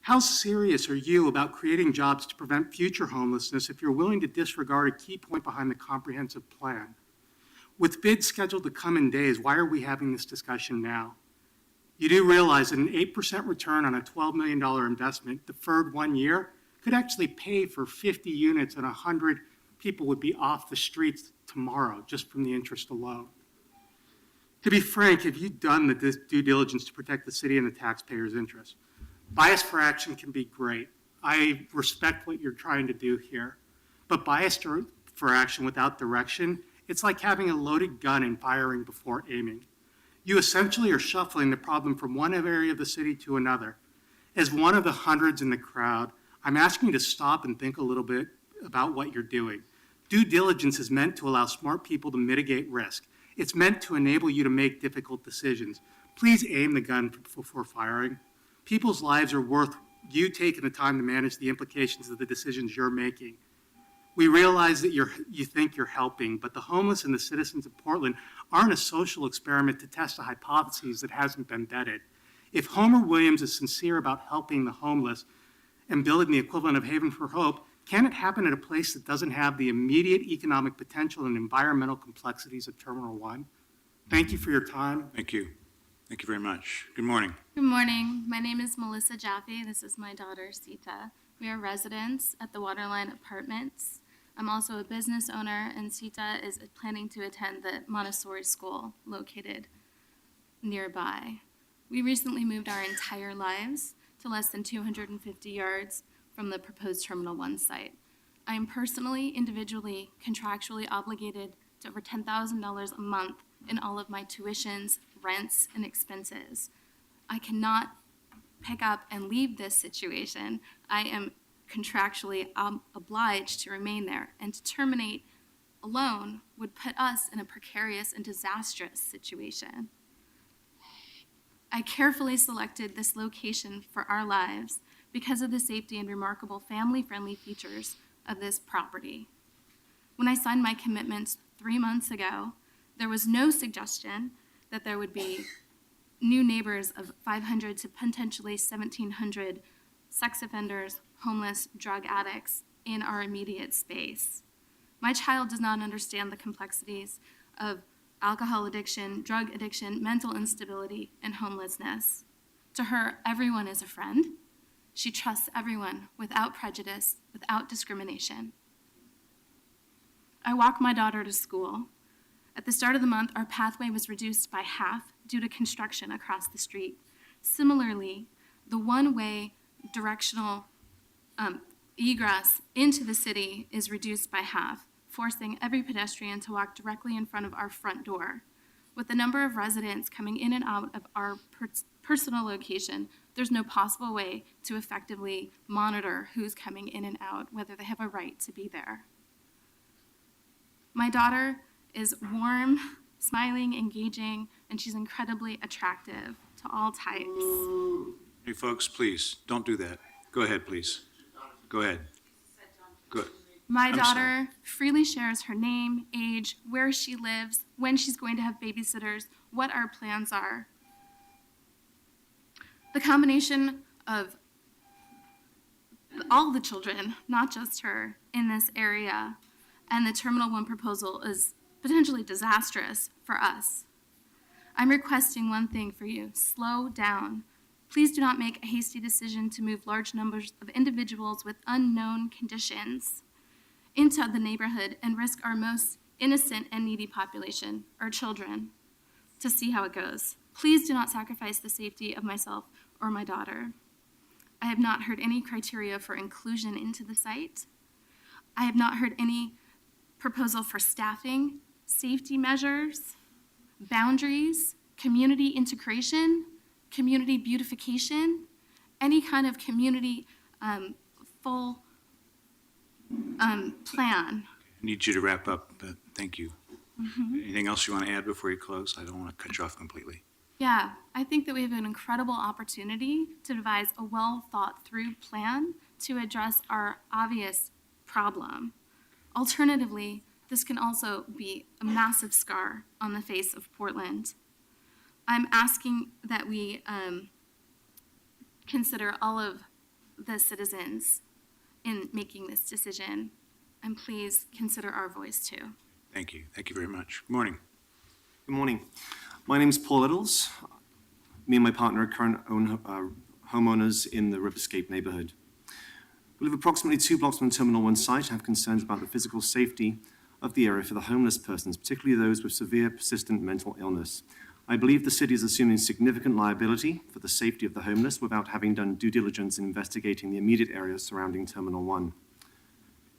How serious are you about creating jobs to prevent future homelessness if you're willing to disregard a key point behind the comprehensive plan? With bids scheduled to come in days, why are we having this discussion now? You do realize that an 8% return on a $12 million investment deferred 1 year could actually pay for 50 units and 100 people would be off the streets tomorrow just from the interest alone. To be frank, have you done the due diligence to protect the city and the taxpayers' interests? Bias for action can be great. I respect what you're trying to do here. But bias for action without direction, it's like having a loaded gun and firing before aiming. You essentially are shuffling the problem from one area of the city to another. As one of the hundreds in the crowd, I'm asking you to stop and think a little bit about what you're doing. Due diligence is meant to allow smart people to mitigate risk. It's meant to enable you to make difficult decisions. Please aim the gun before firing. People's lives are worth you taking the time to manage the implications of the decisions you're making. We realize that you think you're helping, but the homeless and the citizens of Portland aren't a social experiment to test a hypothesis that hasn't been vetted. If Homer Williams is sincere about helping the homeless and building the equivalent of Haven for Hope, can it happen at a place that doesn't have the immediate economic potential and environmental complexities of Terminal 1? Thank you for your time. Thank you. Thank you very much. Good morning. Good morning. My name is Melissa Jaffe. This is my daughter, Sita. We are residents at the Waterline Apartments. I'm also a business owner, and Sita is planning to attend the Montessori school located nearby. We recently moved our entire lives to less than 250 yards from the proposed Terminal 1 site. I am personally, individually, contractually obligated to over $10,000 a month in all of my tuitions, rents, and expenses. I cannot pick up and leave this situation. I am contractually obliged to remain there, and to terminate alone would put us in a precarious and disastrous situation. I carefully selected this location for our lives because of the safety and remarkable family-friendly features of this property. When I signed my commitments 3 months ago, there was no suggestion that there would be new neighbors of 500 to potentially 1,700 sex offenders, homeless, drug addicts in our immediate space. My child does not understand the complexities of alcohol addiction, drug addiction, mental instability, and homelessness. To her, everyone is a friend. She trusts everyone without prejudice, without discrimination. I walk my daughter to school. At the start of the month, our pathway was reduced by half due to construction across the street. Similarly, the one-way directional egress into the city is reduced by half, forcing every pedestrian to walk directly in front of our front door. With the number of residents coming in and out of our personal location, there's no possible way to effectively monitor who's coming in and out, whether they have a right to be there. My daughter is warm, smiling, engaging, and she's incredibly attractive to all types. Hey, folks, please, don't do that. Go ahead, please. Go ahead. Good. My I'm daughter freely shares her name, age, where she lives, when she's going to have babysitters, what our plans are. The combination of all the children, not just her, in this area, and the Terminal 1 proposal is potentially disastrous for us. I'm requesting one thing for you: slow down. Please do not make a hasty decision to move large numbers of individuals with unknown conditions into the neighborhood and risk our most innocent and needy population, our children, to see how it goes. Please do not sacrifice the safety of myself or my daughter. I have not heard any criteria for inclusion into the site. I have not heard any proposal for staffing, safety measures, boundaries, community integration, community beautification, any kind of community full plan. I need you to wrap up, but thank you. Anything else you want to add before you close? I don't want to cut you off completely. Yeah, I think that we have an incredible opportunity to devise a well-thought-through plan to address our obvious problem. Alternatively, this can also be a massive scar on the face of Portland. I'm asking that we consider all of the citizens in making this decision, and please consider our voice too. Thank you. Thank you very much. Good morning. Good morning. My name is Paul Eddles. Me and my partner are current homeowners in the Riverscape neighborhood. We live approximately 2 blocks from the Terminal 1 site and have concerns about the physical safety of the area for the homeless persons, particularly those with severe persistent mental illness. I believe the city is assuming significant liability for the safety of the homeless without having done due diligence in investigating the immediate areas surrounding Terminal 1.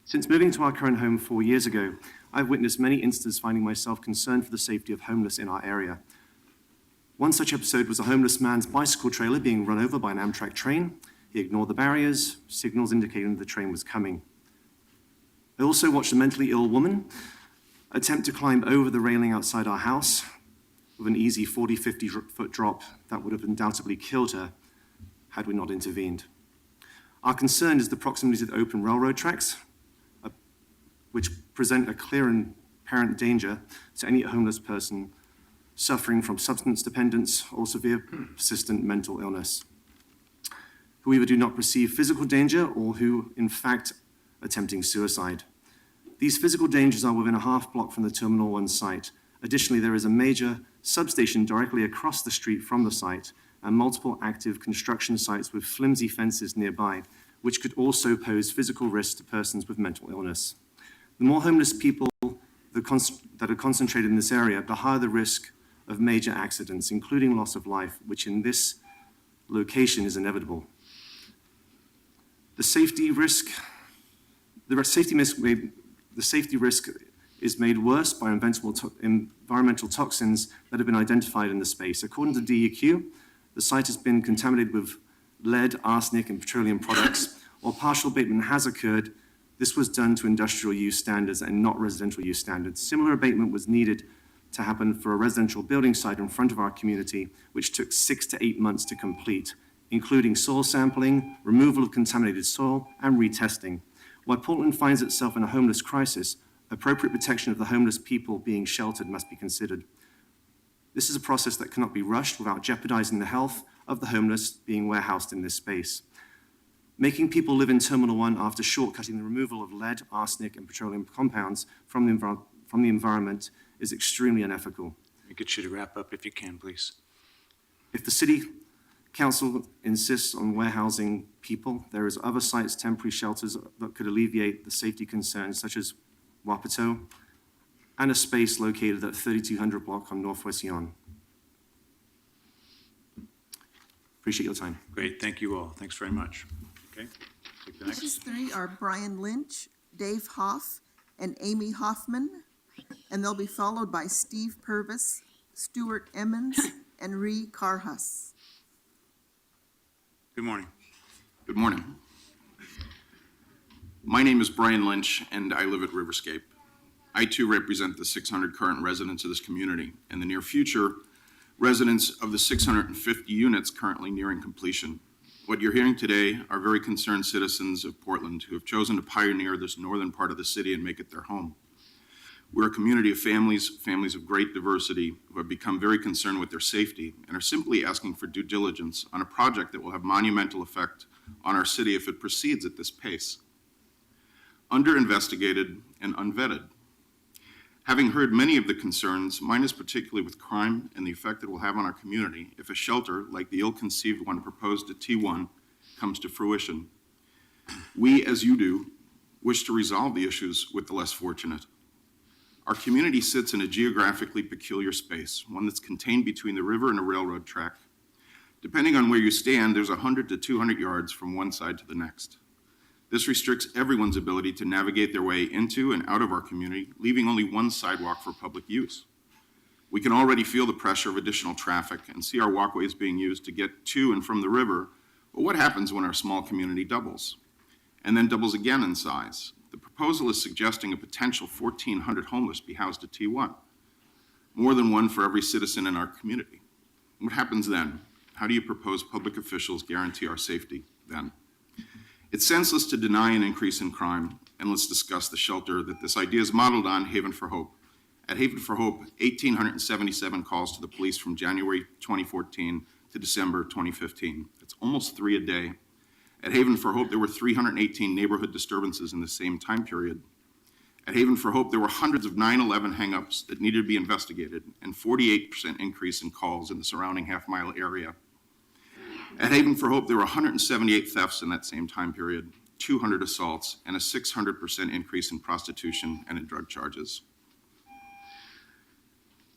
Since moving to our current home 4 years ago, I've witnessed many instances finding myself concerned for the safety of homeless in our area. One such episode was a homeless man's bicycle trailer being run over by an Amtrak train. He ignored the barriers, signals indicating the train was coming. I also watched a mentally ill woman attempt to climb over the railing outside our house with an easy 40-50 foot drop that would have undoubtedly killed her had we not intervened. Our concern is the proximity to the open railroad tracks, which present a clear and apparent danger to any homeless person suffering from substance dependence or severe persistent mental illness, who either do not perceive physical danger or who, in fact, are attempting suicide. These physical dangers are within a half block from the Terminal 1 site. Additionally, there is a major substation directly across the street from the site and multiple active construction sites with flimsy fences nearby, which could also pose physical risks to persons with mental illness. The more homeless people that are concentrated in this area, the higher the risk of major accidents, including loss of life, which in this location is inevitable. The safety risk is made worse by environmental toxins that have been identified in the space. According to DEQ, the site has been contaminated with lead, arsenic, and petroleum products. While partial abatement has occurred, this was done to industrial use standards and not residential use standards. Similar abatement was needed to happen for a residential building site in front of our community, which took 6 to 8 months to complete, including soil sampling, removal of contaminated soil, and retesting. While Portland finds itself in a homeless crisis, appropriate protection of the homeless people being sheltered must be considered. This is a process that cannot be rushed without jeopardizing the health of the homeless being warehoused in this space. Making people live in Terminal 1 after shortcutting the removal of lead, arsenic, and petroleum compounds from the environment is extremely unethical. I get you to wrap up if you can, please. If the City Council insists on warehousing people, there is other sites, temporary shelters that could alleviate the safety concerns, such as Wapato, and a space located at 3200 block on Northwest Yon. Appreciate your time. Great, thank you all. Thanks very much. Okay, take the next. Wishes 3 are Brian Lynch, Dave Hoff, and Amy Hoffman, and they'll be followed by Steve Purvis, Stuart Emmons, and Ree Carhus. Good morning. Good morning. My name is Brian Lynch, and I live at Riverscape. I too represent the 600 current residents of this community. In the near future, residents of the 650 units currently nearing completion. What you're hearing today are very concerned citizens of Portland who have chosen to pioneer this northern part of the city and make it their home. We're a community of families of great diversity who have become very concerned with their safety and are simply asking for due diligence on a project that will have monumental effect on our city if it proceeds at this pace. Under-investigated and unvetted. Having heard many of the concerns, mine is particularly with crime and the effect it will have on our community if a shelter like the ill-conceived one proposed at T1 comes to fruition. We, as you do, wish to resolve the issues with the less fortunate. Our community sits in a geographically peculiar space, one that's contained between the river and a railroad track. Depending on where you stand, there's 100 to 200 yards from one side to the next. This restricts everyone's ability to navigate their way into and out of our community, leaving only one sidewalk for public use. We can already feel the pressure of additional traffic and see our walkways being used to get to and from the river, but what happens when our small community doubles? And then doubles again in size? The proposal is suggesting a potential 1,400 homeless be housed at T1, more than one for every citizen in our community. What happens then? How do you propose public officials guarantee our safety then? It's senseless to deny an increase in crime, and let's discuss the shelter that this idea is modeled on, Haven for Hope. At Haven for Hope, 1,877 calls to the police from January 2014 to December 2015. That's almost 3 a day. At Haven for Hope, there were 318 neighborhood disturbances in the same time period. At Haven for Hope, there were hundreds of 9/11 hangups that needed to be investigated and 48% increase in calls in the surrounding half-mile area. At Haven for Hope, there were 178 thefts in that same time period, 200 assaults, and a 600% increase in prostitution and in drug charges.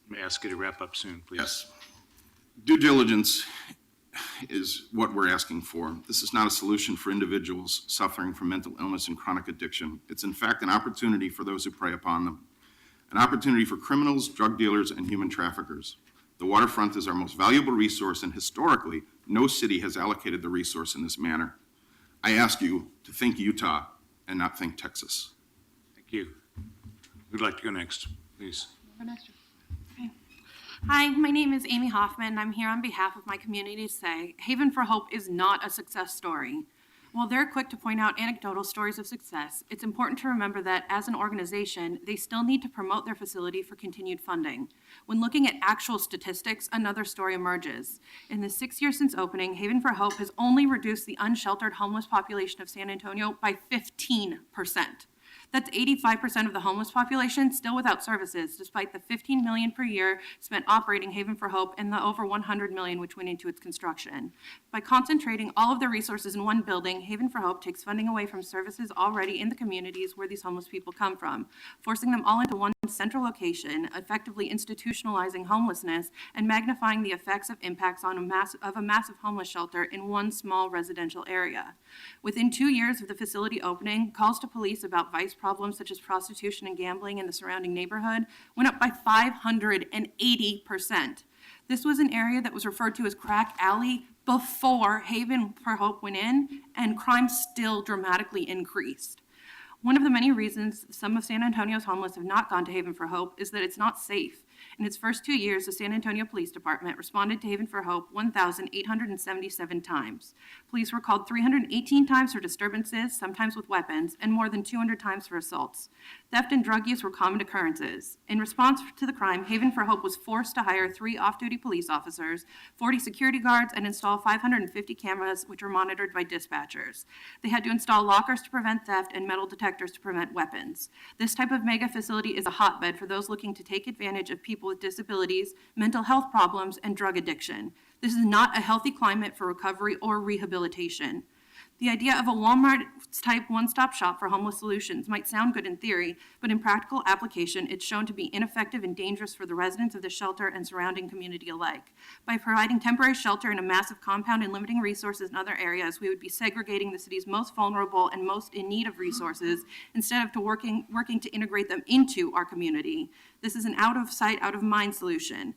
May I ask you to wrap up soon, please? Yes. Due diligence is what we're asking for. This is not a solution for individuals suffering from mental illness and chronic addiction. It's in fact an opportunity for those who prey upon them, an opportunity for criminals, drug dealers, and human traffickers. The waterfront is our most valuable resource, and historically, no city has allocated the resource in this manner. I ask you to think Utah and not think Texas. Thank you. Who'd like to go next, please? Hi, my name is Amy Hoffman. I'm here on behalf of my community to say Haven for Hope is not a success story. While they're quick to point out anecdotal stories of success, it's important to remember that as an organization, they still need to promote their facility for continued funding. When looking at actual statistics, another story emerges. In the 6 years since opening, Haven for Hope has only reduced the unsheltered homeless population of San Antonio by 15%. That's 85% of the homeless population still without services, despite the $15 million per year spent operating Haven for Hope and the over $100 million which went into its construction. By concentrating all of the resources in one building, Haven for Hope takes funding away from services already in the communities where these homeless people come from, forcing them all into one central location, effectively institutionalizing homelessness and magnifying the effects of impacts on a massive homeless shelter in one small residential area. Within 2 years of the facility opening, calls to police about vice problems such as prostitution and gambling in the surrounding neighborhood went up by 580%. This was an area that was referred to as Crack Alley before Haven for Hope went in, and crime still dramatically increased. One of the many reasons some of San Antonio's homeless have not gone to Haven for Hope is that it's not safe. In its first 2 years, the San Antonio Police Department responded to Haven for Hope 1,877 times. Police were called 318 times for disturbances, sometimes with weapons, and more than 200 times for assaults. Theft and drug use were common occurrences. In response to the crime, Haven for Hope was forced to hire 3 off-duty police officers, 40 security guards, and install 550 cameras, which were monitored by dispatchers. They had to install lockers to prevent theft and metal detectors to prevent weapons. This type of mega facility is a hotbed for those looking to take advantage of people with disabilities, mental health problems, and drug addiction. This is not a healthy climate for recovery or rehabilitation. The idea of a Walmart-type one-stop shop for homeless solutions might sound good in theory, but in practical application, it's shown to be ineffective and dangerous for the residents of the shelter and surrounding community alike. By providing temporary shelter in a massive compound and limiting resources in other areas, we would be segregating the city's most vulnerable and most in need of resources instead of working to integrate them into our community. This is an out-of-sight, out-of-mind solution.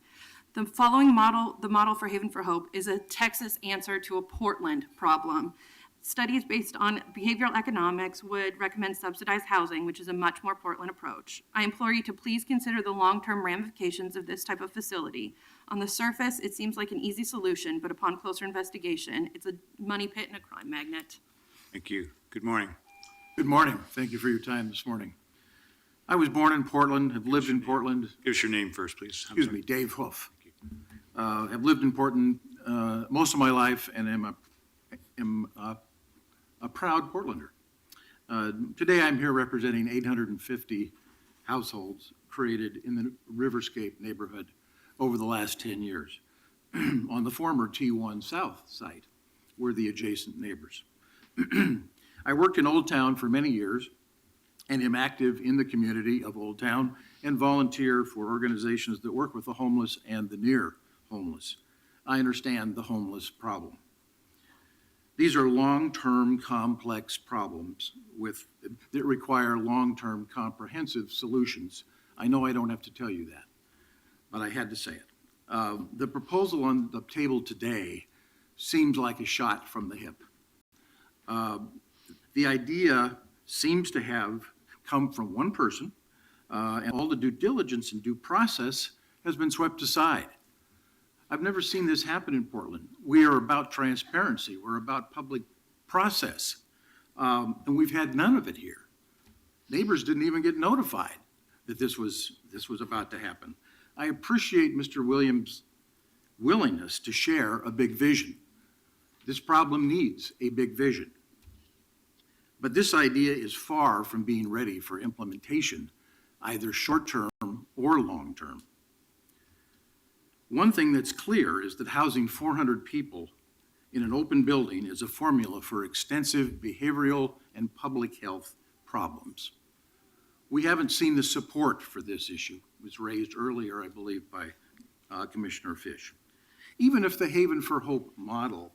The following model, the model for Haven for Hope, is a Texas answer to a Portland problem. Studies based on behavioral economics would recommend subsidized housing, which is a much more Portland approach. I implore you to please consider the long-term ramifications of this type of facility. On the surface, it seems like an easy solution, but upon closer investigation, it's a money pit and a crime magnet. Thank you. Good morning. Good morning. Thank you for your time this morning. I was born in Portland, have lived in Portland. Give us your name first, please. Excuse me, Dave Hoof. Have lived in Portland most of my life and am a proud Portlander. Today I'm here representing 850 households created in the Riverscape neighborhood over the last 10 years on the former T1 South site. We're the adjacent neighbors. I worked in Old Town for many years and am active in the community of Old Town and volunteer for organizations that work with the homeless and the near homeless. I understand the homeless problem. These are long-term complex problems that require long-term comprehensive solutions. I know I don't have to tell you that, but I had to say it. The proposal on the table today seems like a shot from the hip. The idea seems to have come from one person, and all the due diligence and due process has been swept aside. I've never seen this happen in Portland. We are about transparency. We're about public process. And we've had none of it here. Neighbors didn't even get notified that this was about to happen. I appreciate Mr. Williams' willingness to share a big vision. This problem needs a big vision. But this idea is far from being ready for implementation, either short-term or long-term. One thing that's clear is that housing 400 people in an open building is a formula for extensive behavioral and public health problems. We haven't seen the support for this issue. It was raised earlier, I believe, by Commissioner Fish. Even if the Haven for Hope model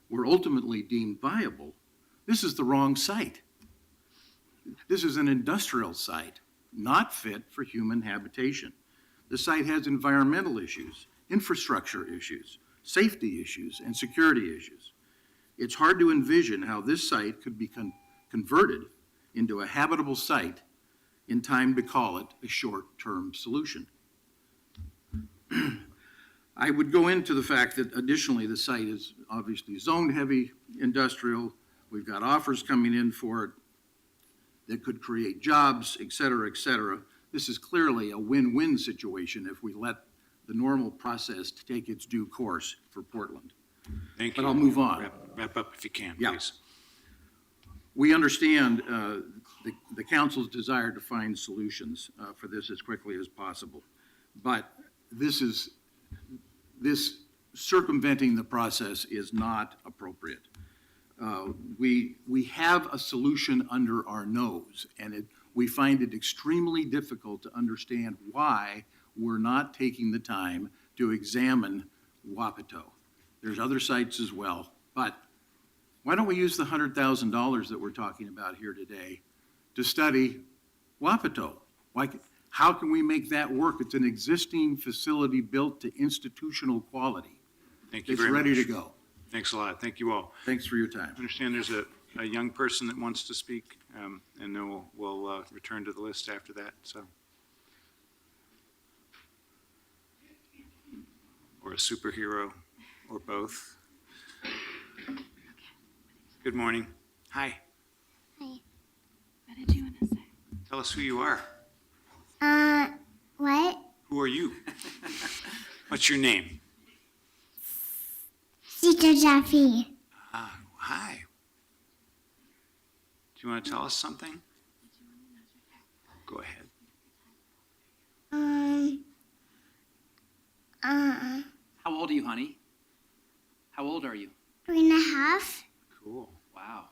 were ultimately deemed viable, this is the wrong site. This is an industrial site, not fit for human habitation. The site has environmental issues, infrastructure issues, safety issues, and security issues. It's hard to envision how this site could be converted into a habitable site in time to call it a short-term solution. I would go into the fact that additionally the site is obviously zoned heavy industrial. We've got offers coming in for it that could create jobs, et cetera, et cetera. This is clearly a win-win situation if we let the normal process to take its due course for Portland. Thank you. But I'll move on. Wrap up if you can, Yeah. please. We understand the council's desire to find solutions for this as quickly as possible. But this circumventing the process is not appropriate. We have a solution under our nose, and we find it extremely difficult to understand why we're not taking the time to examine Wapato. There's other sites as well, but why don't we use the $100,000 that we're talking about here today to study Wapato? How can we make that work? It's an existing facility built to institutional quality. Thank you very much. It's ready to go. Thanks a lot. Thank you all. Thanks for your time. I understand there's a young person that wants to speak, and then we'll return to the list after that, so. Or a superhero, or both. Good morning. Hi. Hi. What did you want to say? Tell us who you are. What? Who are you? What's your name? Teacher Jeffy. Hi. Do you want to tell us something? Go ahead. How old are you, honey? How old are you? 3.5. Cool. Wow.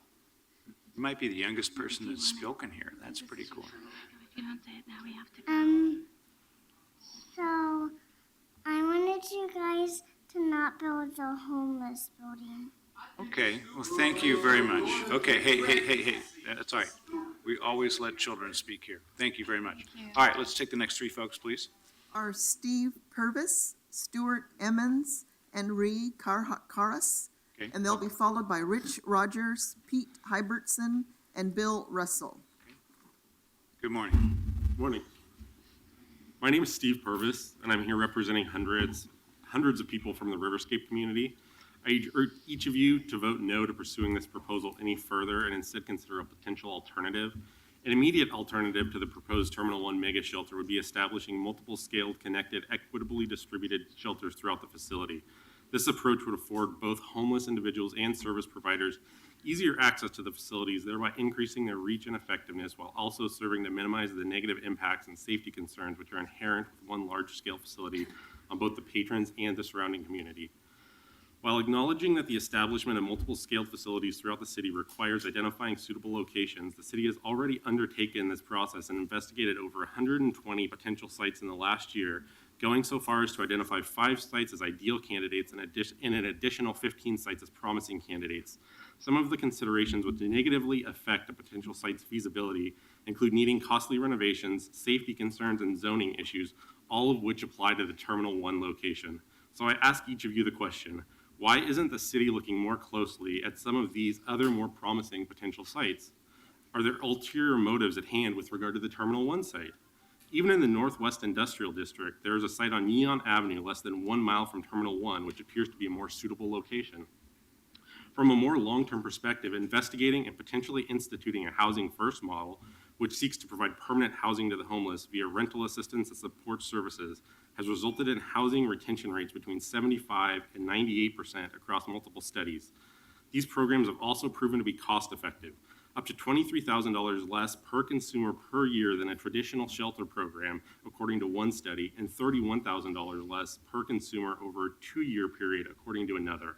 You might be the youngest person that's spoken here. That's pretty cool. If you don't say it now, we have to. So I wanted you guys to not build the homeless building. Okay, well, thank you very much. Okay, hey, that's all right. We always let children speak here. Thank you very much. All right, let's take the next three folks, please. Are Steve Purvis, Stuart Emmons, and Ree Karas. Okay. And they'll be followed by Rich Rogers, Pete Hybertson, and Bill Russell. Good morning. Morning. My name is Steve Purvis, and I'm here representing hundreds of people from the Riverscape community. I urge each of you to vote no to pursuing this proposal any further and instead consider a potential alternative. An immediate alternative to the proposed Terminal 1 mega shelter would be establishing multiple scaled, connected, equitably distributed shelters throughout the facility. This approach would afford both homeless individuals and service providers easier access to the facilities, thereby increasing their reach and effectiveness while also serving to minimize the negative impacts and safety concerns which are inherent with one large-scale facility on both the patrons and the surrounding community. While acknowledging that the establishment of multiple scaled facilities throughout the city requires identifying suitable locations, the city has already undertaken this process and investigated over 120 potential sites in the last year, going so far as to identify 5 sites as ideal candidates and an additional 15 sites as promising candidates. Some of the considerations which negatively affect a potential site's feasibility include needing costly renovations, safety concerns, and zoning issues, all of which apply to the Terminal 1 location. So I ask each of you the question, why isn't the city looking more closely at some of these other more promising potential sites? Are there ulterior motives at hand with regard to the Terminal 1 site? Even in the Northwest Industrial District, there is a site on Neon Avenue less than 1 mile from Terminal 1, which appears to be a more suitable location. From a more long-term perspective, investigating and potentially instituting a housing first model, which seeks to provide permanent housing to the homeless via rental assistance and support services, has resulted in housing retention rates between 75 and 98% across multiple studies. These programs have also proven to be cost-effective, up to $23,000 less per consumer per year than a traditional shelter program, according to one study, and $31,000 less per consumer over a 2-year period, according to another.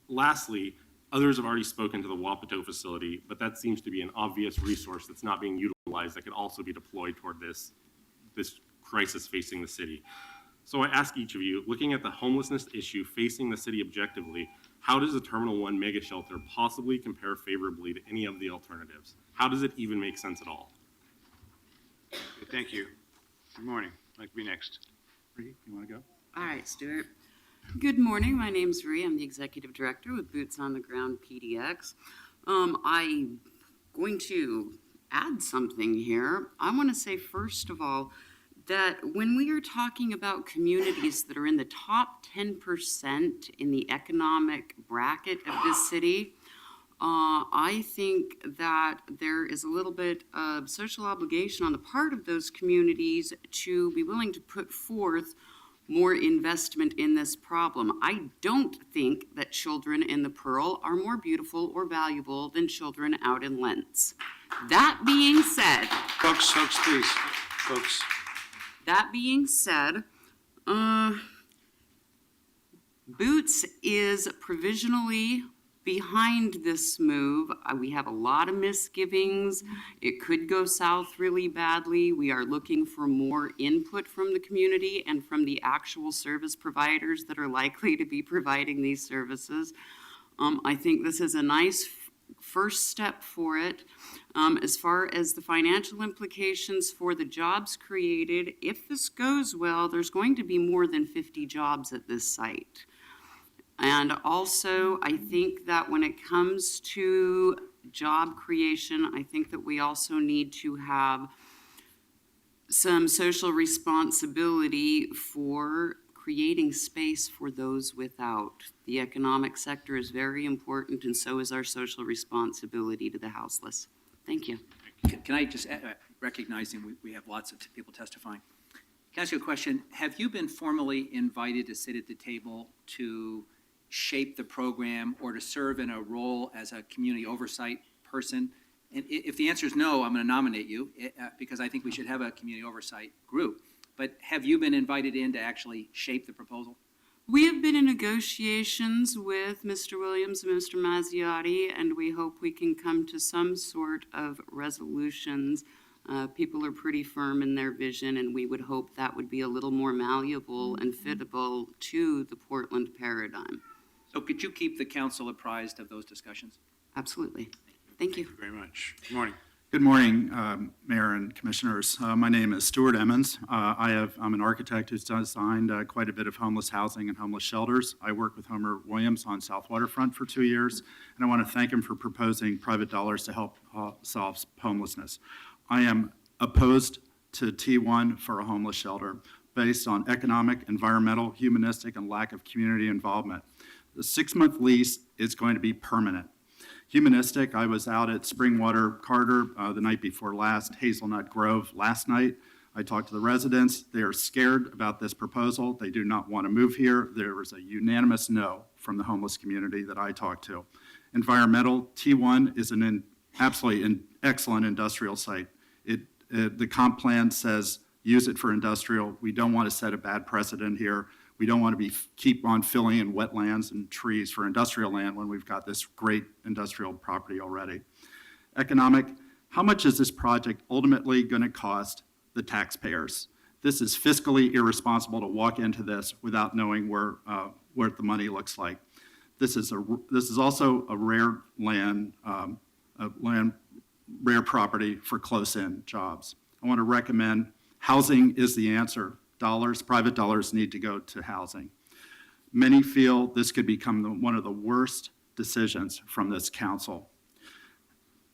Lastly, others have already spoken to the Wapato facility, but that seems to be an obvious resource that's not being utilized that could also be deployed toward this crisis facing the city. So I ask each of you, looking at the homelessness issue facing the city objectively, how does the Terminal 1 mega shelter possibly compare favorably to any of the alternatives? How does it even make sense at all? Thank you. Good morning. I'd like to be next. Ree, you want to go? All right, Stuart. Good morning. My name's Ree. I'm the Executive Director with Boots on the Ground PDX. I'm going to add something here. I want to say, first of all, that when we are talking about communities that are in the top 10% in the economic bracket of this city, I think that there is a little bit of social obligation on the part of those communities to be willing to put forth more investment in this problem. I don't think that children in the Pearl are more beautiful or valuable than children out in Lentz. That being said, Folks, please, folks. that being said, Boots is provisionally behind this move. We have a lot of misgivings. It could go south really badly. We are looking for more input from the community and from the actual service providers that are likely to be providing these services. I think this is a nice first step for it. As far as the financial implications for the jobs created, if this goes well, there's going to be more than 50 jobs at this site. And also, I think that when it comes to job creation, I think that we also need to have some social responsibility for creating space for those without. The economic sector is very important, and so is our social responsibility to the houseless. Thank you. Can I just, recognizing we have lots of people testifying, can I ask you a question? Have you been formally invited to sit at the table to shape the program or to serve in a role as a community oversight person? And if the answer is no, I'm going to nominate you because I think we should have a community oversight group. But have you been invited in to actually shape the proposal? We have been in negotiations with Mr. Williams and Mr. Mazziotti, and we hope we can come to some sort of resolutions. People are pretty firm in their vision, and we would hope that would be a little more malleable and fittable to the Portland paradigm. So could you keep the council apprised of those discussions? Absolutely. Thank you. Thank you very much. Good morning. Good morning, Mayor and Commissioners. My name is Stuart Emmons. I'm an architect who's designed quite a bit of homeless housing and homeless shelters. I worked with Homer Williams on South Waterfront for 2 years, and I want to thank him for proposing private dollars to help solve homelessness. I am opposed to T1 for a homeless shelter based on economic, environmental, humanistic, and lack of community involvement. The 6-month lease is going to be permanent. Humanistic, I was out at Springwater Carter the night before last, Hazelnut Grove last night. I talked to the residents. They are scared about this proposal. They do not want to move here. There was a unanimous no from the homeless community that I talked to. Environmental, T1 is an absolutely excellent industrial site. The comp plan says use it for industrial. We don't want to set a bad precedent here. We don't want to keep on filling in wetlands and trees for industrial land when we've got this great industrial property already. Economic, how much is this project ultimately going to cost the taxpayers? This is fiscally irresponsible to walk into this without knowing where the money looks like. This is also a rare rare property for close-in jobs. I want to recommend housing is the answer. Private dollars need to go to housing. Many feel this could become one of the worst decisions from this council.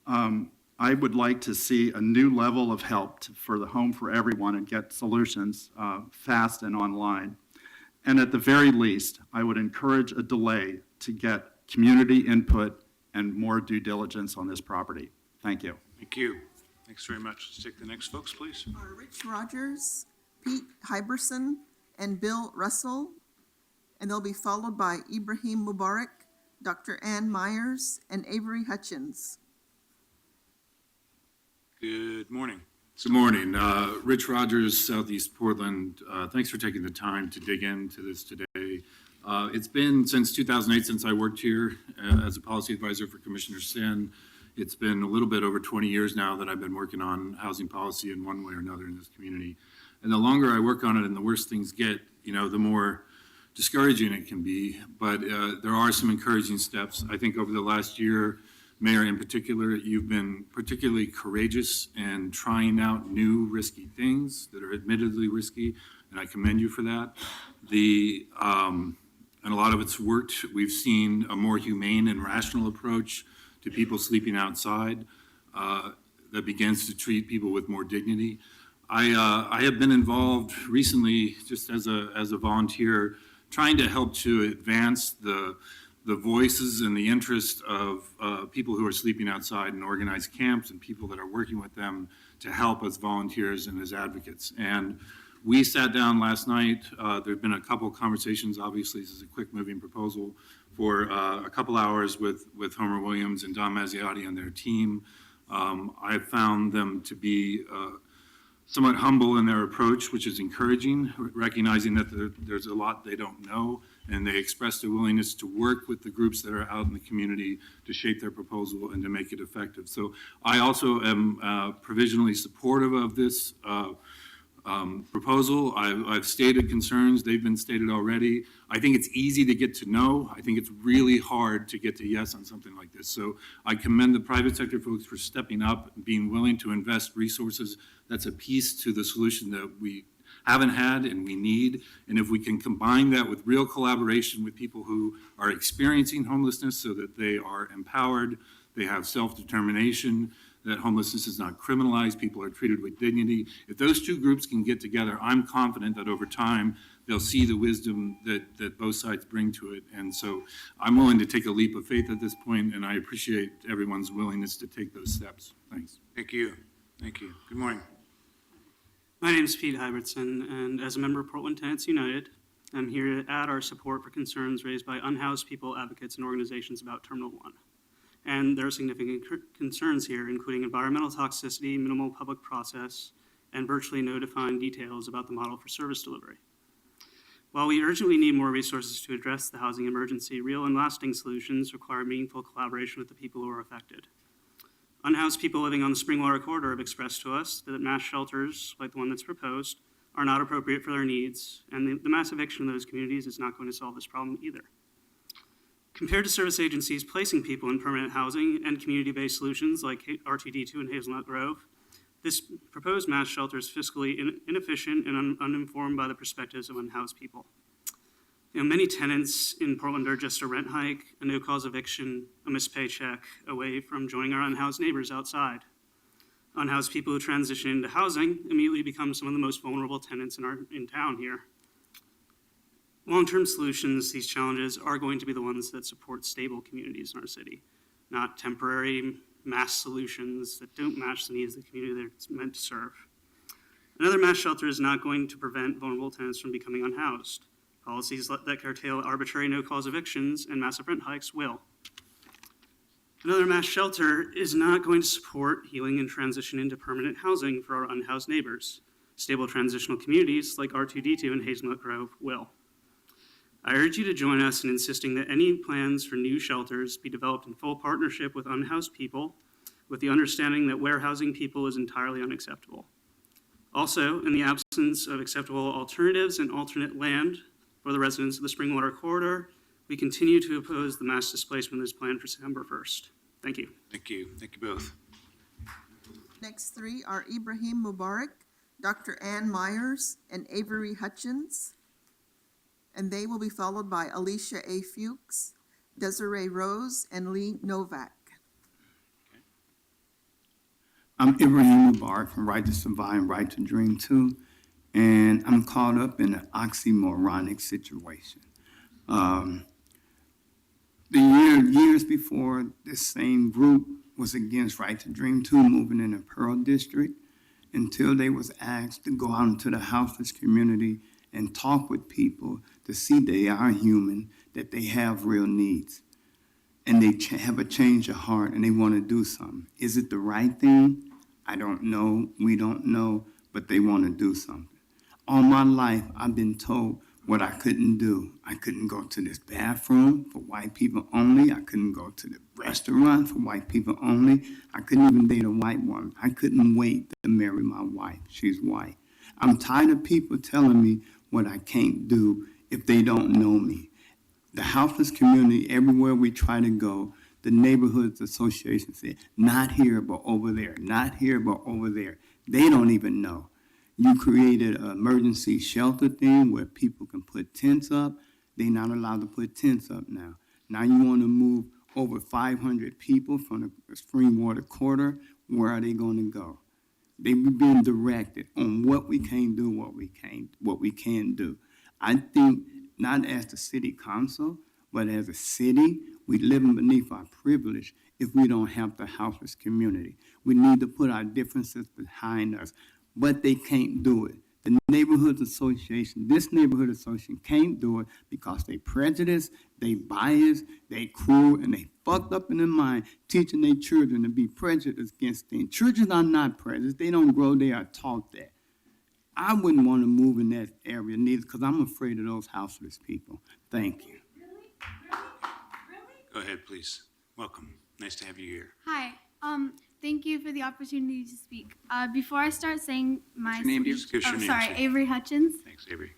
I would like to see a new level of help for the Home for Everyone and get solutions fast and online. And at the very least, I would encourage a delay to get community input and more due diligence on this property. Thank you. Thank you. Thanks very much. Let's take the next folks, please. Rich Rogers, Pete Hyberson, and Bill Russell, and they'll be followed by Ibrahim Mubarak, Dr. Ann Myers, and Avery Hutchins. Good morning. Good morning. Rich Rogers, Southeast Portland. Thanks for taking the time to dig into this today. It's been since 2008 since I worked here as a policy advisor for Commissioner Sin. It's been a little bit over 20 years now that I've been working on housing policy in one way or another in this community. And the longer I work on it and the worse things get, the more discouraging it can be. But there are some encouraging steps. I think over the last year, Mayor in particular, you've been particularly courageous in trying out new risky things that are admittedly risky, and I commend you for that. And a lot of it's worked. We've seen a more humane and rational approach to people sleeping outside that begins to treat people with more dignity. I have been involved recently, just as a volunteer, trying to help to advance the voices and the interest of people who are sleeping outside and organize camps and people that are working with them to help as volunteers and as advocates. And We sat down last night. There've been a couple of conversations. Obviously, this is a quick-moving proposal for a couple hours with Homer Williams and Don Mazziotti and their team. I found them to be somewhat humble in their approach, which is encouraging, recognizing that there's a lot they don't know, and they expressed a willingness to work with the groups that are out in the community to shape their proposal and to make it effective. So I also am provisionally supportive of this proposal. I've stated concerns. They've been stated already. I think it's easy to get to no. I think it's really hard to get to yes on something like this. So I commend the private sector folks for stepping up and being willing to invest resources. That's a piece to the solution that we haven't had and we need. And if we can combine that with real collaboration with people who are experiencing homelessness so that they are empowered, they have self-determination, that homelessness is not criminalized, people are treated with dignity. If those two groups can get together, I'm confident that over time, they'll see the wisdom that both sides bring to it. And so I'm willing to take a leap of faith at this point, and I appreciate everyone's willingness to take those steps. Thanks. Thank you. Thank you. Good morning. My name is Pete Hybertson, and as a member of Portland Tenants United, I'm here to add our support for concerns raised by unhoused people, advocates, and organizations about Terminal 1. And there are significant concerns here, including environmental toxicity, minimal public process, and virtually no defined details about the model for service delivery. While we urgently need more resources to address the housing emergency, real and lasting solutions require meaningful collaboration with the people who are affected. Unhoused people living on the Springwater Corridor have expressed to us that mass shelters, like the one that's proposed, are not appropriate for their needs, and the mass eviction of those communities is not going to solve this problem either. Compared to service agencies placing people in permanent housing and community-based solutions like RTD2 and Hazelnut Grove, this proposed mass shelter is fiscally inefficient and uninformed by the perspectives of unhoused people. Many tenants in Portland are just a rent hike, a no-cause eviction, a missed paycheck away from joining our unhoused neighbors outside. Unhoused people who transition into housing immediately become some of the most vulnerable tenants in town here. Long-term solutions to these challenges are going to be the ones that support stable communities in our city, not temporary mass solutions that don't match the needs of the community that it's meant to serve. Another mass shelter is not going to prevent vulnerable tenants from becoming unhoused. Policies that curtail arbitrary no-cause evictions and massive rent hikes will. Another mass shelter is not going to support healing and transition into permanent housing for our unhoused neighbors. Stable transitional communities like R2D2 and Hazelnut Grove will. I urge you to join us in insisting that any plans for new shelters be developed in full partnership with unhoused people, with the understanding that warehousing people is entirely unacceptable. Also, in the absence of acceptable alternatives and alternate land for the residents of the Springwater Corridor, we continue to oppose the mass displacement that is planned for September 1st. Thank you. Thank you. Thank you both. Next three are Ibrahim Mubarak, Dr. Ann Myers, and Avery Hutchins. And they will be followed by Alicia A. Fuchs, Desiree Rose, and Lee Novak. I'm Ibrahim Mubarak from Right to Survive and Right to Dream Too, and I'm caught up in an oxymoronic situation. Years before, this same group was against Right to Dream Too moving in the Pearl District until they was asked to go out into the houseless community and talk with people to see they are human, that they have real needs. And they have a change of heart and they want to do something. Is it the right thing? I don't know. We don't know, but they want to do something. All my life, I've been told what I couldn't do. I couldn't go to this bathroom for white people only. I couldn't go to the restaurant for white people only. I couldn't even date a white woman. I couldn't wait to marry my wife. She's white. I'm tired of people telling me what I can't do if they don't know me. The houseless community, everywhere we try to go, the neighborhoods association say, not here, but over there, not here, but over there. They don't even know. You created an emergency shelter thing where people can put tents up. They're not allowed to put tents up now. Now you want to move over 500 people from the Springwater Corridor. Where are they going to go? They've been directed on what we can do, what we can do. I think not as the city council, but as a city, we living beneath our privilege if we don't have the houseless community. We need to put our differences behind us, but they can't do it. The neighborhood association, this neighborhood association can't do it because they prejudiced, they biased, they cruel, and they fucked up in their mind, teaching their children to be prejudiced against things. Children are not prejudiced. They don't grow, they are taught that. I wouldn't want to move in that area neither because I'm afraid of those houseless people. Thank you. Go ahead, please. Welcome. Nice to have you here. Hi. Thank you for the opportunity to speak. Before I start saying my What's your name, dear? speech, Give us your name, sorry, sir. Avery Hutchins. Thanks, Avery.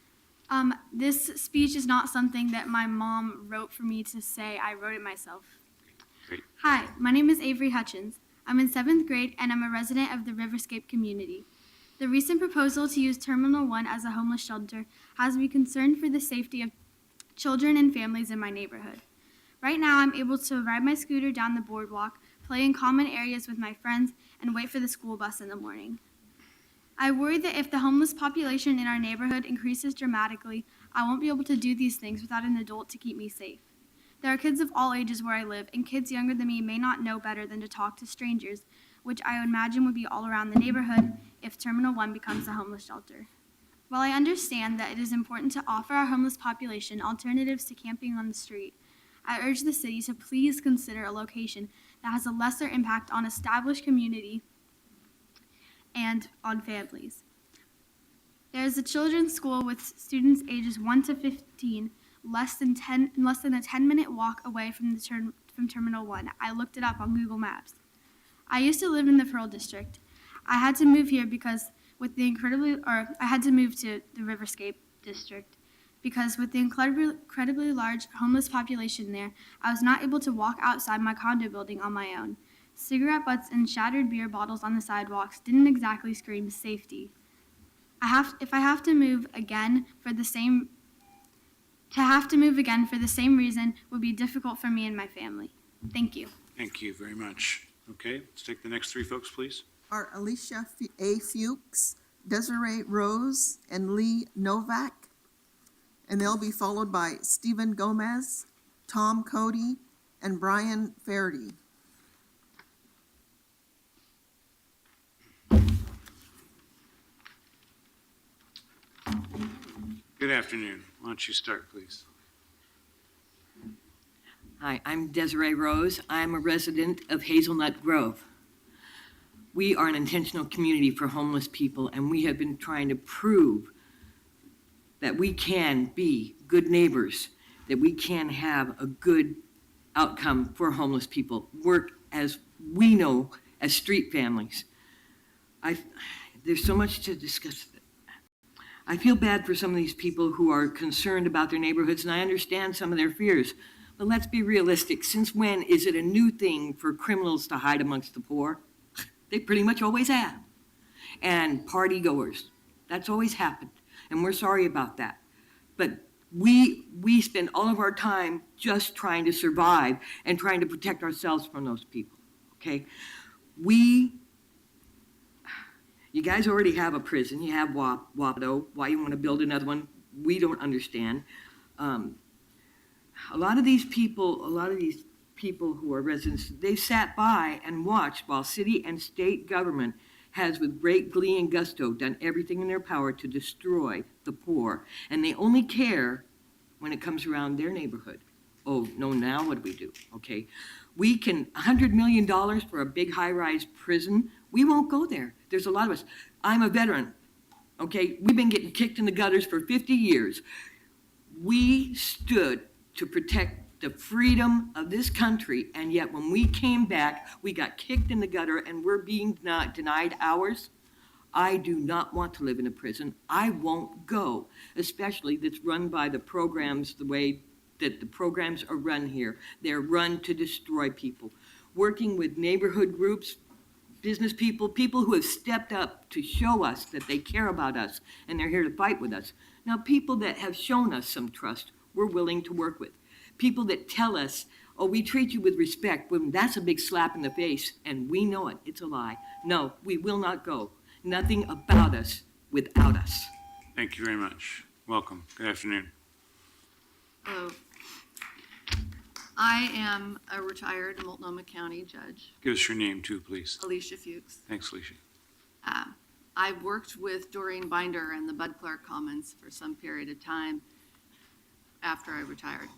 This speech is not something that my mom wrote for me to say. I wrote it myself. Great. Hi, my name is Avery Hutchins. I'm in 7th grade and I'm a resident of the Riverscape community. The recent proposal to use Terminal 1 as a homeless shelter has me concerned for the safety of children and families in my neighborhood. Right now, I'm able to ride my scooter down the boardwalk, play in common areas with my friends, and wait for the school bus in the morning. I worry that if the homeless population in our neighborhood increases dramatically, I won't be able to do these things without an adult to keep me safe. There are kids of all ages where I live, and kids younger than me may not know better than to talk to strangers, which I imagine would be all around the neighborhood if Terminal 1 becomes a homeless shelter. While I understand that it is important to offer our homeless population alternatives to camping on the street, I urge the city to please consider a location that has a lesser impact on established community and on families. There is a children's school with students ages 1 to 15, less than a 10-minute walk away from Terminal 1. I looked it up on Google Maps. I used to live in the Pearl District. I had to move here I had to move to the Riverscape District because with the incredibly large homeless population there, I was not able to walk outside my condo building on my own. Cigarette butts and shattered beer bottles on the sidewalks didn't exactly scream safety. If I have to move again for the same reason would be difficult for me and my family. Thank you. Thank you very much. Okay, let's take the next three folks, please. Are Alicia A. Fuchs, Desiree Rose, and Lee Novak. And they'll be followed by Stephen Gomez, Tom Cody, and Brian Faherty. Good afternoon. Why don't you start, please? Hi, I'm Desiree Rose. I'm a resident of Hazelnut Grove. We are an intentional community for homeless people, and we have been trying to prove that we can be good neighbors, that we can have a good outcome for homeless people, work as we know as street families. There's so much to discuss. I feel bad for some of these people who are concerned about their neighborhoods, and I understand some of their fears. But let's be realistic. Since when is it a new thing for criminals to hide amongst the poor? They pretty much always have. And party goers. That's always happened. And we're sorry about that. But we spend all of our time just trying to survive and trying to protect ourselves from those people. Okay? You guys already have a prison. You have Wapato. Why you want to build another one, we don't understand. A lot of these people who are residents, they sat by and watched while city and state government has with great glee and gusto done everything in their power to destroy the poor. And they only care when it comes around their neighborhood. Oh, no, now what do we do? Okay. We can, $100 million for a big high-rise prison, we won't go there. There's a lot of us. I'm a veteran. Okay. We've been getting kicked in the gutters for 50 years. We stood to protect the freedom of this country, and yet when we came back, we got kicked in the gutter and we're being denied ours. I do not want to live in a prison. I won't go, especially that's run by the programs the way that the programs are run here. They're run to destroy people. Working with neighborhood groups, business people, people who have stepped up to show us that they care about us and they're here to fight with us. Now, people that have shown us some trust, we're willing to work with. People that tell us, oh, we treat you with respect, well, that's a big slap in the face, and we know it. It's a lie. No, we will not go. Nothing about us without us. Thank you very much. Welcome. Good afternoon. Hello. I am a retired Multnomah County judge, Give us your name too, please. Alicia Fuchs. Thanks, Alicia. I've worked with Doreen Binder and the Bud Clark Commons for some period of time after I retired.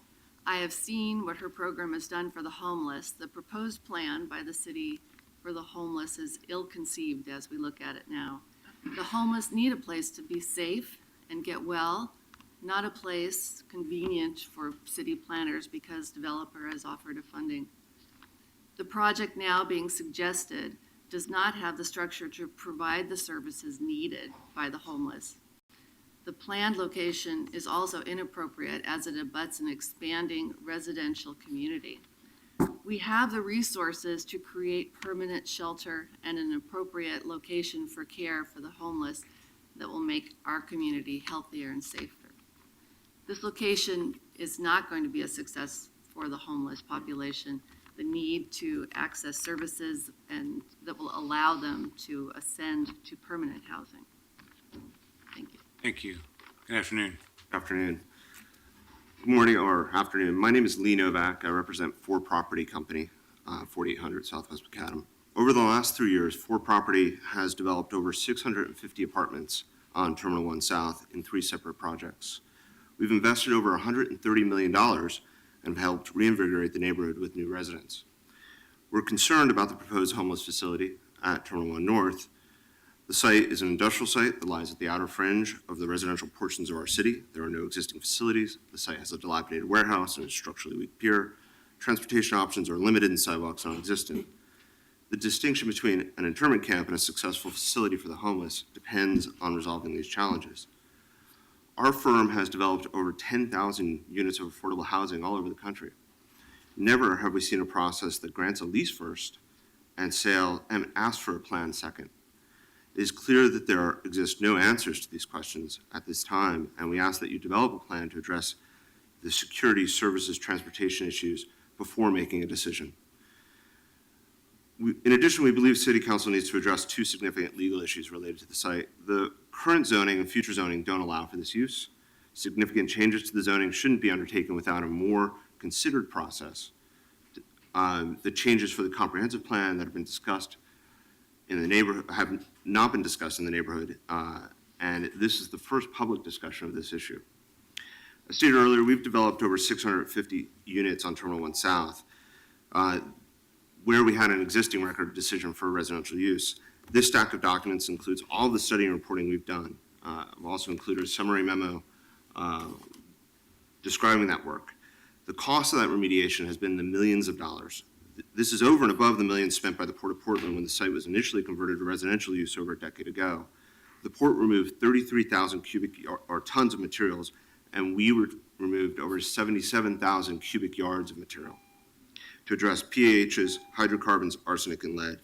I have seen what her program has done for the homeless. The proposed plan by the city for the homeless is ill-conceived as we look at it now. The homeless need a place to be safe and get well, not a place convenient for city planners because developer has offered a funding. The project now being suggested does not have the structure to provide the services needed by the homeless. The planned location is also inappropriate as it abuts an expanding residential community. We have the resources to create permanent shelter and an appropriate location for care for the homeless that will make our community healthier and safer. This location is not going to be a success for the homeless population. The need to access services and that will allow them to ascend to permanent housing. Thank you. Thank you. Good afternoon. Afternoon. Good morning or afternoon. My name is Lee Novak. I represent Four Property Company, 4800 Southwest Macadam. Over the last 3 years, Four Property has developed over 650 apartments on Terminal 1 South in 3 separate projects. We've invested over $130 million and have helped reinvigorate the neighborhood with new residents. We're concerned about the proposed homeless facility at Terminal 1 North. The site is an industrial site that lies at the outer fringe of the residential portions of our city. There are no existing facilities. The site has a dilapidated warehouse and a structurally weak pier. Transportation options are limited and sidewalks non-existent. The distinction between an internment camp and a successful facility for the homeless depends on resolving these challenges. Our firm has developed over 10,000 units of affordable housing all over the country. Never have we seen a process that grants a lease first and sale and asks for a plan second. It is clear that there exist no answers to these questions at this time, and we ask that you develop a plan to address the security, services, transportation issues before making a decision. In addition, we believe City Council needs to address 2 significant legal issues related to the site. The current zoning and future zoning don't allow for this use. Significant changes to the zoning shouldn't be undertaken without a more considered process. The changes for the comprehensive plan that have been discussed in the neighborhood have not been discussed in the neighborhood, and this is the first public discussion of this issue. As stated earlier, we've developed over 650 units on Terminal 1 South, where we had an existing record decision for residential use. This stack of documents includes all the study and reporting we've done. I've also included a summary memo describing that work. The cost of that remediation has been the millions of dollars. This is over and above the millions spent by the Port of Portland when the site was initially converted to residential use over a decade ago. The port removed 33,000 tons of materials, and we removed over 77,000 cubic yards of material to address PAHs, hydrocarbons, arsenic, and lead.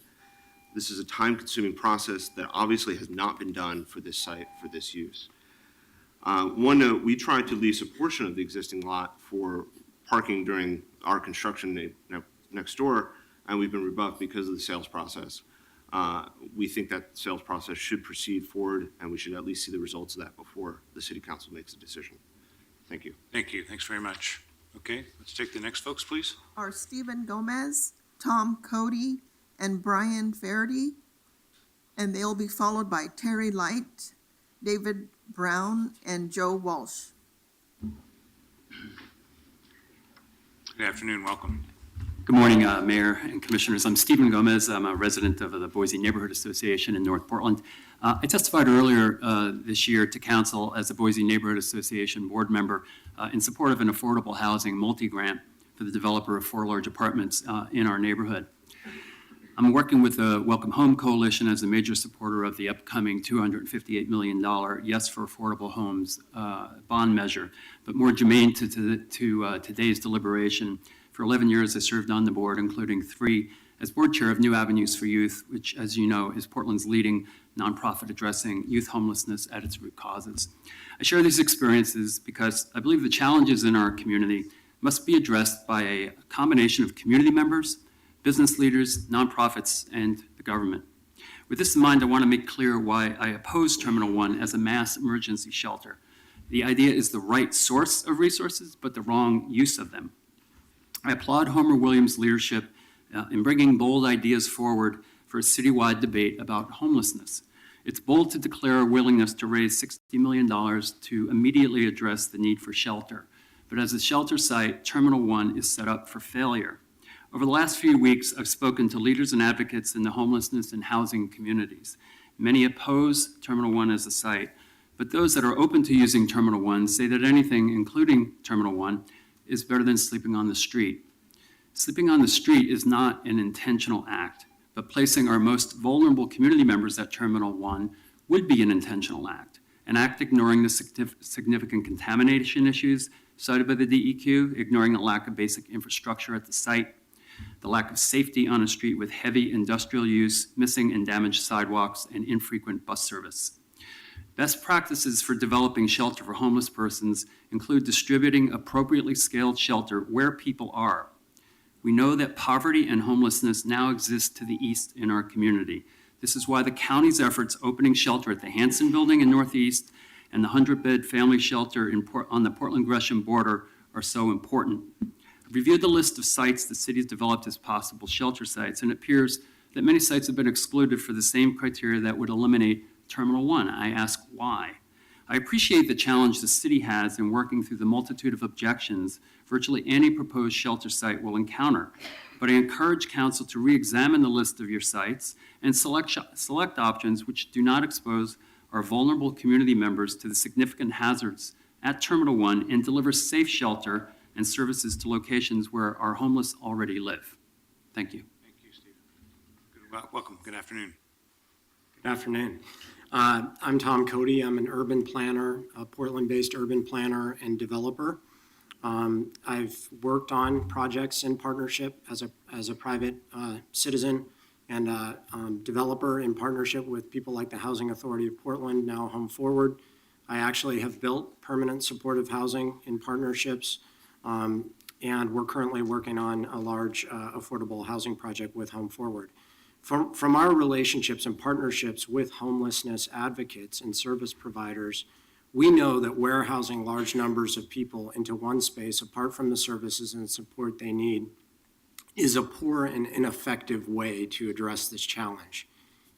This is a time-consuming process that obviously has not been done for this site, for this use. One note, we tried to lease a portion of the existing lot for parking during our construction next door, and we've been rebuffed because of the sales process. We think that sales process should proceed forward, and we should at least see the results of that before the City Council makes a decision. Thank you. Thank you. Thanks very much. Okay, let's take the next folks, please. Are Stephen Gomez, Tom Cody, and Brian Faraday, and they'll be followed by Terry Light, David Brown, and Joe Walsh. Good afternoon. Welcome. Good morning, Mayor and Commissioners. I'm Stephen Gomez. I'm a resident of the Boise Neighborhood Association in North Portland. I testified earlier this year to Council as a Boise Neighborhood Association board member in support of an affordable housing multi-grant for the developer of 4 large apartments in our neighborhood. I'm working with the Welcome Home Coalition as a major supporter of the upcoming $258 million Yes for Affordable Homes bond measure. But more germane to today's deliberation, for 11 years I served on the board, including 3 as board chair of New Avenues for Youth, which, as you know, is Portland's leading nonprofit addressing youth homelessness at its root causes. I share these experiences because I believe the challenges in our community must be addressed by a combination of community members, business leaders, nonprofits, and the government. With this in mind, I want to make clear why I oppose Terminal 1 as a mass emergency shelter. The idea is the right source of resources, but the wrong use of them. I applaud Homer Williams' leadership in bringing bold ideas forward for a citywide debate about homelessness. It's bold to declare a willingness to raise $60 million to immediately address the need for shelter. But as a shelter site, Terminal 1 is set up for failure. Over the last few weeks, I've spoken to leaders and advocates in the homelessness and housing communities. Many oppose Terminal 1 as a site, but those that are open to using Terminal 1 say that anything, including Terminal 1, is better than sleeping on the street. Sleeping on the street is not an intentional act, but placing our most vulnerable community members at Terminal 1 would be an intentional act, an act ignoring the significant contamination issues cited by the DEQ, ignoring the lack of basic infrastructure at the site, the lack of safety on a street with heavy industrial use, missing and damaged sidewalks, and infrequent bus service. Best practices for developing shelter for homeless persons include distributing appropriately scaled shelter where people are. We know that poverty and homelessness now exist to the east in our community. This is why the county's efforts opening shelter at the Hanson Building in Northeast and the 100-bed family shelter on the Portland-Gresham border are so important. I've reviewed the list of sites the city has developed as possible shelter sites, and it appears that many sites have been excluded for the same criteria that would eliminate Terminal 1. I ask why. I appreciate the challenge the city has in working through the multitude of objections virtually any proposed shelter site will encounter, but I encourage council to re-examine the list of your sites and select options which do not expose our vulnerable community members to the significant hazards at Terminal 1 and deliver safe shelter and services to locations where our homeless already live. Thank you. Thank you, Stephen. Welcome. Good afternoon. Good afternoon. I'm Tom Cody. I'm an urban planner, a Portland-based urban planner and developer. I've worked on projects in partnership as a private citizen and developer in partnership with people like the Housing Authority of Portland, now Home Forward. I actually have built permanent supportive housing in partnerships, and we're currently working on a large affordable housing project with Home Forward. From our relationships and partnerships with homelessness advocates and service providers, we know that warehousing large numbers of people into one space apart from the services and support they need is a poor and ineffective way to address this challenge.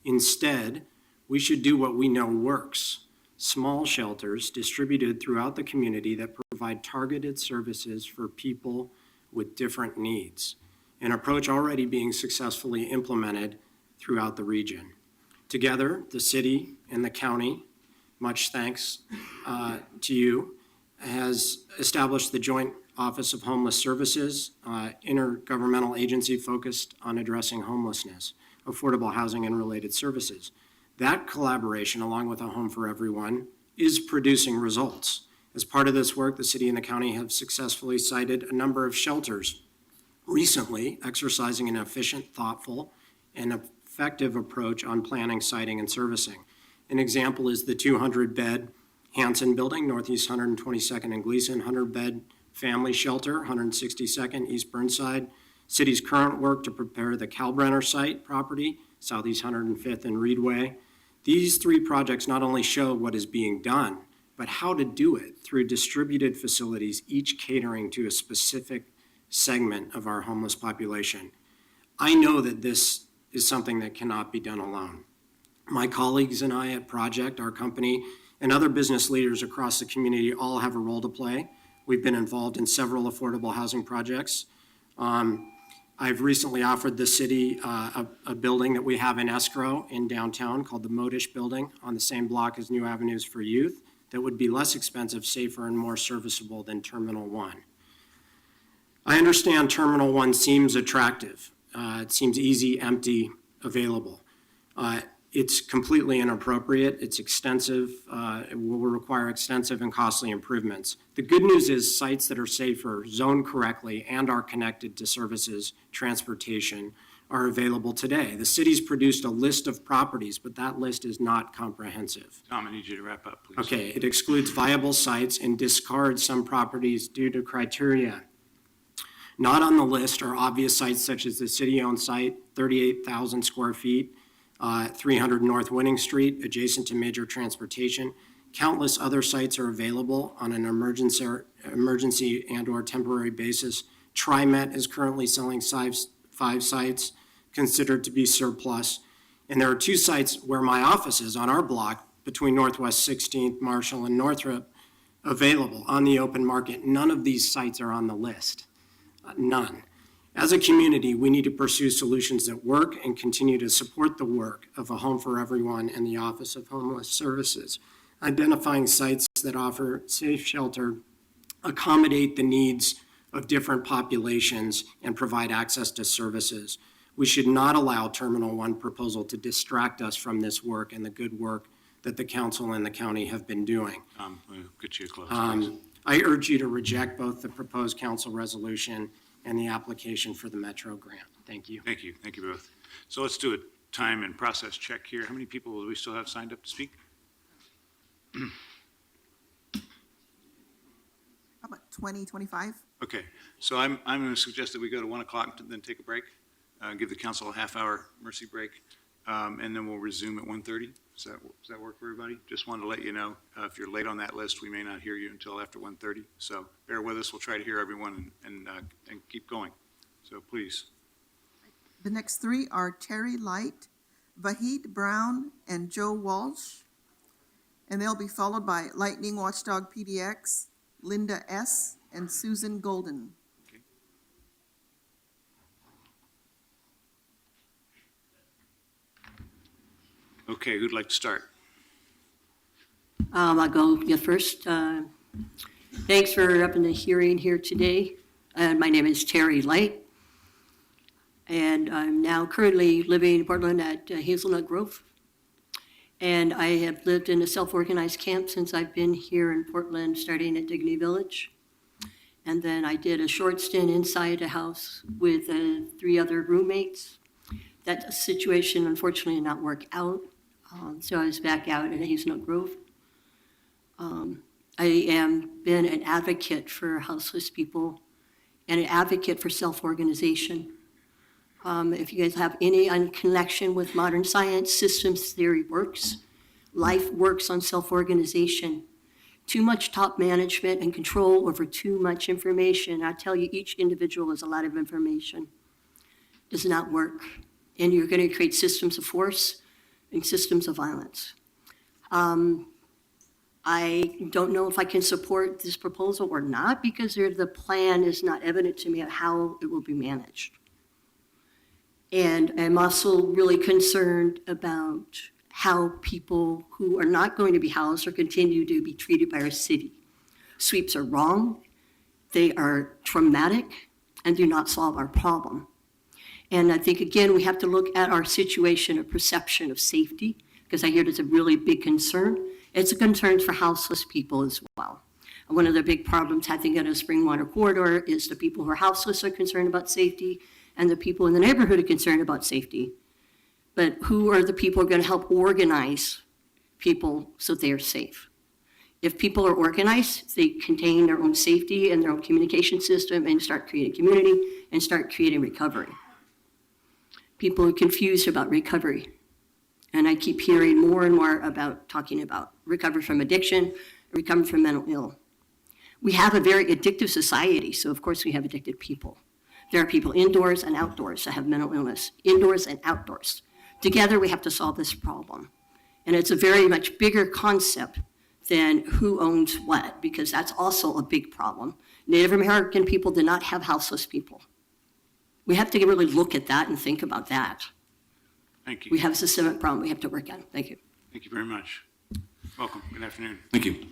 Instead, we should do what we know works: small shelters distributed throughout the community that provide targeted services for people with different needs, an approach already being successfully implemented throughout the region. Together, the city and the county, much thanks to you, has established the Joint Office of Homeless Services, intergovernmental agency focused on addressing homelessness, affordable housing, and related services. That collaboration, along with A Home for Everyone, is producing results. As part of this work, the city and the county have successfully sited a number of shelters recently, exercising an efficient, thoughtful, and effective approach on planning, siting, and servicing. An example is the 200-bed Hanson Building, Northeast 122nd and Gleason, 100-bed family shelter, 162nd East Burnside. City's current work to prepare the Kalbrenner site property, Southeast 105th and Reedway. These three projects not only show what is being done, but how to do it through distributed facilities, each catering to a specific segment of our homeless population. I know that this is something that cannot be done alone. My colleagues and I at Project, our company, and other business leaders across the community all have a role to play. We've been involved in several affordable housing projects. I've recently offered the city a building that we have in escrow in downtown called the Modish Building on the same block as New Avenues for Youth that would be less expensive, safer, and more serviceable than Terminal 1. I understand Terminal 1 seems attractive. It seems easy, empty, available. It's completely inappropriate. It's extensive. It will require extensive and costly improvements. The good news is sites that are safer, zoned correctly, and are connected to services, transportation, are available today. The city's produced a list of properties, but that list is not comprehensive. Tom, I need you to wrap up, please. Okay, it excludes viable sites and discards some properties due to criteria. Not on the list are obvious sites such as the city-owned site, 38,000 square feet, 300 North Winning Street, adjacent to major transportation. Countless other sites are available on an emergency and or temporary basis. TriMet is currently selling 5 sites considered to be surplus. And there are two sites where my office is on our block between Northwest 16th, Marshall, and Northrop available on the open market. None of these sites are on the list. None. As a community, we need to pursue solutions that work and continue to support the work of A Home for Everyone and the Office of Homeless Services, identifying sites that offer safe shelter, accommodate the needs of different populations, and provide access to services. We should not allow Terminal 1 proposal to distract us from this work and the good work that the council and the county have been doing. We'll get you close, please. I urge you to reject both the proposed council resolution and the application for the Metro grant. Thank you. Thank you. Thank you both. So let's do a time and process check here. How many people do we still have signed up to speak? How about 20, 25? Okay, so I'm going to suggest that we go to 1 o'clock and then take a break, give the council a half-hour mercy break, and then we'll resume at 1:30. Does that work for everybody? Just wanted to let you know, if you're late on that list, we may not hear you until after 1:30. So bear with us. We'll try to hear everyone and keep going. So please. The next three are Terry Light, Vahid Brown, and Joe Walsh. And they'll be followed by Lightning Watchdog PDX, Linda S., and Susan Golden. Okay, who'd like to start? I'll go first. Thanks for upping the hearing here today. My name is Terry Light, and I'm now currently living in Portland at Hazelnut Grove. And I have lived in a self-organized camp since I've been here in Portland, starting at Dignity Village. And then I did a short stint inside a house with 3 other roommates. That situation unfortunately did not work out. So I was back out at Hazelnut Grove. I am been an advocate for houseless people and an advocate for self-organization. If you guys have any connection with modern science, systems theory works. Life works on self-organization. Too much top management and control over too much information. I tell you, each individual is a lot of information. Does not work. And you're going to create systems of force and systems of violence. I don't know if I can support this proposal or not because the plan is not evident to me of how it will be managed. And I'm also really concerned about how people who are not going to be housed or continue to be treated by our city. Sweeps are wrong, they are traumatic, and do not solve our problem. And I think, again, we have to look at our situation of perception of safety, because I hear it's a really big concern. It's a concern for houseless people as well. One of the big problems, I think, in a Springwater corridor is the people who are houseless are concerned about safety, and the people in the neighborhood are concerned about safety. But who are the people who are going to help organize people so they are safe? If people are organized, they contain their own safety and their own communication system and start creating community and start creating recovery. People are confused about recovery. And I keep hearing more and more about talking about recovery from addiction, recovery from mental ill. We have a very addictive society, so of course we have addicted people. There are people indoors and outdoors that have mental illness, indoors and outdoors. Together we have to solve this problem. And it's a very much bigger concept than who owns what, because that's also a big problem. Native American people did not have houseless people. We have to really look at that and think about that. Thank you. We have a systemic problem we have to work on. Thank you. Thank you very much. Welcome. Good afternoon. Thank you.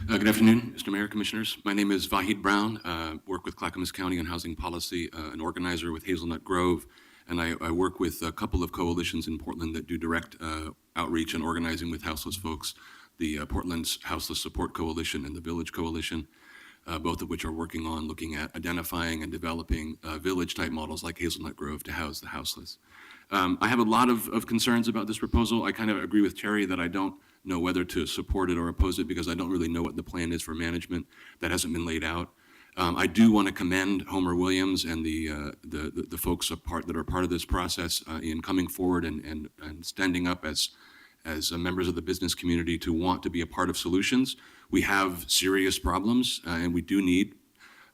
Good afternoon, Mr. Mayor, Commissioners. My name is Vahid Brown. Work with Clackamas County on housing policy, an organizer with Hazelnut Grove, and I work with a couple of coalitions in Portland that do direct outreach and organizing with houseless folks, the Portland's Houseless Support Coalition and the Village Coalition, both of which are working on looking at identifying and developing village-type models like Hazelnut Grove to house the houseless. I have a lot of concerns about this proposal. I kind of agree with Terry that I don't know whether to support it or oppose it because I don't really know what the plan is for management. That hasn't been laid out. I do want to commend Homer Williams and the folks that are part of this process in coming forward and standing up as members of the business community to want to be a part of solutions. We have serious problems and we do need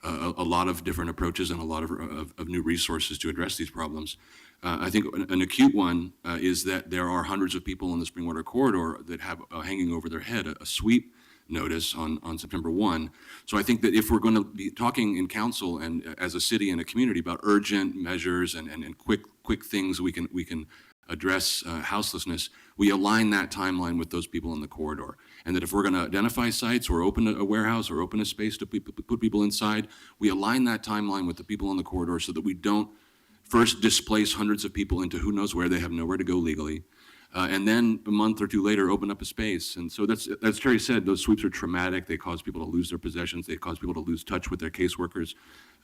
a lot of different approaches and a lot of new resources to address these problems. I think an acute one is that there are hundreds of people in the Springwater corridor that have hanging over their head a sweep notice on September 1. So I think that if we're going to be talking in council and as a city and a community about urgent measures and quick things we can address houselessness, we align that timeline with those people in the corridor. And that if we're going to identify sites or open a warehouse or open a space to put people inside, we align that timeline with the people in the corridor so that we don't first displace hundreds of people into who knows where, they have nowhere to go legally, and then a month or two later open up a space. And so that's, as Terry said, those sweeps are traumatic. They cause people to lose their possessions. They cause people to lose touch with their caseworkers.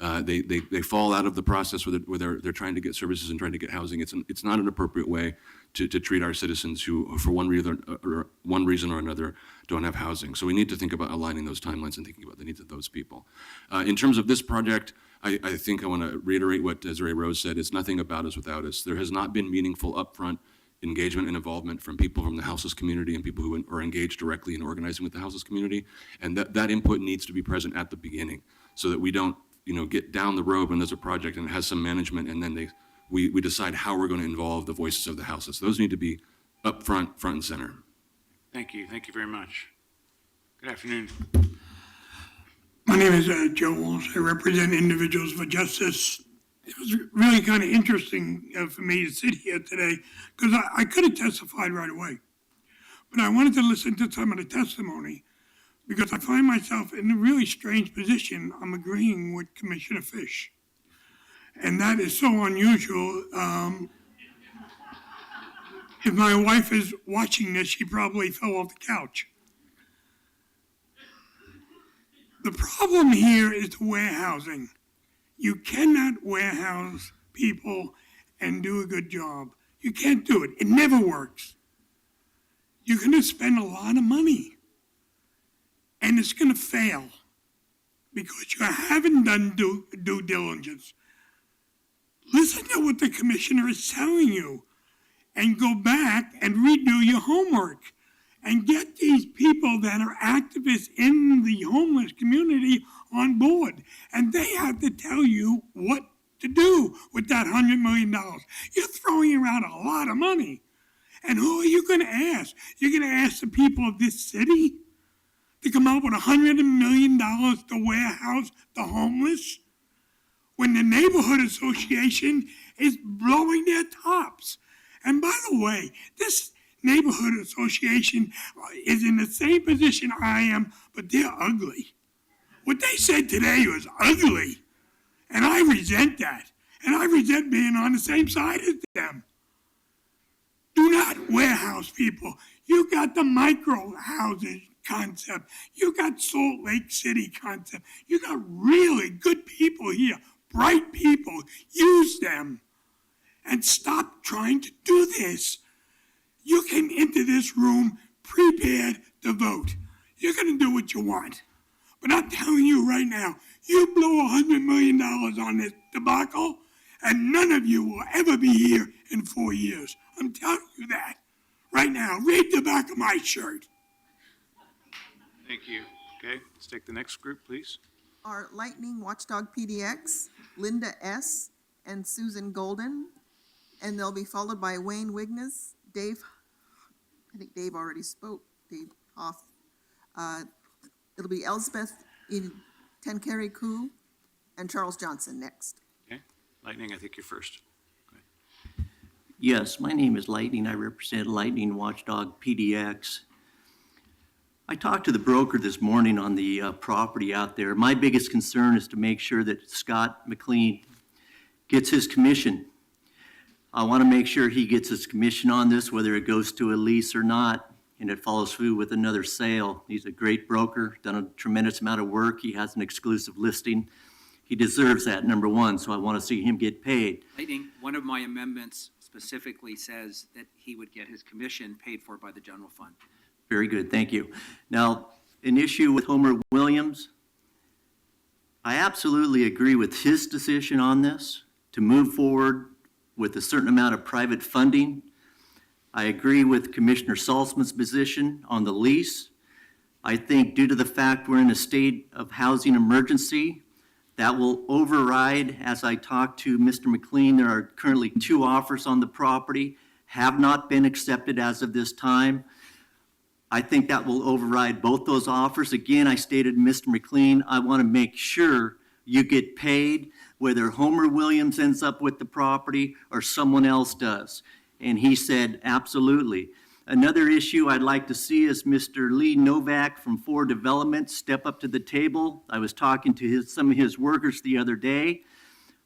They fall out of the process where they're trying to get services and trying to get housing. It's not an appropriate way to treat our citizens who, for one reason or another, don't have housing. So we need to think about aligning those timelines and thinking about the needs of those people. In terms of this project, I think I want to reiterate what Desiree Rose said. It's nothing about us without us. There has not been meaningful upfront engagement and involvement from people from the houseless community and people who are engaged directly in organizing with the houseless community. And that input needs to be present at the beginning so that we don't get down the road when there's a project and it has some management and then we decide how we're going to involve the voices of the houseless. Those need to be front and center. Thank you very much. Good afternoon. My name is Joe Walsh. I represent Individuals for Justice. It was really kind of interesting for me to sit here today because I could have testified right away. But I wanted to listen to some of the testimony because I find myself in a really strange position. I'm agreeing with Commissioner Fish. And that is so unusual. If my wife is watching this, she probably fell off the couch. The problem here is the warehousing. You cannot warehouse people and do a good job. You can't do it. It never works. You're going to spend a lot of money, and it's going to fail because you haven't done due diligence. Listen to what the commissioner is telling you and go back and redo your homework and get these people that are activists in the homeless community on board. And they have to tell you what to do with that $100 million. You're throwing around a lot of money. And who are you going to ask? You're going to ask the people of this city to come up with $100 million to warehouse the homeless when the neighborhood association is blowing their tops. And by the way, this neighborhood association is in the same position I am, but they're ugly. What they said today was ugly, and I resent that. And I resent being on the same side as them. Do not warehouse people. You got the micro houses concept. You got Salt Lake City concept. You got really good people here, bright people. Use them. And stop trying to do this. You came into this room prepared to vote. You're going to do what you want. But I'm telling you right now, you blow $100 million on this debacle, and none of you will ever be here in 4 years. I'm telling you that right now. Read the back of my shirt. Thank you. Okay, let's take the next group, please. Are Lightning Watchdog PDX, Linda S., and Susan Golden. And they'll be followed by Wayne Wignes, Dave, I think Dave already spoke, Dave Hoff. It'll be Elspeth Tenkeri Koo and Charles Johnson next. Okay, Lightning, I think you're first. Yes, my name is Lightning. I represent Lightning Watchdog PDX. I talked to the broker this morning on the property out there. My biggest concern is to make sure that Scott McLean gets his commission. I want to make sure he gets his commission on this, whether it goes to a lease or not, and it follows through with another sale. He's a great broker, done a tremendous amount of work. He has an exclusive listing. He deserves that, number one, so I want to see him get paid. Lightning, one of my amendments specifically says that he would get his commission paid for by the general fund. Very good, thank you. Now, an issue with Homer Williams, I absolutely agree with his decision on this to move forward with a certain amount of private funding. I agree with Commissioner Salzman's position on the lease. I think due to the fact we're in a state of housing emergency, That will override, as I talked to Mr. McLean, there are currently 2 offers on the property, have not been accepted as of this time. I think that will override both those offers. Again, I stated, Mr. McLean, I want to make sure you get paid, whether Homer Williams ends up with the property or someone else does. And he said, absolutely. Another issue I'd like to see is Mr. Lee Novak from 4 Development step up to the table. I was talking to some of his workers the other day.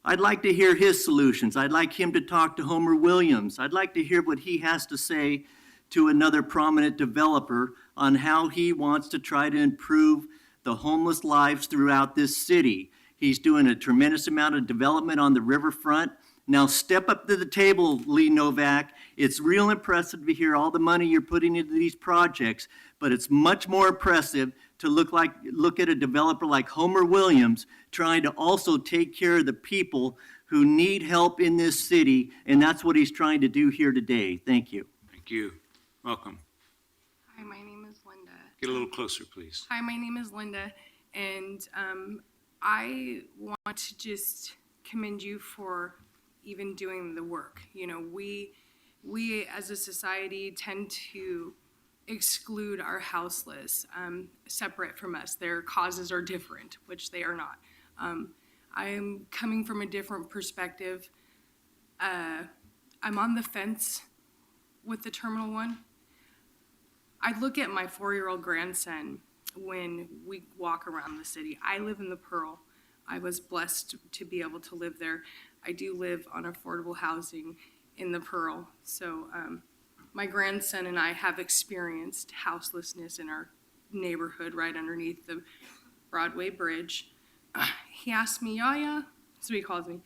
I'd like to hear his solutions. I'd like him to talk to Homer Williams. I'd like to hear what he has to say to another prominent developer on how he wants to try to improve the homeless lives throughout this city. He's doing a tremendous amount of development on the riverfront. Now step up to the table, Lee Novak. It's real impressive to hear all the money you're putting into these projects, but it's much more impressive to look at a developer like Homer Williams trying to also take care of the people who need help in this city, and that's what he's trying to do here today. Thank you. Thank you. Welcome. Hi, my name is Linda. Get a little closer, please. Hi, my name is Linda, and I want to just commend you for even doing the work. You know, we as a society tend to exclude our houseless, separate from us. Their causes are different, which they are not. I am coming from a different perspective. I'm on the fence with the Terminal 1. I look at my 4-year-old grandson when we walk around the city. I live in the Pearl. I was blessed to be able to live there. I do live on affordable housing in the Pearl. So my grandson and I have experienced houselessness in our neighborhood right underneath the Broadway Bridge. He asked me, Yaya, that's what he calls me,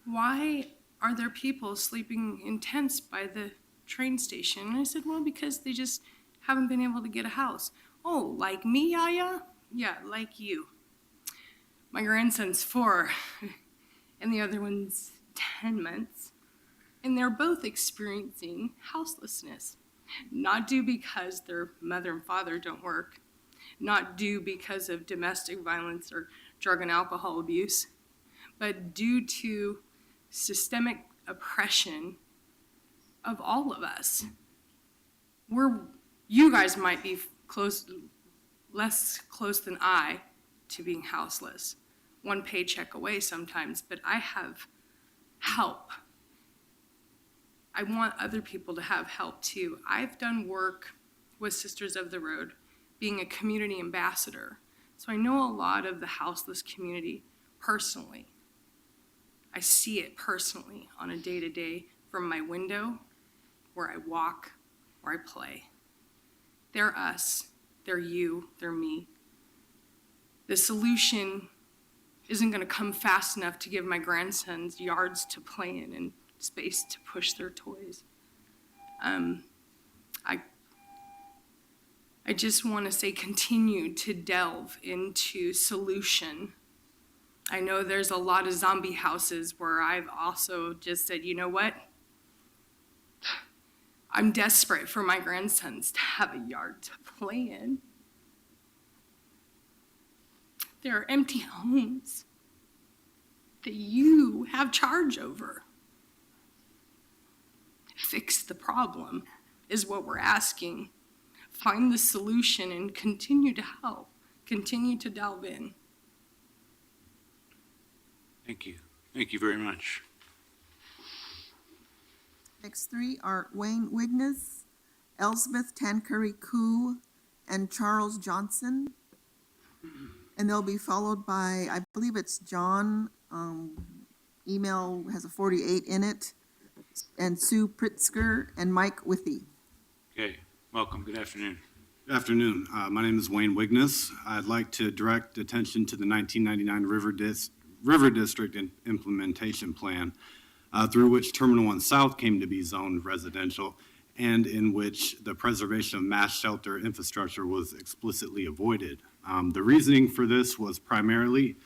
why are there people sleeping in tents by the train station? And I said, well, because they just haven't been able to get a house. Oh, like me, Yaya? Yeah, like you. My grandson's 4, and the other one's 10 months. And they're both experiencing houselessness. Not due because their mother and father don't work, not due because of domestic violence or drug and alcohol abuse, but due to systemic oppression of all of us. You guys might be less close than I to being houseless, 1 paycheck away sometimes, but I have help. I want other people to have help too. I've done work with Sisters of the Road, being a community ambassador, so I know a lot of the houseless community personally. I see it personally on a day-to-day from my window, where I walk, where I play. They're us, they're you, they're me. The solution isn't going to come fast enough to give my grandsons yards to play in and space to push their toys. I just want to say continue to delve into solution. I know there's a lot of zombie houses where I've also just said, you know what? I'm desperate for my grandsons to have a yard to play in. There are empty homes that you have charge over. Fix the problem is what we're asking. Find the solution and continue to help. Continue to delve in. Thank you. Thank you very much. Next 3 are Wayne Wignes, Elsbeth Tancurry Koo, and Charles Johnson. And they'll be followed by, I believe it's John, email has a 48 in it, and Sue Pritzker and Mike Withy. Okay, welcome. Good afternoon. Good afternoon. My name is Wayne Wignes. I'd like to direct attention to the 1999 River District Implementation Plan, through which Terminal 1 South came to be zoned residential, and in which the preservation of mass shelter infrastructure was explicitly avoided. The reasoning for this was primarily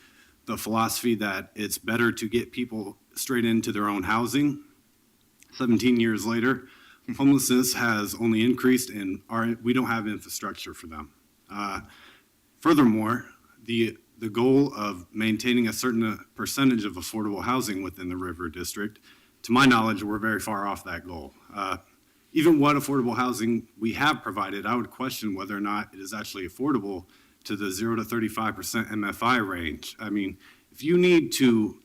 the philosophy that it's better to get people straight into their own housing. 17 years later, homelessness has only increased and we don't have infrastructure for them. Furthermore, the goal of maintaining a certain percentage of affordable housing within the River District, to my knowledge, we're very far off that goal. Even what affordable housing we have provided, I would question whether or not it is actually affordable to the 0 to 35% MFI range. I mean, if you need to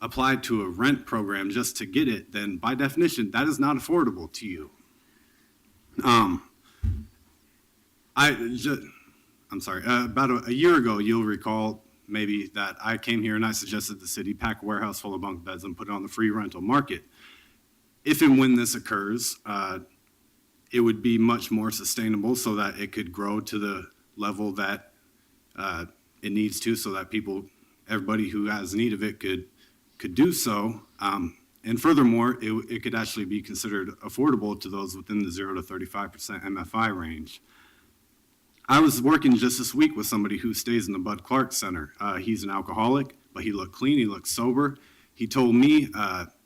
apply to a rent program just to get it, then by definition, that is not affordable to you. I'm sorry, about a year ago, you'll recall maybe that I came here and I suggested the city pack a warehouse full of bunk beds and put it on the free rental market. If and when this occurs, it would be much more sustainable so that it could grow to the level that it needs to, so that everybody who has need of it could do so. And furthermore, it could actually be considered affordable to those within the 0 to 35% MFI range. I was working just this week with somebody who stays in the Bud Clark Center. He's an alcoholic, but he looked clean, he looked sober. He told me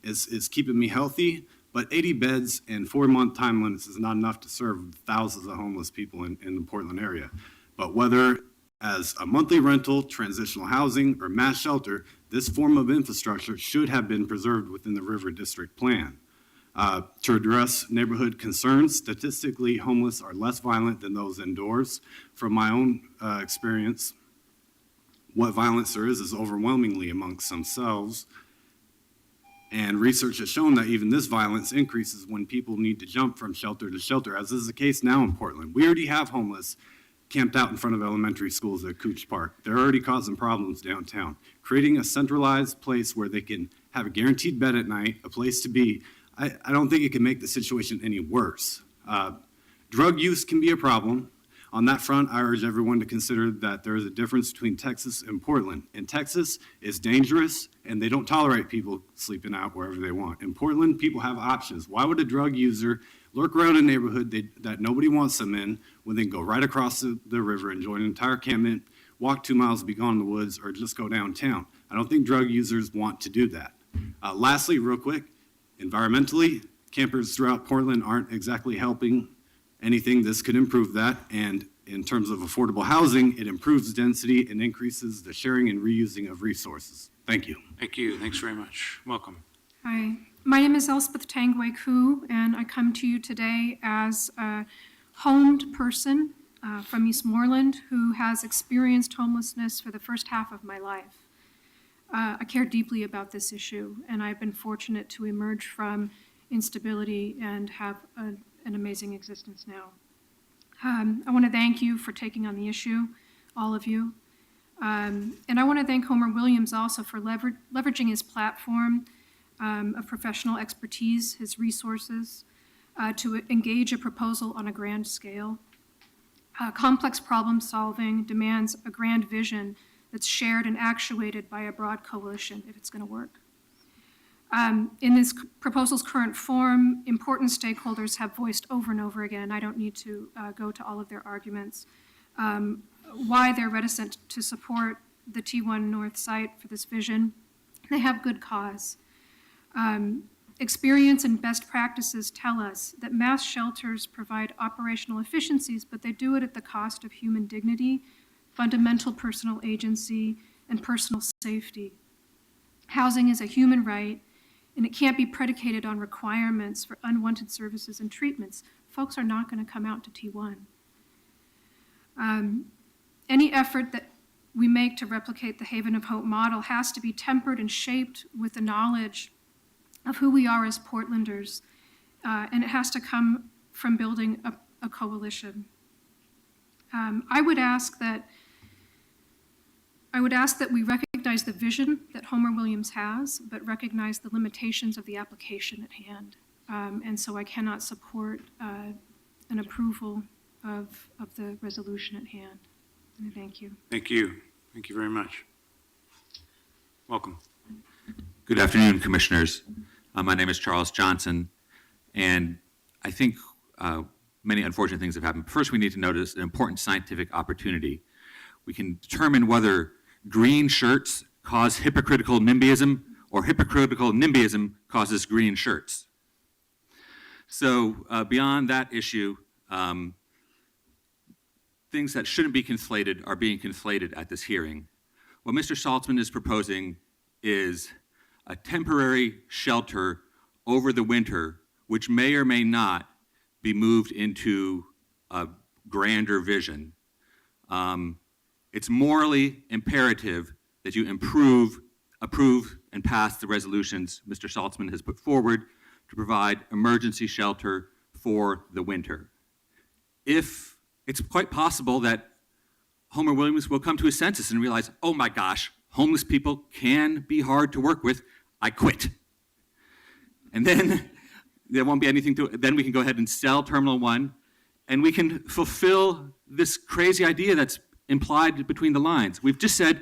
it's keeping me healthy, but 80 beds and 4-month time limits is not enough to serve thousands of homeless people in the Portland area. But whether as a monthly rental, transitional housing, or mass shelter, this form of infrastructure should have been preserved within the River District Plan. To address neighborhood concerns, statistically, homeless are less violent than those indoors. From my own experience, what violence there is overwhelmingly amongst themselves. And research has shown that even this violence increases when people need to jump from shelter to shelter, as is the case now in Portland. We already have homeless camped out in front of elementary schools at Cooch Park. They're already causing problems downtown. Creating a centralized place where they can have a guaranteed bed at night, a place to be, I don't think it can make the situation any worse. Drug use can be a problem. On that front, I urge everyone to consider that there is a difference between Texas and Portland. In Texas, it's dangerous, and they don't tolerate people sleeping out wherever they want. In Portland, people have options. Why would a drug user lurk around a neighborhood that nobody wants them in when they can go right across the river and join an entire encampment, walk 2 miles, be gone in the woods, or just go downtown? I don't think drug users want to do that. Lastly, real quick, environmentally, campers throughout Portland aren't exactly helping anything. This could improve that. And in terms of affordable housing, it improves density and increases the sharing and reusing of resources. Thank you. Thank you. Thanks very much. Welcome. Hi, my name is Elspeth Tangway Koo, and I come to you today as a homed person from Eastmoreland who has experienced homelessness for the first half of my life. I care deeply about this issue, and I've been fortunate to emerge from instability and have an amazing existence now. I want to thank you for taking on the issue, all of you. And I want to thank Homer Williams also for leveraging his platform of professional expertise, his resources, to engage a proposal on a grand scale. Complex problem solving demands a grand vision that's shared and actuated by a broad coalition if it's going to work. In this proposal's current form, important stakeholders have voiced over and over again, I don't need to go to all of their arguments, why they're reticent to support the T1 North site for this vision. They have good cause. Experience and best practices tell us that mass shelters provide operational efficiencies, but they do it at the cost of human dignity, fundamental personal agency, and personal safety. Housing is a human right, and it can't be predicated on requirements for unwanted services and treatments. Folks are not going to come out to T1. Any effort that we make to replicate the Haven of Hope model has to be tempered and shaped with the knowledge of who we are as Portlanders, and it has to come from building a coalition. I would ask that we recognize the vision that Homer Williams has, but recognize the limitations of the application at hand. And so I cannot support an approval of the resolution at hand. And thank you. Thank you. Thank you very much. Welcome. Good afternoon, Commissioners. My name is Charles Johnson, and I think many unfortunate things have happened. First, we need to notice an important scientific opportunity. We can determine whether green shirts cause hypocritical NIMBYism or hypocritical NIMBYism causes green shirts. So beyond that issue, things that shouldn't be conflated are being conflated at this hearing. What Mr. Saltzman is proposing is a temporary shelter over the winter, which may or may not be moved into a grander vision. It's morally imperative that you approve, and pass the resolutions Mr. Saltzman has put forward to provide emergency shelter for the winter. If it's quite possible that Homer Williams will come to his senses and realize, oh my gosh, homeless people can be hard to work with, I quit. And then there won't be anything then we can go ahead and sell Terminal 1, and we can fulfill this crazy idea that's implied between the lines. We've just said,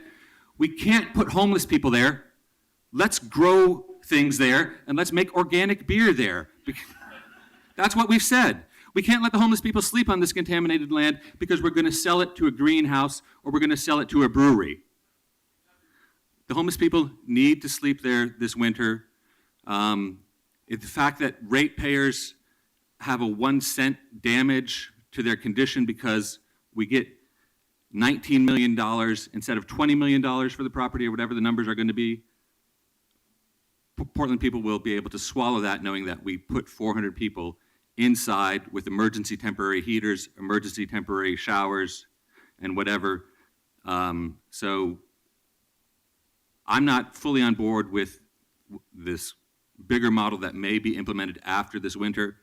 we can't put homeless people there. Let's grow things there, and let's make organic beer there. That's what we've said. We can't let the homeless people sleep on this contaminated land because we're going to sell it to a greenhouse or we're going to sell it to a brewery. The homeless people need to sleep there this winter. The fact that ratepayers have a 1 cent damage to their condition because we get $19 million instead of $20 million for the property or whatever the numbers are going to be, Portland people will be able to swallow that knowing that we put 400 people inside with emergency temporary heaters, emergency temporary showers, and whatever. So I'm not fully on board with this bigger model that may be implemented after this winter,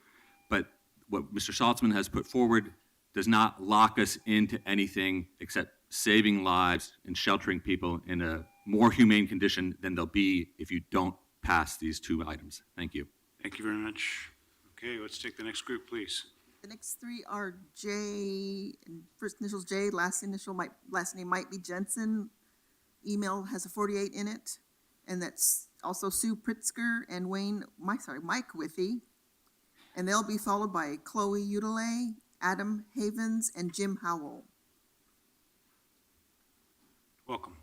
but what Mr. Saltzman has put forward does not lock us into anything except saving lives and sheltering people in a more humane condition than they'll be if you don't pass these two items. Thank you. Thank you very much. Okay, let's take the next group, please. The next three are J, first initial's J, last name might be Jensen. Email has a 48 in it, and that's also Sue Pritzker and Mike Withy. And they'll be followed by Chloe Udele, Adam Havens, and Jim Howell. Welcome.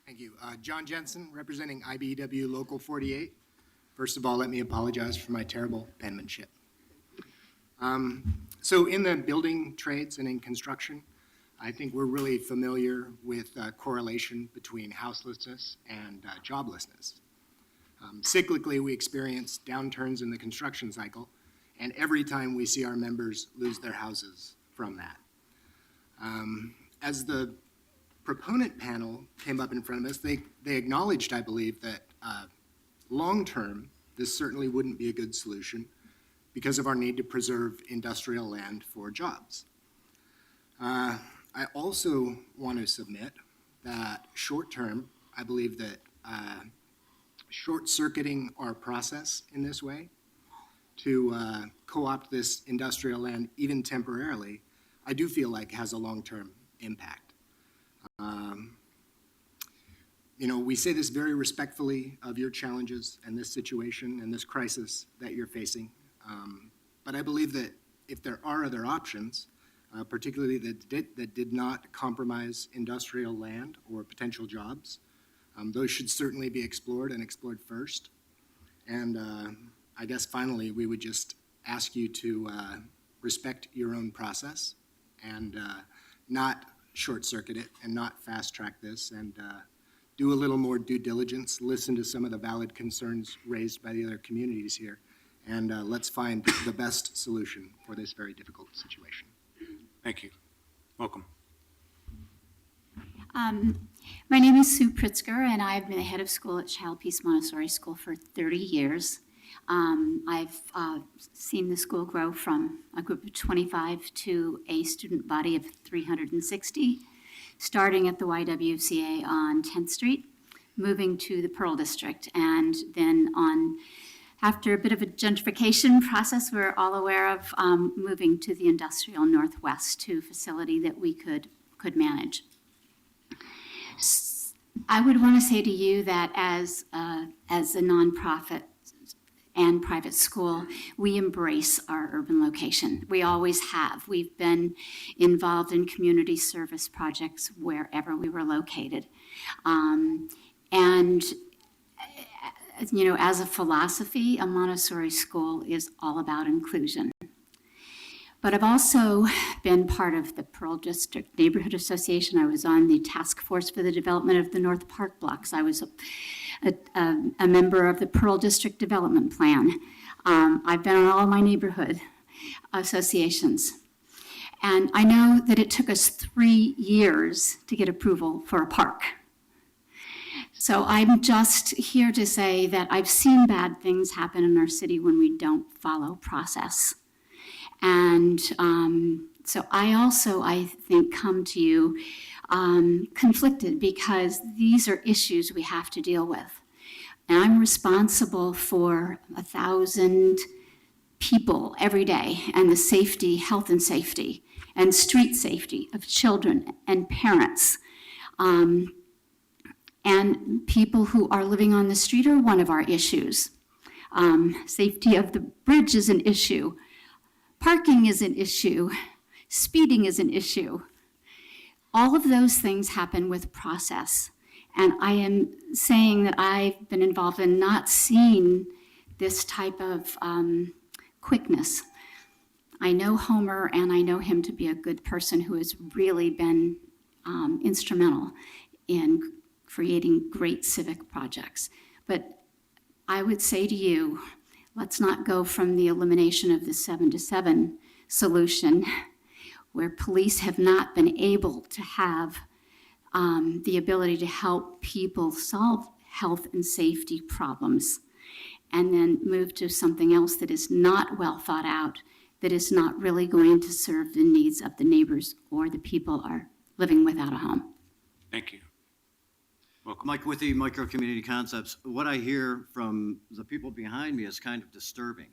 Thank you. John Jensen, representing IBEW Local 48. First of all, let me apologize for my terrible penmanship. So in the building trades and in construction, I think we're really familiar with correlation between houselessness and joblessness. Cyclically, we experience downturns in the construction cycle, and every time we see our members lose their houses from that. As the proponent panel came up in front of us, they acknowledged, I believe, that long-term, this certainly wouldn't be a good solution because of our need to preserve industrial land for jobs. I also want to submit that short-term, I believe that short-circuiting our process in this way to co-opt this industrial land even temporarily, I do feel like has a long-term impact. We say this very respectfully of your challenges and this situation and this crisis that you're facing. But I believe that if there are other options, particularly that did not compromise industrial land or potential jobs, those should certainly be explored and explored first. And I guess finally, we would just ask you to respect your own process and not short-circuit it and not fast-track this and do a little more due diligence, listen to some of the valid concerns raised by the other communities here, and let's find the best solution for this very difficult situation. Thank you. Welcome. My name is Sue Pritzker, and I've been the head of school at Child Peace Montessori School for 30 years. I've seen the school grow from a group of 25 to a student body of 360, starting at the YWCA on 10th Street, moving to the Pearl District, and then after a bit of a gentrification process we're all aware of, moving to the Industrial Northwest, to a facility that we could manage. I would want to say to you that as a nonprofit and private school, we embrace our urban location. We always have. We've been involved in community service projects wherever we were located. As a philosophy, a Montessori school is all about inclusion. But I've also been part of the Pearl District Neighborhood Association. I was on the task force for the development of the North Park blocks. I was a member of the Pearl District Development Plan. I've been on all of my neighborhood associations. And I know that it took us 3 years to get approval for a park. So I'm just here to say that I've seen bad things happen in our city when we don't follow process. And so I also, I think, come to you conflicted because these are issues we have to deal with. And I'm responsible for 1,000 people every day and the safety, health and safety, and street safety of children and parents. And people who are living on the street are one of our issues. Safety of the bridge is an issue. Parking is an issue. Speeding is an issue. All of those things happen with process. And I am saying that I've been involved in not seeing this type of quickness. I know Homer, and I know him to be a good person who has really been instrumental in creating great civic projects. But I would say to you, let's not go from the elimination of the 7 to 7 solution, where police have not been able to have the ability to help people solve health and safety problems, and then move to something else that is not well thought out, that is not really going to serve the needs of the neighbors or the people are living without a home. Thank you. Welcome. Mike Withy, Micro Community Concepts. What I hear from the people behind me is kind of disturbing.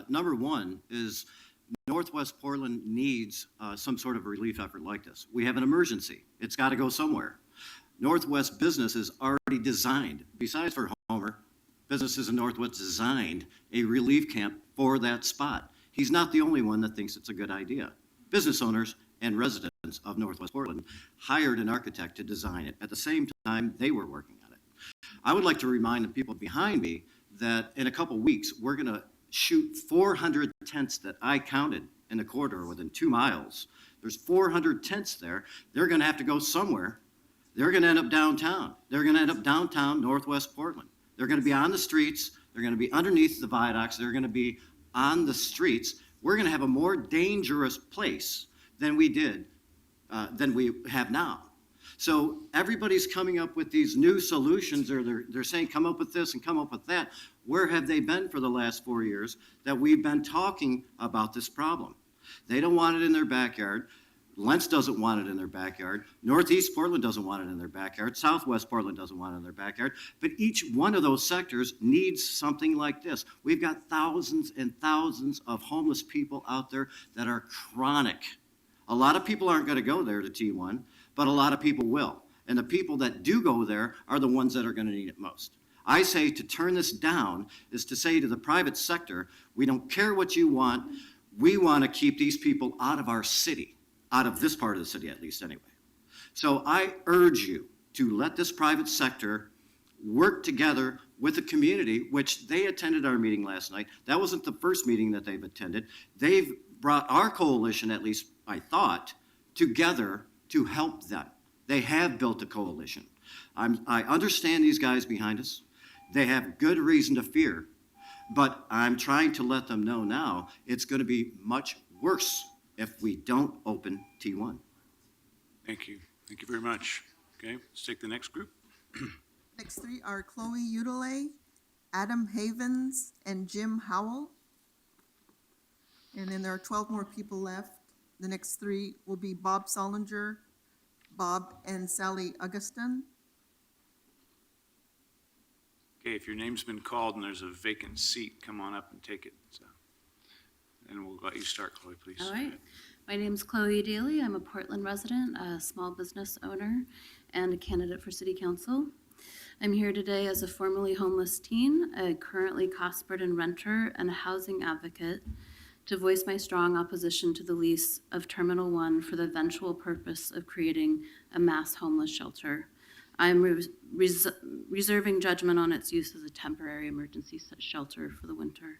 Number one is Northwest Portland needs some sort of relief effort like this. We have an emergency. It's got to go somewhere. Northwest business is already designed, besides for Homer, businesses in Northwest designed a relief camp for that spot. He's not the only one that thinks it's a good idea. Business owners and residents of Northwest Portland hired an architect to design it. At the same time, they were working on it. I would like to remind the people behind me that in a couple weeks, we're going to shoot 400 tents that I counted in the corridor within 2 miles. There's 400 tents there. They're going to have to go somewhere. They're going to end up downtown. They're going to end up downtown Northwest Portland. They're going to be on the streets. They're going to be underneath the viaducts. They're going to be on the streets. We're going to have a more dangerous place than we have now. So everybody's coming up with these new solutions, or they're saying, come up with this and come up with that. Where have they been for the last 4 years that we've been talking about this problem? They don't want it in their backyard. Lentz doesn't want it in their backyard. Northeast Portland doesn't want it in their backyard. Southwest Portland doesn't want it in their backyard. But each one of those sectors needs something like this. We've got thousands and thousands of homeless people out there that are chronic. A lot of people aren't going to go there to T1, but a lot of people will. And the people that do go there are the ones that are going to need it most. I say to turn this down is to say to the private sector, we don't care what you want. We want to keep these people out of our city, out of this part of the city at least anyway. So I urge you to let this private sector work together with the community, which they attended our meeting last night. That wasn't the first meeting that they've attended. They've brought our coalition, at least I thought, together to help them. They have built a coalition. I understand these guys behind us. They have good reason to fear, but I'm trying to let them know now it's going to be much worse if we don't open T1. Thank you. Thank you very much. Okay, let's take the next group. Next three are Chloe Udele, Adam Havens, and Jim Howell. And then there are 12 more people left. The next three will be Bob Solinger, Bob and Sally Augustin. Okay, if your name's been called and there's a vacant seat, come on up and take it. So, and we'll let you start, Chloe, please. All right. My name's Chloe Daly. I'm a Portland resident, a small business owner, and a candidate for city council. I'm here today as a formerly homeless teen, a currently cost-burdened renter, and a housing advocate to voice my strong opposition to the lease of Terminal 1 for the eventual purpose of creating a mass homeless shelter. I'm reserving judgment on its use as a temporary emergency shelter for the winter.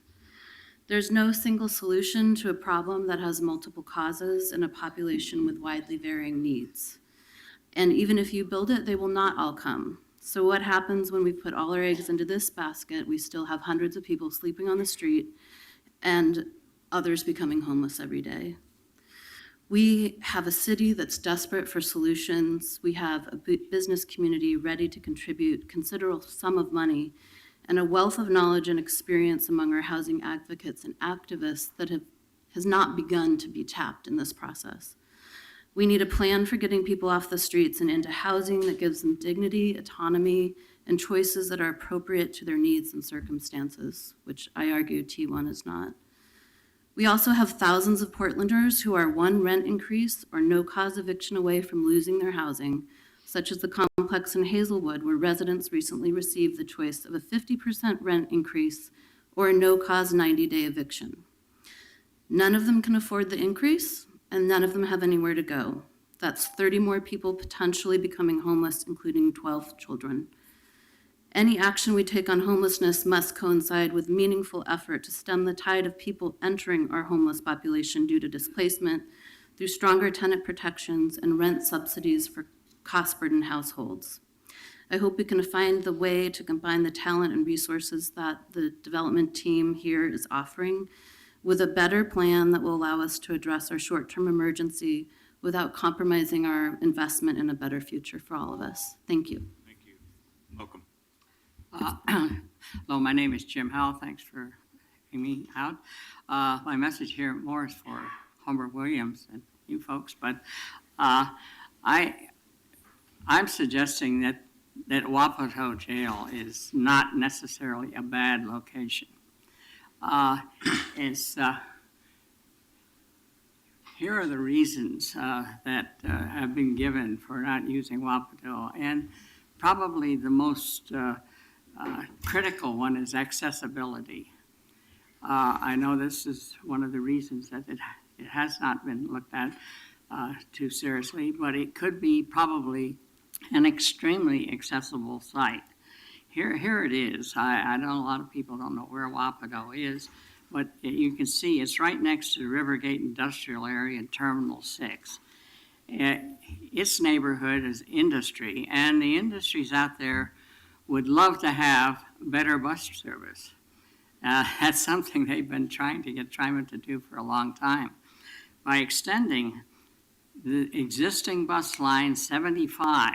There's no single solution to a problem that has multiple causes in a population with widely varying needs. And even if you build it, they will not all come. So what happens when we put all our eggs into this basket? We still have hundreds of people sleeping on the street and others becoming homeless every day. We have a city that's desperate for solutions. We have a business community ready to contribute considerable sum of money and a wealth of knowledge and experience among our housing advocates and activists that has not begun to be tapped in this process. We need a plan for getting people off the streets and into housing that gives them dignity, autonomy, and choices that are appropriate to their needs and circumstances, which I argue T1 is not. We also have thousands of Portlanders who are one rent increase or no cause eviction away from losing their housing, such as the complex in Hazelwood, where residents recently received the choice of a 50% rent increase or a no cause 90-day eviction. None of them can afford the increase, and none of them have anywhere to go. That's 30 more people potentially becoming homeless, including 12 children. Any action we take on homelessness must coincide with meaningful effort to stem the tide of people entering our homeless population due to displacement through stronger tenant protections and rent subsidies for cost-burdened households. I hope we can find the way to combine the talent and resources that the development team here is offering with a better plan that will allow us to address our short-term emergency without compromising our investment in a better future for all of us. Thank you. Thank you. Welcome. Hello, my name is Jim Howell. Thanks for having me out. My message here more is for Homer Williams and you folks, but I'm suggesting that Wapato Jail is not necessarily a bad location. Here are the reasons that have been given for not using Wapato, and probably the most critical one is accessibility. I know this is one of the reasons that it has not been looked at too seriously, but it could be probably an extremely accessible site. Here it is. I know a lot of people don't know where Wapato is, but you can see it's right next to the Rivergate Industrial Area and Terminal 6. Its neighborhood is industry, and the industries out there would love to have better bus service. That's something they've been trying to get TriMet to do for a long time. By extending the existing bus line 75,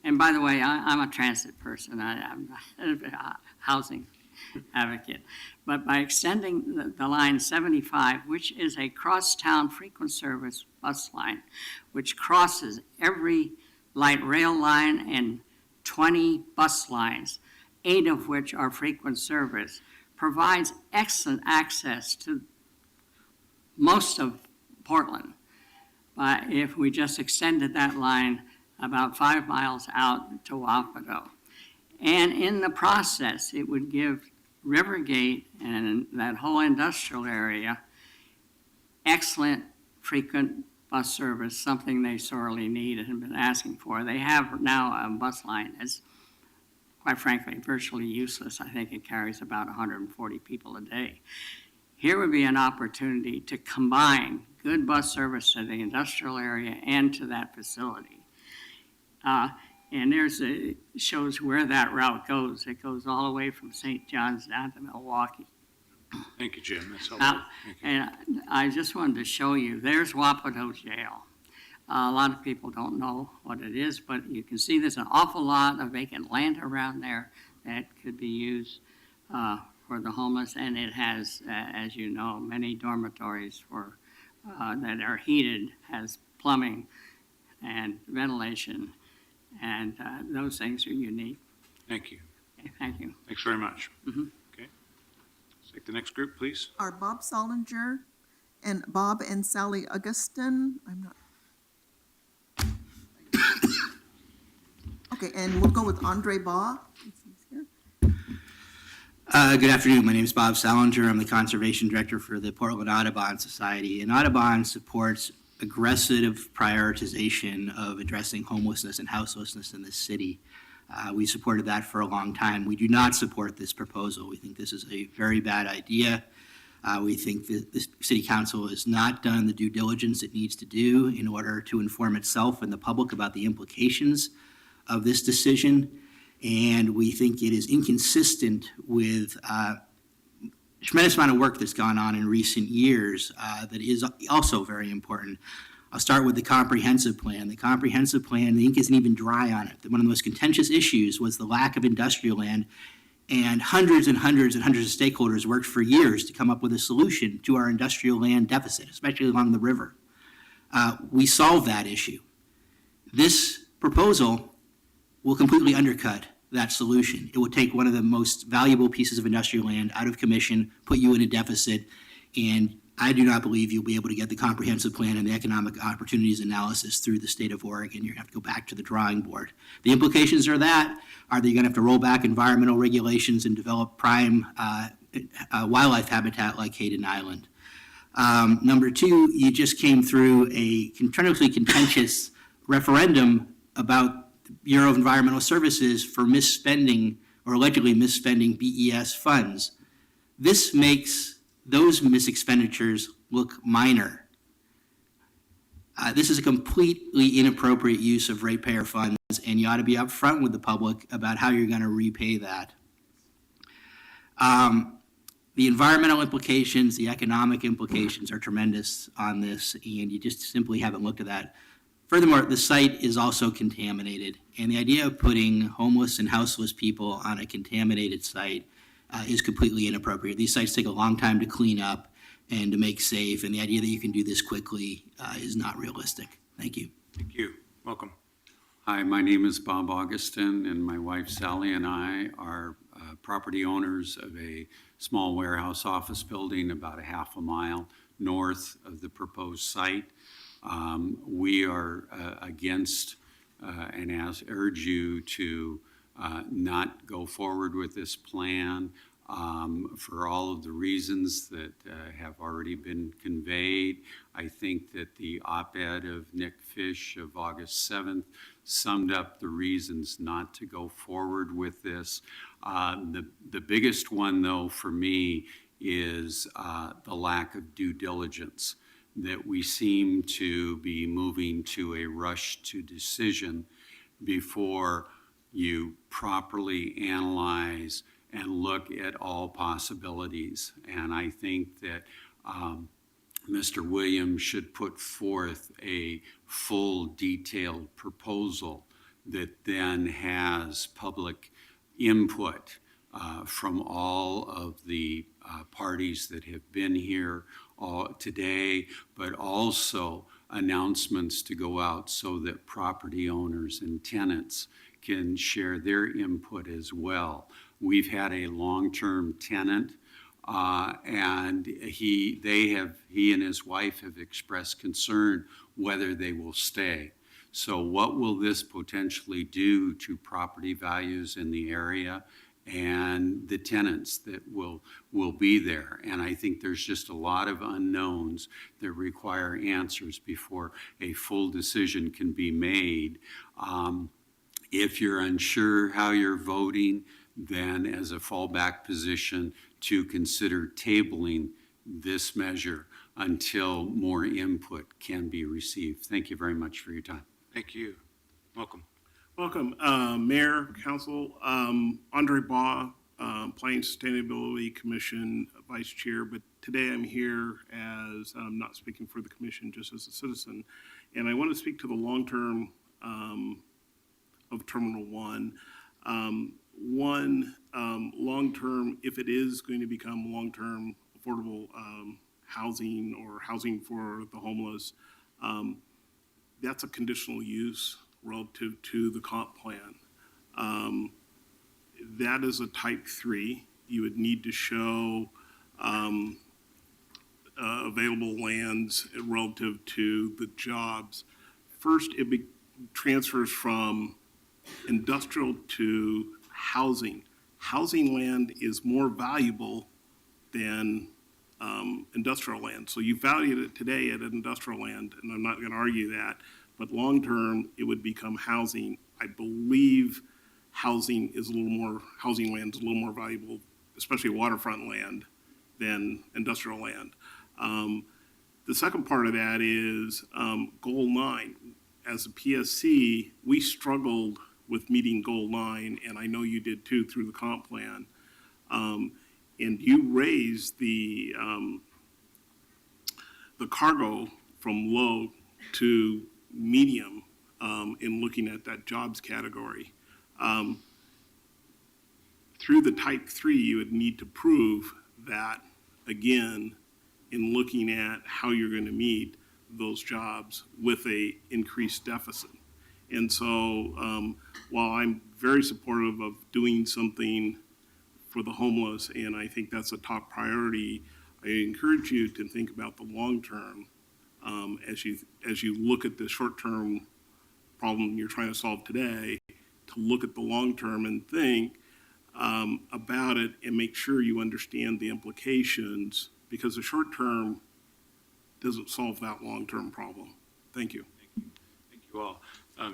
and by the way, I'm a transit person, I'm not a housing advocate, but by extending the line 75, which is a cross-town frequent service bus line, which crosses every light rail line and 20 bus lines, 8 of which are frequent service, provides excellent access to most of Portland. But if we just extended that line about 5 miles out to Wapato, and in the process, it would give Rivergate and that whole industrial area excellent frequent bus service, something they sorely need and have been asking for. They have now a bus line that's, quite frankly, virtually useless. I think it carries about 140 people a day. Here would be an opportunity to combine good bus service to the industrial area and to that facility. And shows where that route goes. It goes all the way from St. John's down to Milwaukee. Thank you, Jim. That's helpful. And I just wanted to show you, there's Wapato Jail. A lot of people don't know what it is, but you can see there's an awful lot of vacant land around there that could be used for the homeless, and it has, as you know, many dormitories for that are heated, has plumbing and ventilation, and those things are unique. Thank you. Okay, thank you. Thanks very much. Mm-hmm. Okay. Let's take the next group, please. Are Bob Solinger and Bob and Sally Augustin. Okay, and we'll go with Andre Baugh. Good afternoon. My name is Bob Salinger. I'm the Conservation Director for the Portland Audubon Society. And Audubon supports aggressive prioritization of addressing homelessness and houselessness in this city. We supported that for a long time. We do not support this proposal. We think this is a very bad idea. We think that the city council has not done the due diligence it needs to do in order to inform itself and the public about the implications of this decision. And we think it is inconsistent with a tremendous amount of work that's gone on in recent years that is also very important. I'll start with the comprehensive plan. The comprehensive plan, the ink isn't even dry on it. One of the most contentious issues was the lack of industrial land, and hundreds and hundreds and hundreds of stakeholders worked for years to come up with a solution to our industrial land deficit, especially along the river. We solved that issue. This proposal will completely undercut that solution. It will take one of the most valuable pieces of industrial land out of commission, put you in a deficit, and I do not believe you'll be able to get the comprehensive plan and the economic opportunities analysis through the state of Oregon. You're going to have to go back to the drawing board. The implications are that, are that you're going to have to roll back environmental regulations and develop prime wildlife habitat like Hayden Island. Number two, you just came through a tremendously contentious referendum about the Bureau of Environmental Services for misspending or allegedly misspending BES funds. This makes those misexpenditures look minor. This is a completely inappropriate use of ratepayer funds, and you ought to be upfront with the public about how you're going to repay that. The environmental implications, the economic implications are tremendous on this, and you just simply haven't looked at that. Furthermore, the site is also contaminated, and the idea of putting homeless and houseless people on a contaminated site is completely inappropriate. These sites take a long time to clean up and to make safe, and the idea that you can do this quickly is not realistic. Thank you. Thank you. Welcome. Hi, my name is Bob Augustin, and my wife Sally and I are property owners of a small warehouse office building about a half a mile north of the proposed site. We are against and urge you to not go forward with this plan for all of the reasons that have already been conveyed. I think that the op-ed of Nick Fish of August 7th summed up the reasons not to go forward with this. The biggest one, though, for me is the lack of due diligence, that we seem to be moving to a rush to decision before you properly analyze and look at all possibilities. And I think that Mr. Williams should put forth a full detailed proposal that then has public input from all of the parties that have been here today, but also announcements to go out so that property owners and tenants can share their input as well. We've had a long-term tenant, and he and his wife have expressed concern whether they will stay. So what will this potentially do to property values in the area and the tenants that will be there? And I think there's just a lot of unknowns that require answers before a full decision can be made. If you're unsure how you're voting, then as a fallback position to consider tabling this measure until more input can be received. Thank you very much for your time. Thank you. Welcome. Welcome, Mayor, Council. Andre Baugh, Planning Sustainability Commission Vice Chair, but today I'm here as, I'm not speaking for the commission, just as a citizen. And I want to speak to the long-term of Terminal 1. Long-term, if it is going to become long-term affordable housing or housing for the homeless, that's a conditional use relative to the comp plan. That is a type 3. You would need to show available lands relative to the jobs. First, it transfers from industrial to housing. Housing land is more valuable than industrial land. So you valued it today at industrial land, and I'm not going to argue that, but long-term, it would become housing. I believe housing land is a little more valuable, especially waterfront land, than industrial land. The second part of that is Goal 9. As a PSC, we struggled with meeting Goal 9, and I know you did too through the comp plan. And you raised the cargo from low to medium in looking at that jobs category. Through the type 3, you would need to prove that, again, in looking at how you're going to meet those jobs with a increased deficit. And so while I'm very supportive of doing something for the homeless, and I think that's a top priority, I encourage you to think about the long term as you look at the short term problem you're trying to solve today, to look at the long term and think about it and make sure you understand the implications, because the short term doesn't solve that long term problem. Thank you. Thank you all.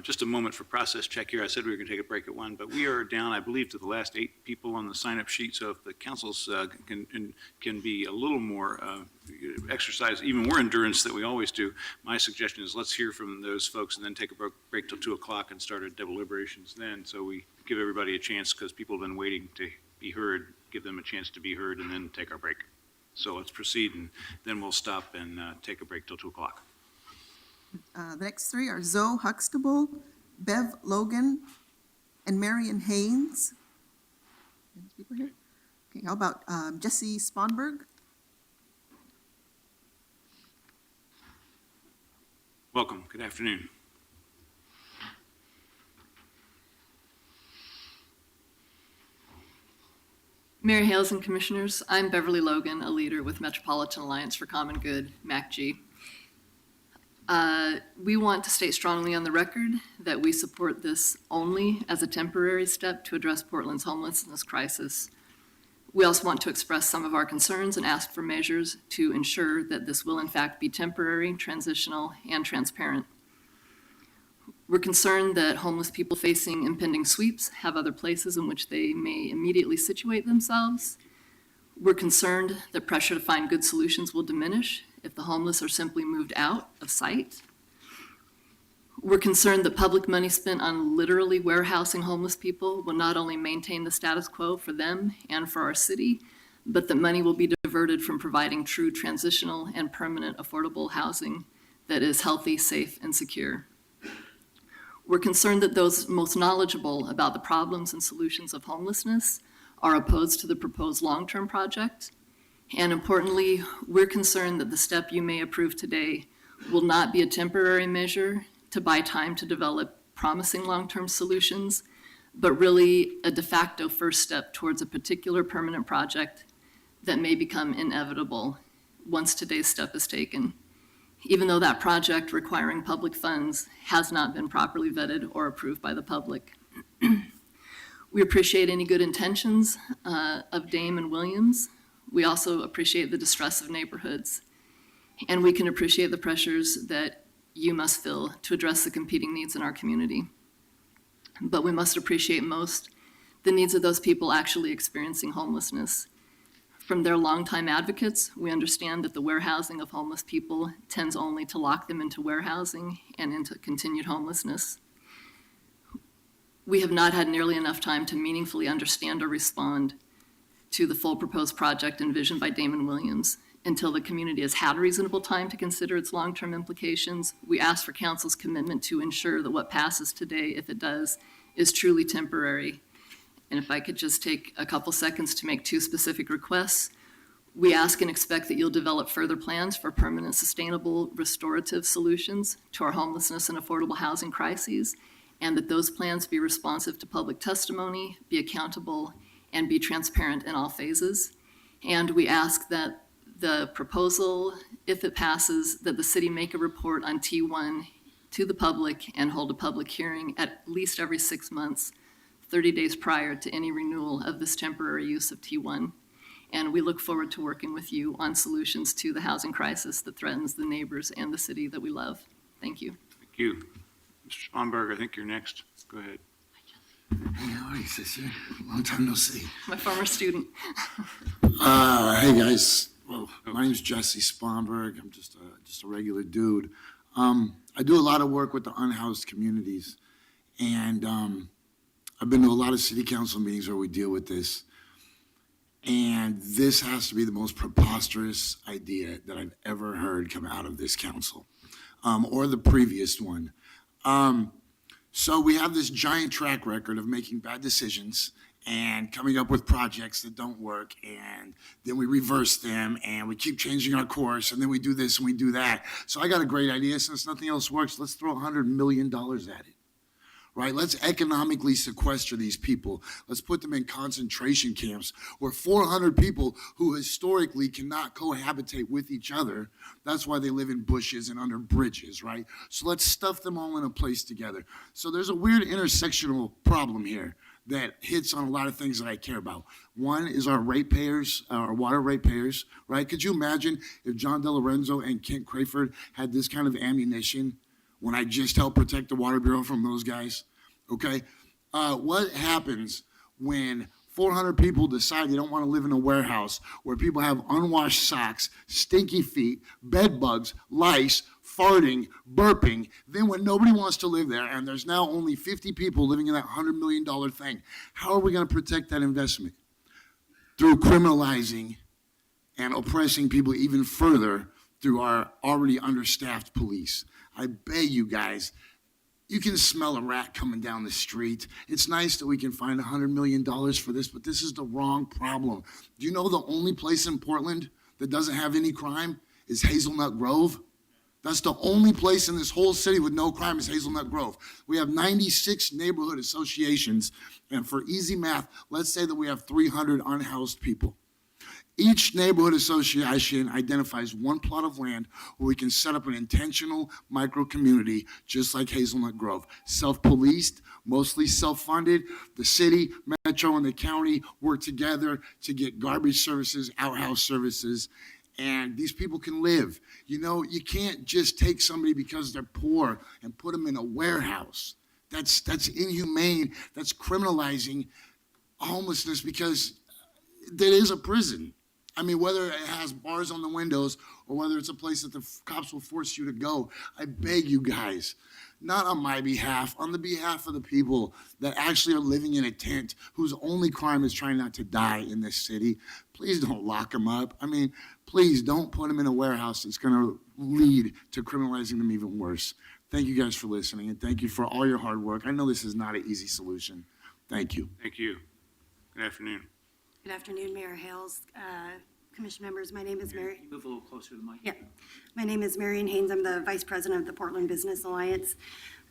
Just a moment for process check here. I said we were going to take a break at 1, but we are down, I believe, to the last 8 people on the sign-up sheet. So if the councils can be a little more exercise, even more endurance that we always do, my suggestion is let's hear from those folks and then take a break till 2 o'clock and start our deliberations then. So we give everybody a chance, because people have been waiting to be heard, give them a chance to be heard, and then take our break. So let's proceed, and then we'll stop and take a break till 2 o'clock. The next 3 are Zoe Huxtable, Bev Logan, and Marion Haynes. Any people here? Okay, how about Jesse Sponberg? Welcome. Good afternoon. Mayor Hales and Commissioners, I'm Beverly Logan, a leader with Metropolitan Alliance for Common Good, MACG. We want to state strongly on the record that we support this only as a temporary step to address Portland's homelessness crisis. We also want to express some of our concerns and ask for measures to ensure that this will in fact be temporary, transitional, and transparent. We're concerned that homeless people facing impending sweeps have other places in which they may immediately situate themselves. We're concerned that pressure to find good solutions will diminish if the homeless are simply moved out of sight. We're concerned that public money spent on literally warehousing homeless people will not only maintain the status quo for them and for our city, but that money will be diverted from providing true transitional and permanent affordable housing that is healthy, safe, and secure. We're concerned that those most knowledgeable about the problems and solutions of homelessness are opposed to the proposed long-term project. And importantly, we're concerned that the step you may approve today will not be a temporary measure to buy time to develop promising long-term solutions, but really a de facto first step towards a particular permanent project that may become inevitable once today's step is taken, even though that project requiring public funds has not been properly vetted or approved by the public. We appreciate any good intentions of Dame and Williams. We also appreciate the distress of neighborhoods, and we can appreciate the pressures that you must feel to address the competing needs in our community. But we must appreciate most the needs of those people actually experiencing homelessness. From their longtime advocates, we understand that the warehousing of homeless people tends only to lock them into warehousing and into continued homelessness. We have not had nearly enough time to meaningfully understand or respond to the full proposed project envisioned by Damon Williams. Until the community has had reasonable time to consider its long-term implications, we ask for council's commitment to ensure that what passes today, if it does, is truly temporary. And if I could just take a couple seconds to make 2 specific requests. We ask and expect that you'll develop further plans for permanent, sustainable, restorative solutions to our homelessness and affordable housing crises, and that those plans be responsive to public testimony, be accountable, and be transparent in all phases. And we ask that the proposal, if it passes, that the city make a report on T1 to the public and hold a public hearing at least every 6 months, 30 days prior to any renewal of this temporary use of T1. And we look forward to working with you on solutions to the housing crisis that threatens the neighbors and the city that we love. Thank you. Thank you. Mr. Sponberg, I think you're next. Go ahead. Hey, how are you, sister? Long time no see. My former student. Hey guys, well, my name's Jesse Sponberg. I'm just a regular dude. I do a lot of work with the unhoused communities, and I've been to a lot of city council meetings where we deal with this. And this has to be the most preposterous idea that I've ever heard come out of this council, or the previous one. So we have this giant track record of making bad decisions and coming up with projects that don't work, and then we reverse them, and we keep changing our course, and then we do this and we do that. So I got a great idea. Since nothing else works, let's throw $100 million at it, right? Let's economically sequester these people. Let's put them in concentration camps where 400 people who historically cannot cohabitate with each other, that's why they live in bushes and under bridges, right? So let's stuff them all in a place together. So there's a weird intersectional problem here that hits on a lot of things that I care about. One is our ratepayers, our water ratepayers, right? Could you imagine if John DeLorenzo and Kent Crayford had this kind of ammunition when I just helped protect the Water Bureau from those guys? Okay? What happens when 400 people decide they don't want to live in a warehouse where people have unwashed socks, stinky feet, bed bugs, lice, farting, burping, then when nobody wants to live there and there's now only 50 people living in that $100 million thing, how are we going to protect that investment? Through criminalizing and oppressing people even further through our already understaffed police. I beg you guys, you can smell a rat coming down the street. It's nice that we can find $100 million for this, but this is the wrong problem. Do you know the only place in Portland that doesn't have any crime is Hazelnut Grove? That's the only place in this whole city with no crime is Hazelnut Grove. We have 96 neighborhood associations, and for easy math, let's say that we have 300 unhoused people. Each neighborhood association identifies one plot of land where we can set up an intentional micro-community just like Hazelnut Grove. Self-policed, mostly self-funded. The city, metro, and the county work together to get garbage services, outhouse services, and these people can live. You know, you can't just take somebody because they're poor and put them in a warehouse. That's inhumane. That's criminalizing homelessness because there is a prison. I mean, whether it has bars on the windows or whether it's a place that the cops will force you to go, I beg you guys, not on my behalf, on the behalf of the people that actually are living in a tent whose only crime is trying not to die in this city, please don't lock them up. I mean, please don't put them in a warehouse that's going to lead to criminalizing them even worse. Thank you guys for listening, and thank you for all your hard work. I know this is not an easy solution. Thank you. Thank you. Good afternoon. Good afternoon, Mayor Hales, Commission members. My name is Mary. Move a little closer to the mic. Yeah, my name is Marion Haynes. I'm the Vice President of the Portland Business Alliance.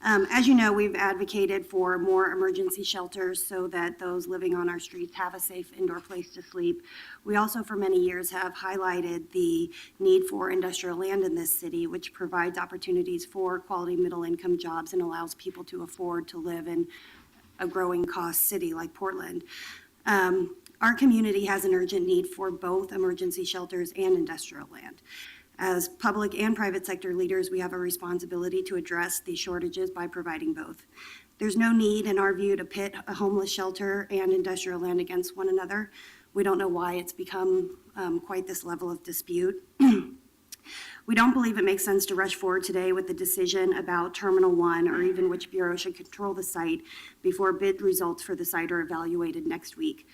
As you know, we've advocated for more emergency shelters so that those living on our streets have a safe indoor place to sleep. We also, for many years, have highlighted the need for industrial land in this city, which provides opportunities for quality middle-income jobs and allows people to afford to live in a growing cost city like Portland. Our community has an urgent need for both emergency shelters and industrial land. As public and private sector leaders, we have a responsibility to address these shortages by providing both. There's no need, in our view, to pit a homeless shelter and industrial land against one another. We don't know why it's become quite this level of dispute. We don't believe it makes sense to rush forward today with the decision about Terminal 1 or even which bureau should control the site before bid results for the site are evaluated next week,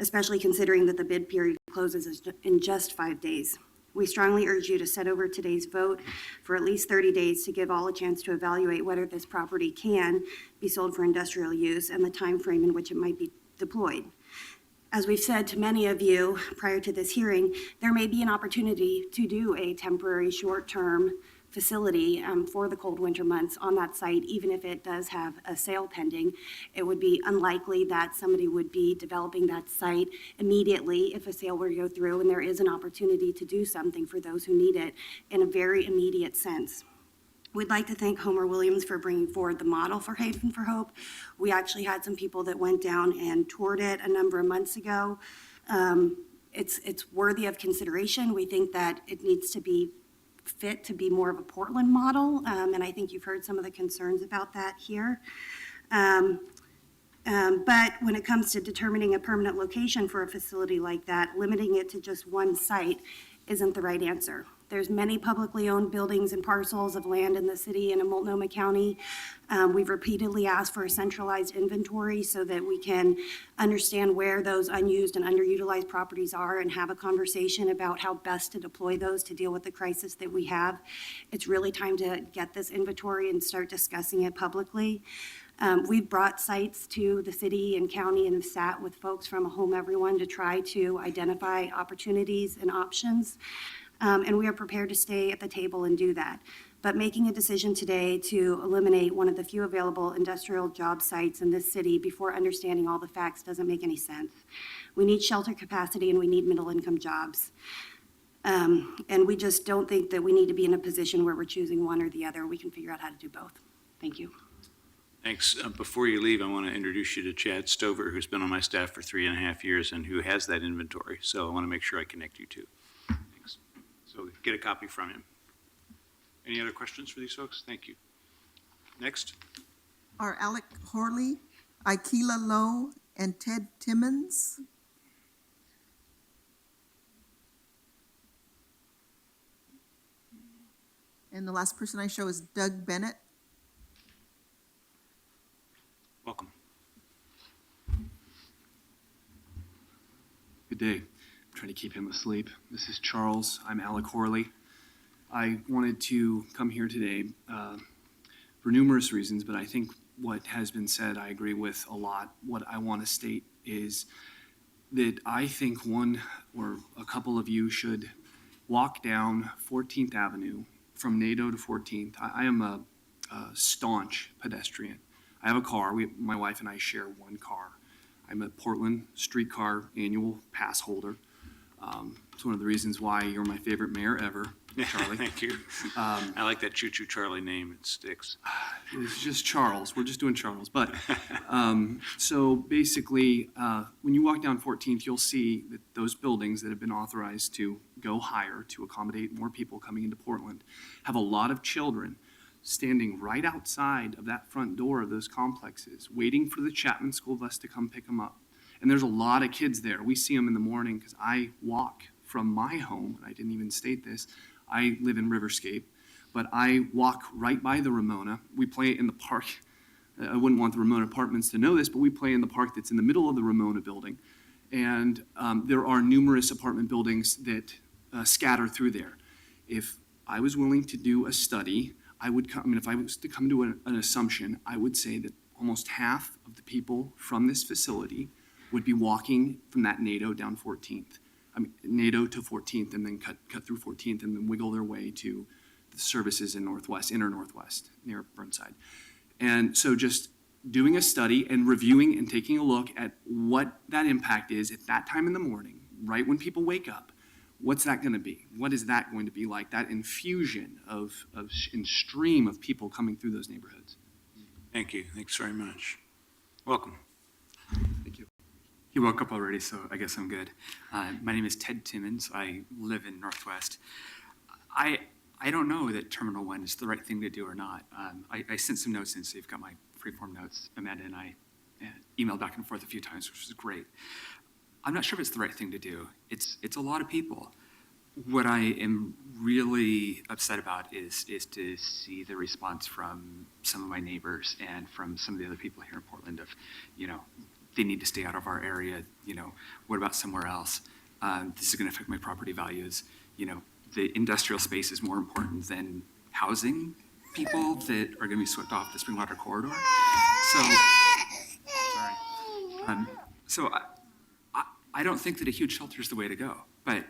especially considering that the bid period closes in just 5 days. We strongly urge you to set over today's vote for at least 30 days to give all a chance to evaluate whether this property can be sold for industrial use and the time frame in which it might be deployed. As we've said to many of you prior to this hearing, there may be an opportunity to do a temporary short-term facility for the cold winter months on that site, even if it does have a sale pending. It would be unlikely that somebody would be developing that site immediately if a sale were to go through, and there is an opportunity to do something for those who need it in a very immediate sense. We'd like to thank Homer Williams for bringing forward the model for Haven for Hope. We actually had some people that went down and toured it a number of months ago. It's worthy of consideration. We think that it needs to be fit to be more of a Portland model, and I think you've heard some of the concerns about that here. But when it comes to determining a permanent location for a facility like that, limiting it to just one site isn't the right answer. There's many publicly owned buildings and parcels of land in the city and in Multnomah County. We've repeatedly asked for a centralized inventory so that we can understand where those unused and underutilized properties are and have a conversation about how best to deploy those to deal with the crisis that we have. It's really time to get this inventory and start discussing it publicly. We've brought sites to the city and county and have sat with folks from Home Everyone to try to identify opportunities and options. And we are prepared to stay at the table and do that. But making a decision today to eliminate one of the few available industrial job sites in this city before understanding all the facts doesn't make any sense. We need shelter capacity and we need middle-income jobs. And we just don't think that we need to be in a position where we're choosing one or the other. We can figure out how to do both. Thank you. Thanks. Before you leave, I want to introduce you to Chad Stover, who's been on my staff for 3.5 years and who has that inventory. So I want to make sure I connect you two. Thanks. So get a copy from him. Any other questions for these folks? Thank you. Next. Are Alec Horley, Ikela Lowe, and Ted Timmons. And the last person I show is Doug Bennett. Welcome. Good day. I'm trying to keep him asleep. This is Charles. I'm Alec Horley. I wanted to come here today for numerous reasons, but I think what has been said I agree with a lot. What I want to state is that I think one or a couple of you should walk down 14th Avenue from NATO to 14th. I am a staunch pedestrian. I have a car. My wife and I share one car. I'm a Portland streetcar annual pass holder. It's one of the reasons why you're my favorite mayor ever, Charlie. Thank you. I like that Choo Choo Charlie name. It sticks. It's just Charles. We're just doing Charles. But so basically, when you walk down 14th, you'll see that those buildings that have been authorized to go higher to accommodate more people coming into Portland have a lot of children standing right outside of that front door of those complexes, waiting for the Chapman school bus to come pick them up. And there's a lot of kids there. We see them in the morning because I walk from my home, and I didn't even state this, I live in Riverscape, but I walk right by the Ramona. We play in the park. I wouldn't want the Ramona Apartments to know this, but we play in the park that's in the middle of the Ramona building. And there are numerous apartment buildings that scatter through there. If I was willing to do a study, if I was to come to an assumption, I would say that almost half of the people from this facility would be walking from that NATO down 14th. NATO to 14th and then cut through 14th and then wiggle their way to the services in inner Northwest, near Burnside. And so just doing a study and reviewing and taking a look at what that impact is at that time in the morning, right when people wake up, what's that going to be? What is that going to be like, that infusion and stream of people coming through those neighborhoods? Thank you. Thanks very much. Welcome. Thank you. He woke up already, so I guess I'm good. My name is Ted Timmons. I live in Northwest. I don't know that Terminal 1 is the right thing to do or not. I sent some notes in, so you've got my freeform notes. Amanda and I emailed back and forth a few times, which was great. I'm not sure if it's the right thing to do. It's a lot of people. What I am really upset about is to see the response from some of my neighbors and from some of the other people here in Portland of, they need to stay out of our area. What about somewhere else? This is going to affect my property values. The industrial space is more important than housing people that are going to be swept off the Springwater corridor. So I don't think that a huge shelter is the way to go, but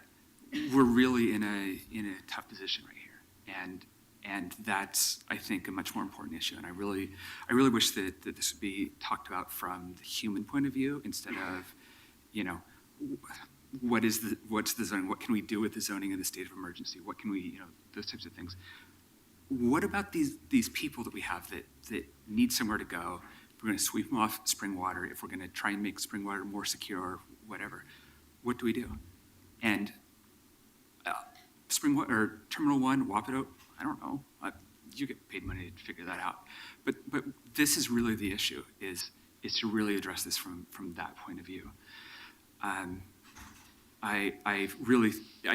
we're really in a tough position right here, and that's, I think, a much more important issue. And I really wish that this would be talked about from the human point of view instead of, what's the zoning? What can we do with the zoning in the state of emergency? What can we, those types of things. What about these people that we have that need somewhere to go? If we're going to sweep them off Springwater, if we're going to try and make Springwater more secure or whatever, what do we do? And Springwater or Terminal 1, Wapato, I don't know. You get paid money to figure that out. But this is really the issue, is is to really address this from that point of view. I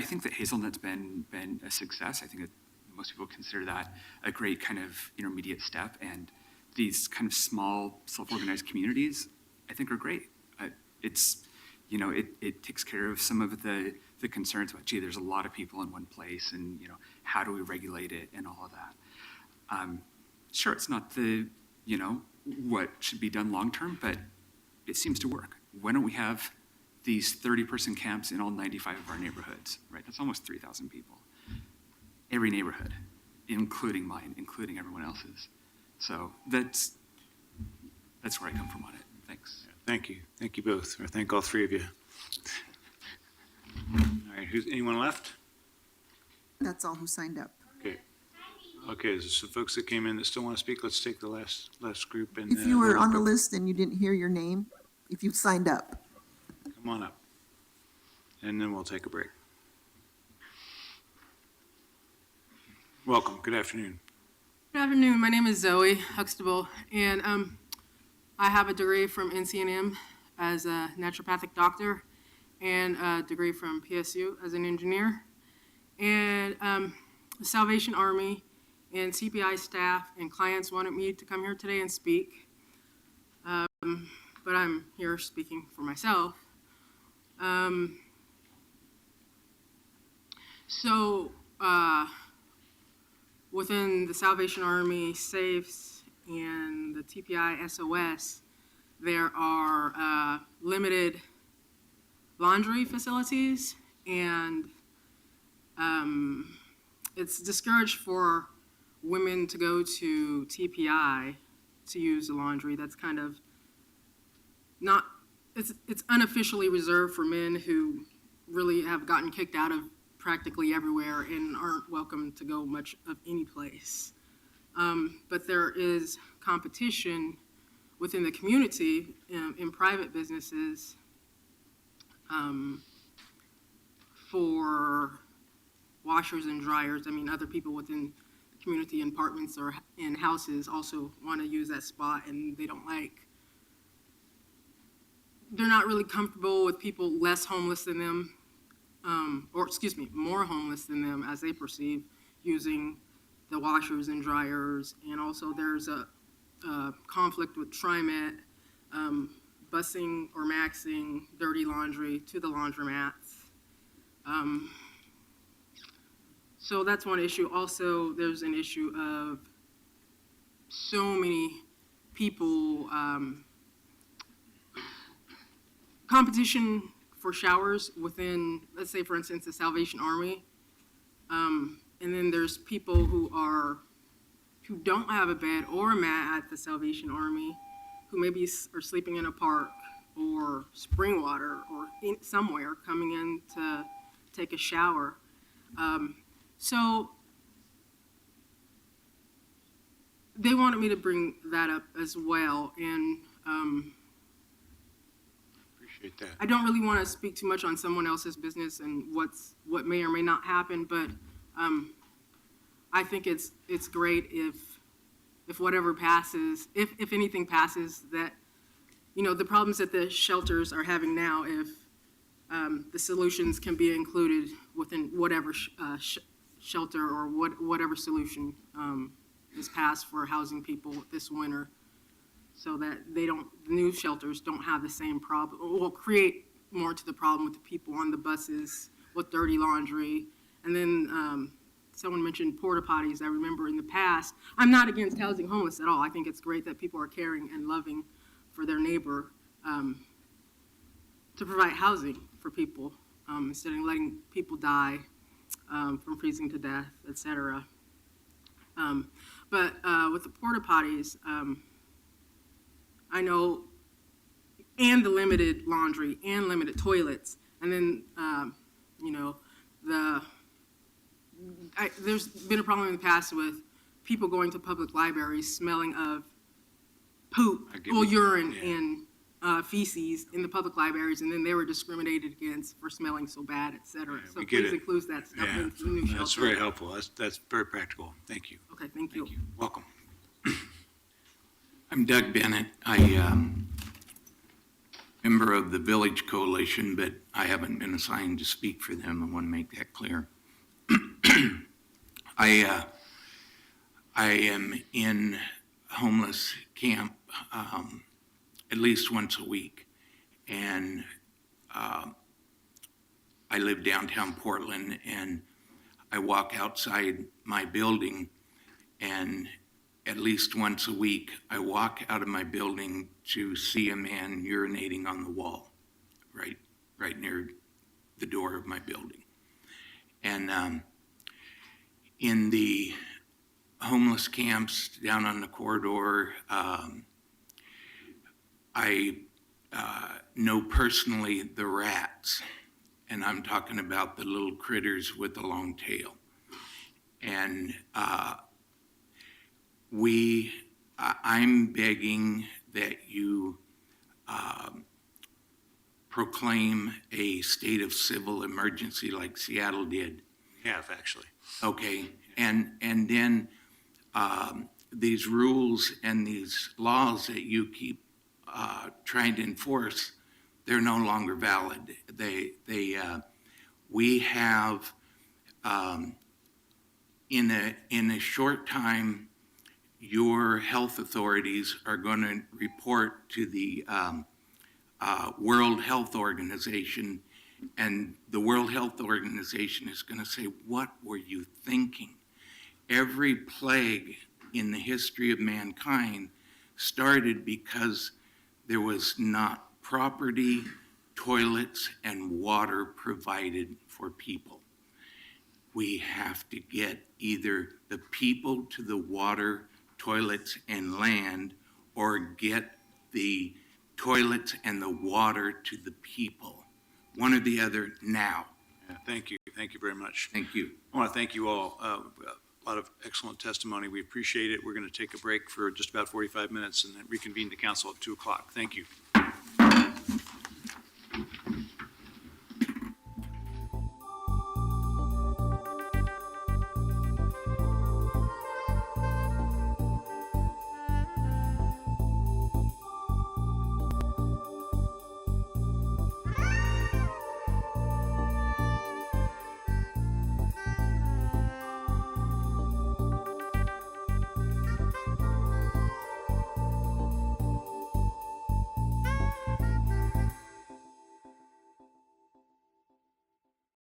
think that Hazelnut's been a success. I think that most people consider that a great kind of intermediate step, and these kind of small self-organized communities, I think, are great. It takes care of some of the concerns about, gee, there's a lot of people in one place, and how do we regulate it and all of that. Sure, it's not what should be done long term, but it seems to work. Why don't we have these 30-person camps in all 95 of our neighborhoods, right? That's almost 3,000 people. Every neighborhood, including mine, including everyone else's. So that's where I come from on it. Thanks. Thank you. Thank you both, or thank all three of you. All right, anyone left? That's all who signed up. Okay, there's some folks that came in that still want to speak. Let's take the last group. And If you were on the list and you didn't hear your name, if you signed up. Come on up. And then we'll take a break. Welcome. Good afternoon. Good afternoon. My name is Zoe Huxtable, and I have a degree from NCNM as a naturopathic doctor and a degree from PSU as an engineer. And the Salvation Army and CPI staff and clients wanted me to come here today and speak, but I'm here speaking for myself. Within the Salvation Army safes and the TPI SOS, there are limited laundry facilities, and it's discouraged for women to go to TPI to use the laundry. That's kind of not, it's unofficially reserved for men who really have gotten kicked out of practically everywhere and aren't welcome to go much of any place. But there is competition within the community in private businesses for washers and dryers. I mean, other people within the community in apartments or in houses also want to use that spot, and they're not really comfortable with people less homeless than them, more homeless than them as they perceive using the washers and dryers. And also there's a conflict with TriMet busing or maxing dirty laundry to the laundromats. So that's one issue. Also, there's an issue of so many people, competition for showers within, let's say, for instance, the Salvation Army. And then there's people who don't have a bed or a mat at the Salvation Army, who maybe are sleeping in a park or spring water or somewhere coming in to take a shower. So they wanted me to bring that up as well. And appreciate that. I don't really want to speak too much on someone else's business and what may or may not happen, but I think it's great if whatever passes, if anything passes, that the problems that the shelters are having now, if the solutions can be included within whatever shelter or whatever solution is passed for housing people this winter, so that the new shelters don't have the same problem, or create more to the problem with the people on the buses with dirty laundry. And then someone mentioned porta potties. I remember in the past, I'm not against housing homeless at all. I think it's great that people are caring and loving for their neighbor, to provide housing for people instead of letting people die from freezing to death, etc. But with the porta potties, I know, and the limited laundry and limited toilets, and then there's been a problem in the past with people going to public libraries smelling of poop, urine, and feces in the public libraries, and then they were discriminated against for smelling so bad, etc. So please include that stuff in the new shelter. That's very helpful. That's very practical. Thank you. Okay, thank you. Welcome. I'm Doug Bennett. I member of the Village Coalition, but I haven't been assigned to speak for them. I want to make that clear. I am in homeless camp at least once a week, and I live downtown Portland, and I walk outside my building, and at least once a week, I walk out of my building to see a man urinating on the wall, right near the door of my building. And in the homeless camps down on the corridor, I know personally the rats, and I'm talking about the little critters with the long tail. And I'm begging that you proclaim a state of civil emergency like Seattle did. Have, actually. Okay, and then these rules and these laws that you keep trying to enforce, they're no longer valid. We have in a short time, your health authorities are going to report to the World Health Organization, and the World Health Organization is going to say, what were you thinking? Every plague in the history of mankind started because there was not property, toilets, and water provided for people. We have to get either the people to the water, toilets, and land, or get the toilets and the water to the people. One or the other now. Yeah, thank you. Thank you very much. Thank you. I want to thank you all. A lot of excellent testimony. We appreciate it. We're going to take a break for just about 45 minutes and then reconvene the council at 2 o'clock. Thank you.